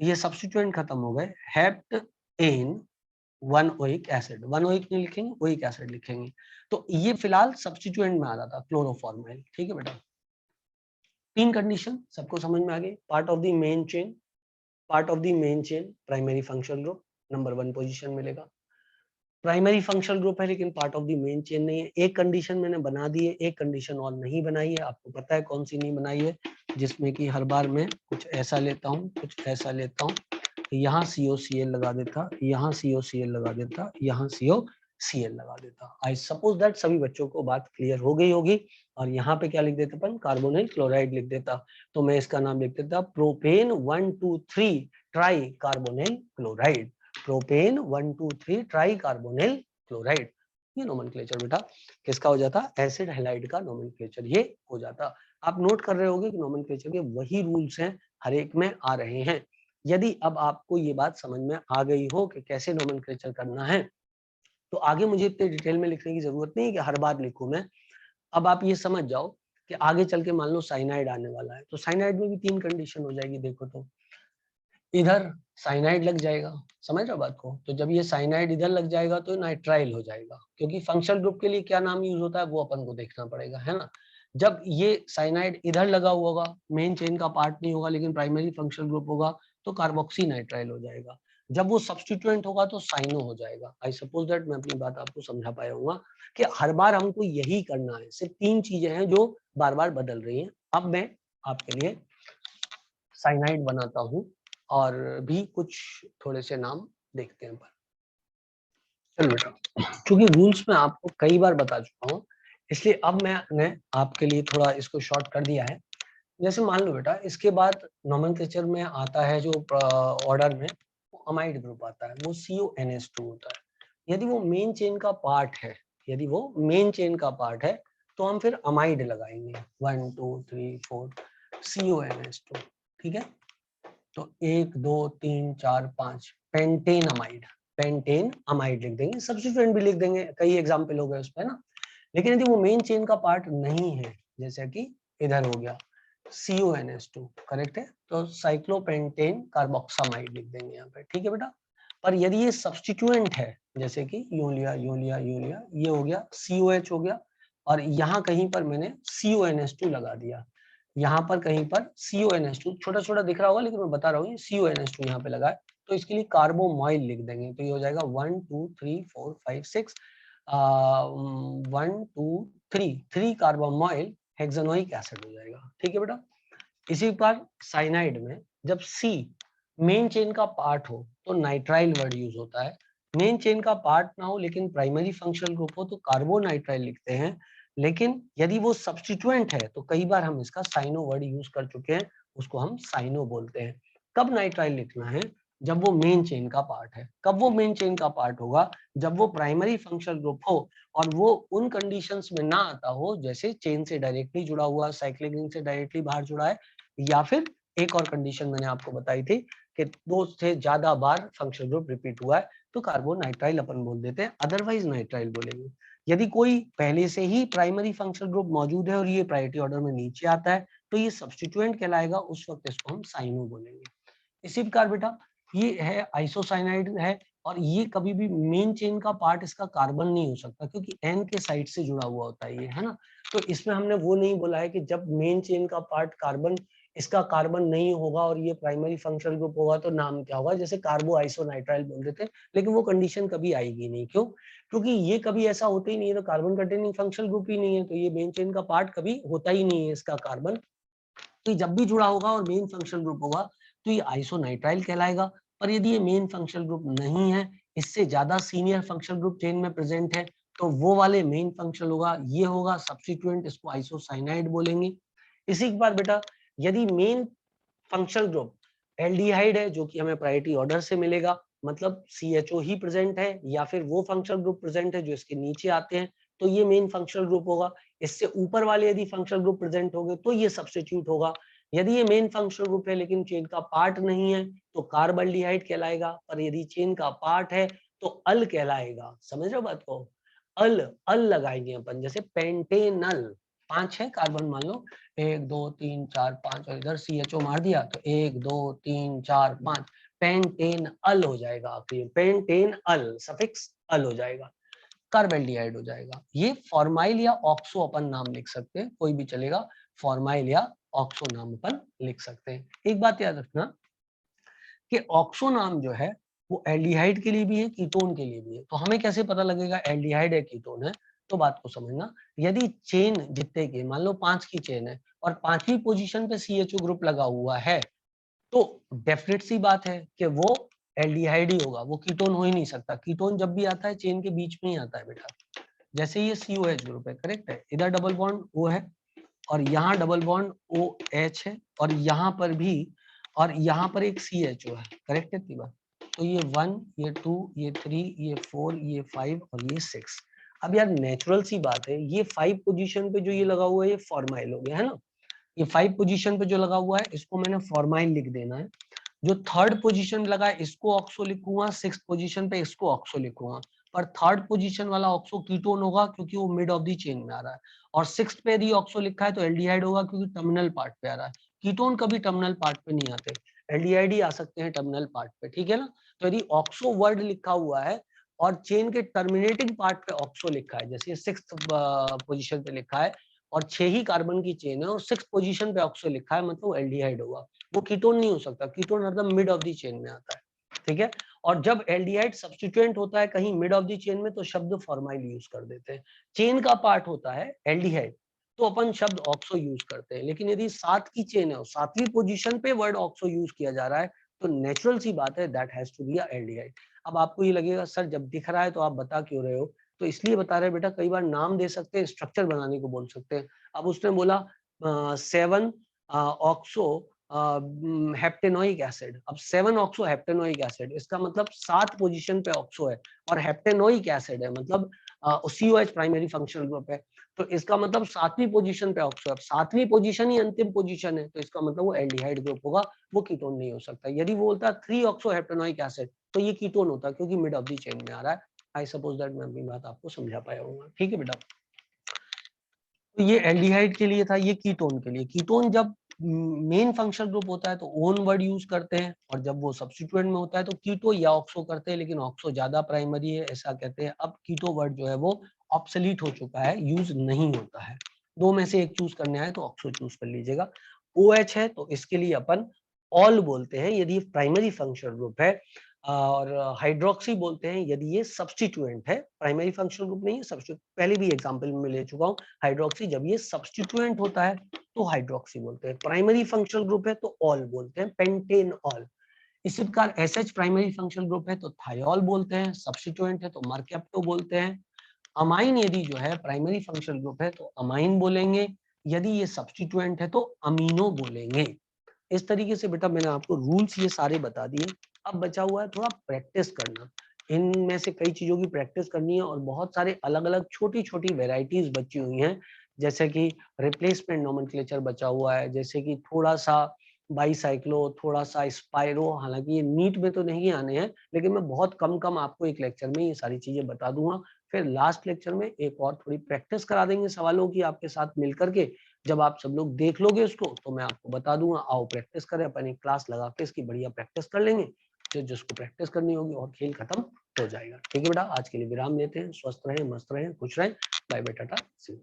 ये सब्स्टिट्यूएंट खत्म हो गए, hept ene 1 oic acid, 1 oic नहीं लिखेंगे, ओइक एसिड लिखेंगे, तो ये फिलहाल सब्स्टिट्यूएंट में आ रहा था क्लोरोफॉर्माइल, ठीक है बेटा। 3 कंडीशन सबको समझ में आ गई, part of the main chain, part of the main chain primary functional group, number 1 position मिलेगा, प्राइमरी फंक्शनल ग्रुप है लेकिन part of the main chain नहीं है। एक कंडीशन मैंने बना दी है, एक कंडीशन और नहीं बनाई है, आपको पता है कौन सी नहीं बनाई है, जिसमें कि हर बार मैं कुछ ऐसा लेता हूँ, कुछ ऐसा लेता हूँ, यहाँ COCl लगा देता, यहाँ COCl लगा देता, यहाँ COCl लगा देता। आई सपोज दैट सभी बच्चों को बात क्लियर हो गई होगी। और यहाँ पे क्या लिख देता अपन, कार्बोनिल क्लोराइड लिख देता, तो मैं इसका नाम लिख देता propane 1,2,3 try carbonyl chloride, propane 1,2,3 try carbonyl chloride. ये नोमेनक्लेचर बेटा किसका हो जाता, एसिड हैलाइड का नोमेनक्लेचर ये हो जाता। आप नोट कर रहे होगे कि नोमेनक्लेचर के वही रूल्स हैं, हर एक में आ रहे हैं। यदि अब आपको ये बात समझ में आ गई हो कि कैसे नोमेनक्लेचर करना है, तो आगे मुझे इतने डिटेल में लिखने की जरूरत नहीं है कि हर बार लिखूं मैं। अब आप ये समझ जाओ कि आगे चल के मान लो साइनाइड आने वाला है, तो साइनाइड में भी 3 कंडीशन हो जाएगी। देखो तो इधर साइनाइड लग जाएगा, समझ रहे हो बात को, तो जब ये साइनाइड इधर लग जाएगा तो नाइट्राइल हो जाएगा, क्योंकि फंक्शनल ग्रुप के लिए क्या नाम यूज होता है वो अपन को देखना पड़ेगा, है ना। जब ये साइनाइड इधर लगा हुआ होगा, मेन चेन का पार्ट नहीं होगा लेकिन प्राइमरी फंक्शनल ग्रुप होगा, तो कार्बोक्सी नाइट्राइल हो जाएगा। जब वो सब्स्टिट्यूएंट होगा तो साइनो हो जाएगा। आई सपोज दैट मैं अपनी बात आपको समझा पाया हूँ कि हर बार हमको यही करना है, सिर्फ 3 चीजें हैं जो बार बार बदल रही हैं। अब मैं आपके लिए साइनाइड बनाता हूँ और भी कुछ थोड़े से नाम देखते हैं पर। चलो बेटा, क्योंकि रूल्स में आपको कई बार बता चुका हूँ, इसलिए अब मैंने आपके लिए थोड़ा इसको शॉर्ट कर दिया है। जैसे मान लो बेटा इसके बाद नोमेनक्लेचर में आता है जो ऑर्डर में अमाइड ग्रुप आता है, वो CONH2 होता है। यदि वो मेन चेन का पार्ट है, यदि वो मेन चेन का पार्ट है तो हम फिर अमाइड लगाएंगे, 1 2 3 4 CONH2, ठीक है। तो 1 2 3 4 5 पेंटेन अमाइड, पेंटेन अमाइड लिख देंगे, सब्स्टिट्यूएंट भी लिख देंगे, कई एग्जांपल हो गए उसमें ना। लेकिन यदि वो मेन चेन का पार्ट नहीं है, जैसे कि इधर हो गया CONH2, करेक्ट है, तो साइक्लोपेंटेन कार्बोक्सामाइड लिख देंगे यहाँ पे, ठीक है बेटा। पर यदि ये सब्स्टिट्यूएंट है, जैसे कि यूं लिया यूं लिया यूं लिया, ये हो गया COH हो गया और यहाँ कहीं पर मैंने CONH2 लगा दिया, यहाँ पर कहीं पर CONH2 छोटा छोटा दिख रहा होगा लेकिन मैं बता रहा हूँ, CONH2 यहाँ पे लगा है, तो इसके लिए कार्बोमॉइल लिख देंगे, तो ये हो जाएगा 1 2 3 4 5 6 1 2 3 कार्बोमॉइल हेक्सानोइक एसिड हो जाएगा। ठीक है बेटा। इसी प्रकार साइनाइड में जब C मेन चेन का पार्ट हो तो नाइट्राइल वर्ड यूज होता है, मेन चेन का पार्ट ना हो लेकिन प्राइमरी फंक्शनल ग्रुप हो तो कार्बोनाइट्राइल लिखते हैं, लेकिन यदि वो सब्स्टिट्यूएंट है तो कई बार हम इसका साइनो वर्ड यूज कर चुके हैं, उसको हम साइनो बोलते हैं। कब नाइट्राइल लिखना है? जब वो मेन चेन का पार्ट है। कब वो मेन चेन का पार्ट होगा? जब वो प्राइमरी फंक्शनल ग्रुप हो और वो उन कंडीशंस में ना आता हो जैसे चेन से डायरेक्टली जुड़ा हुआ, साइक्लिक रिंग से डायरेक्टली बाहर जुड़ा है, या फिर एक और कंडीशन मैंने आपको बताई थी कि दो से ज्यादा बार फंक्शनल ग्रुप रिपीट हुआ है तो कार्बोनाइट्राइल अपन बोल देते हैं, अदरवाइज नाइट्राइल बोलेंगे। यदि कोई पहले से ही प्राइमरी फंक्शनल ग्रुप मौजूद है और ये प्रायोरिटी ऑर्डर में नीचे आता है तो ये सब्स्टिट्यूएंट कहलाएगा, उस वक्त इसको हम साइनो बोलेंगे। इसी प्रकार बेटा ये है आइसोसाइनाइड है, और ये कभी भी मेन चेन का पार्ट इसका कार्बन नहीं हो सकता क्योंकि एन के साइड से जुड़ा हुआ होता है ये, है ना। तो इसमें हमने वो नहीं बोला है कि जब मेन चेन का पार्ट कार्बन, इसका कार्बन नहीं होगा और ये प्राइमरी फंक्शनल ग्रुप होगा तो नाम क्या होगा, जैसे कार्बो आइसोनाइट्राइल बोल देते हैं, लेकिन वो कंडीशन कभी आएगी नहीं। क्यों? क्योंकि ये कभी ऐसा होता ही नहीं है, तो कार्बन कंटेनिंग फंक्शनल ग्रुप ही नहीं है, तो ये मेन चेन का पार्ट कभी होता ही नहीं है इसका कार्बन। तो जब भी जुड़ा होगा और मेन फंक्शनल ग्रुप होगा तो ये आइसोनाइट्राइल कहलाएगा। पर यदि ये मेन फंक्शनल ग्रुप नहीं है, इससे ज्यादा सीनियर फंक्शनल ग्रुप चेन में प्रेजेंट है, तो वो वाले मेन फंक्शनल होगा, ये होगा सब्स्टिट्यूएंट, इसको आइसोसाइनाइड बोलेंगे। इसी के बाद बेटा यदि मेन फंक्शनल ग्रुप एल्डिहाइड है जो कि हमें प्रायोरिटी ऑर्डर से मिलेगा, मतलब CHO ही प्रेजेंट है या फिर वो फंक्शनल ग्रुप प्रेजेंट है जो इसके नीचे आते हैं, तो ये मेन फंक्शनल ग्रुप होगा। इससे ऊपर वाले यदि फंक्शनल ग्रुप प्रेजेंट होंगे तो ये सब्स्टिट्यूट होगा। यदि ये मेन फंक्शनल ग्रुप है लेकिन चेन का पार्ट नहीं है तो कार्बल्डिहाइड कहलाएगा, पर यदि चेन का पार्ट है तो अल कहलाएगा। समझ रहे हो बात को? अल अल लगाएंगे अपन, जैसे पेंटेनल 5 है कार्बन, मान लो 1 2 3 4 5 और इधर CHO मार दिया तो 1 2 3 4 5 पेंटेन अल हो जाएगा, आखिरी पेंटेन अल सफिक्स अल हो जाएगा, कार्बल्डिहाइड हो जाएगा। ये फॉर्माइल या ऑक्सो अपन नाम लिख सकते हैं, कोई भी चलेगा, फॉर्माइल या ऑक्सो नाम अपन लिख सकते हैं। एक बात याद रखना कि ऑक्सो नाम जो है वो एल्डिहाइड के लिए भी है, कीटोन के लिए भी है। तो हमें कैसे पता लगेगा एल्डिहाइड है कीटोन है? तो बात को समझना, यदि चेन जितने के मान लो 5 की चेन है और 5वीं पोजीशन पे CHO ग्रुप लगा हुआ है तो डेफिनेट सी बात है कि वो एल्डिहाइड ही होगा, वो कीटोन हो ही नहीं सकता। कीटोन जब भी आता है चेन के बीच में ही आता है बेटा, जैसे ये COH ग्रुप है, करेक्ट है, इधर डबल बॉन्ड O है और यहाँ डबल बॉन्ड OH है और यहाँ पर भी, और यहाँ पर एक CHO है, करेक्ट है तीबा। तो ये 1 ये 2 ये 3 ये 4 ये 5 और ये 6। अब यार नेचुरल सी बात है, ये 5 पोजीशन पे जो ये लगा हुआ है ये फॉर्माइल हो गया, है ना। ये 5 पोजीशन पे जो लगा हुआ है इसको मैंने फॉर्माइल लिख देना है। जो थर्ड पोजीशन लगा है इसको ऑक्सो लिखूंगा, 6th पोजीशन पे इसको ऑक्सो लिखूंगा। पर थर्ड पोजीशन वाला ऑक्सो कीटोन होगा क्योंकि वो मिड ऑफ द चेन में आ रहा है, और 6th पे यदि ऑक्सो लिखा है तो एल्डिहाइड होगा क्योंकि टर्मिनल पार्ट पे आ रहा है। कीटोन कभी टर्मिनल पार्ट पे नहीं आते, एल्डिहाइड ही आ सकते हैं टर्मिनल पार्ट पे, ठीक है ना। तो यदि ऑक्सो वर्ड लिखा हुआ है और चेन के टर्मिनेटिंग पार्ट पे ऑक्सो लिखा है, जैसे 6th पोजीशन पे लिखा है और 6 ही कार्बन की चेन है और 6th पोजीशन पे ऑक्सो लिखा है, मतलब एल्डिहाइड होगा, वो कीटोन नहीं हो सकता। कीटोन हरदम मिड ऑफ द चेन में आता है, ठीक है। और जब एल्डिहाइड सब्स्टिट्यूएंट होता है कहीं मिड ऑफ द चेन में तो शब्द फॉर्माइल यूज कर देते हैं। चेन का पार्ट होता है एल्डिहाइड तो अपन शब्द ऑक्सो यूज करते हैं, लेकिन यदि 7 की चेन है और 7वीं पोजीशन पे वर्ड ऑक्सो यूज किया जा रहा है तो नेचुरल सी बात है that has to be a aldehyde. अब आपको ये लगेगा सर जब दिख रहा है तो आप बता क्यों रहे हो? तो इसलिए बता रहे बेटा, कई बार नाम दे सकते हैं, स्ट्रक्चर बनाने को बोल सकते हैं। अब उसने बोला 7 ऑक्सो हेप्टेनोइक एसिड, अब 7 ऑक्सो हेप्टेनोइक एसिड, इसका मतलब 7 पोजीशन पे ऑक्सो है और हेप्टेनोइक एसिड है, मतलब COH प्राइमरी फंक्शनल ग्रुप है, तो इसका मतलब 7वीं पोजीशन पे ऑक्सो है। अब 7वीं पोजीशन ही अंतिम पोजीशन है तो इसका मतलब वो एल्डिहाइड ग्रुप होगा, वो कीटोन नहीं हो सकता। यदि वो बोलता 3 ऑक्सो हेप्टेनोइक एसिड तो ये कीटोन होता क्योंकि मिड ऑफ द चेन में आ रहा है। आई सपोज दैट मैं अपनी बात आपको समझा पाया हूँ, ठीक है बेटा। तो ये एल्डिहाइड के लिए था, ये कीटोन के लिए। कीटोन जब मेन फंक्शनल ग्रुप होता है तो ओन वर्ड यूज करते हैं, और जब वो सब्स्टिट्यूएंट में होता है तो कीटो या ऑक्सो करते हैं, लेकिन ऑक्सो ज्यादा प्राइमरी है ऐसा कहते हैं। अब कीटो वर्ड जो है वो ऑब्सोलीट हो चुका है, यूज नहीं होता है। दो में से एक चूज करने आए तो ऑक्सो चूज कर लीजिएगा। OH है तो इसके लिए अपन ऑल बोलते हैं यदि प्राइमरी फंक्शनल ग्रुप है, और हाइड्रोक्सी बोलते हैं यदि ये सब्स्टिट्यूएंट है। प्राइमरी फंक्शनल ग्रुप नहीं है, सब्स्टिट्यूएंट। पहले भी एग्जांपल में ले चुका हूँ हाइड्रोक्सी, जब ये सब्स्टिट्यूएंट होता है तो हाइड्रोक्सी बोलते हैं। प्राइमरी फंक्शनल ग्रुप है तो ऑल बोलते हैं, पेंटेन ऑल। इसी प्रकार SH प्राइमरी फंक्शनल ग्रुप है तो थायोल बोलते हैं, सब्स्टिट्यूएंट है तो मरकैप्टो बोलते हैं। अमाइन यदि जो है प्राइमरी फंक्शनल ग्रुप है तो अमाइन बोलेंगे, यदि ये सब्स्टिट्यूएंट है तो अमीनो बोलेंगे। इस तरीके से बेटा मैंने आपको रूल्स ये सारे बता दिए। अब बचा हुआ है थोड़ा प्रैक्टिस करना। इनमें से कई चीजों की प्रैक्टिस करनी है और बहुत सारे अलग अलग छोटी छोटी वेराइटीज बची हुई हैं, जैसे कि रिप्लेसमेंट नोमेनक्लेचर बचा हुआ है, जैसे कि थोड़ा सा बाईसाइक्लो, थोड़ा सा स्पाइरो। हालांकि ये नीट में तो नहीं आने हैं, लेकिन मैं बहुत कम कम आपको एक लेक्चर में ये सारी चीजें बता दूंगा। फिर लास्ट लेक्चर में एक और थोड़ी प्रैक्टिस करा देंगे सवालों की आपके साथ मिलकर के। जब आप सब लोग देख लोगे उसको तो मैं आपको बता दूंगा, आओ प्रैक्टिस करें, अपन एक क्लास लगा के इसकी बढ़िया प्रैक्टिस कर लेंगे। जो जिसको प्रैक्टिस करनी होगी और खेल खत्म हो जाएगा। ठीक है बेटा, आज के लिए विराम लेते हैं। स्वस्थ रहें, मस्त रहें, खुश रहें। Bye bye, tata, see you.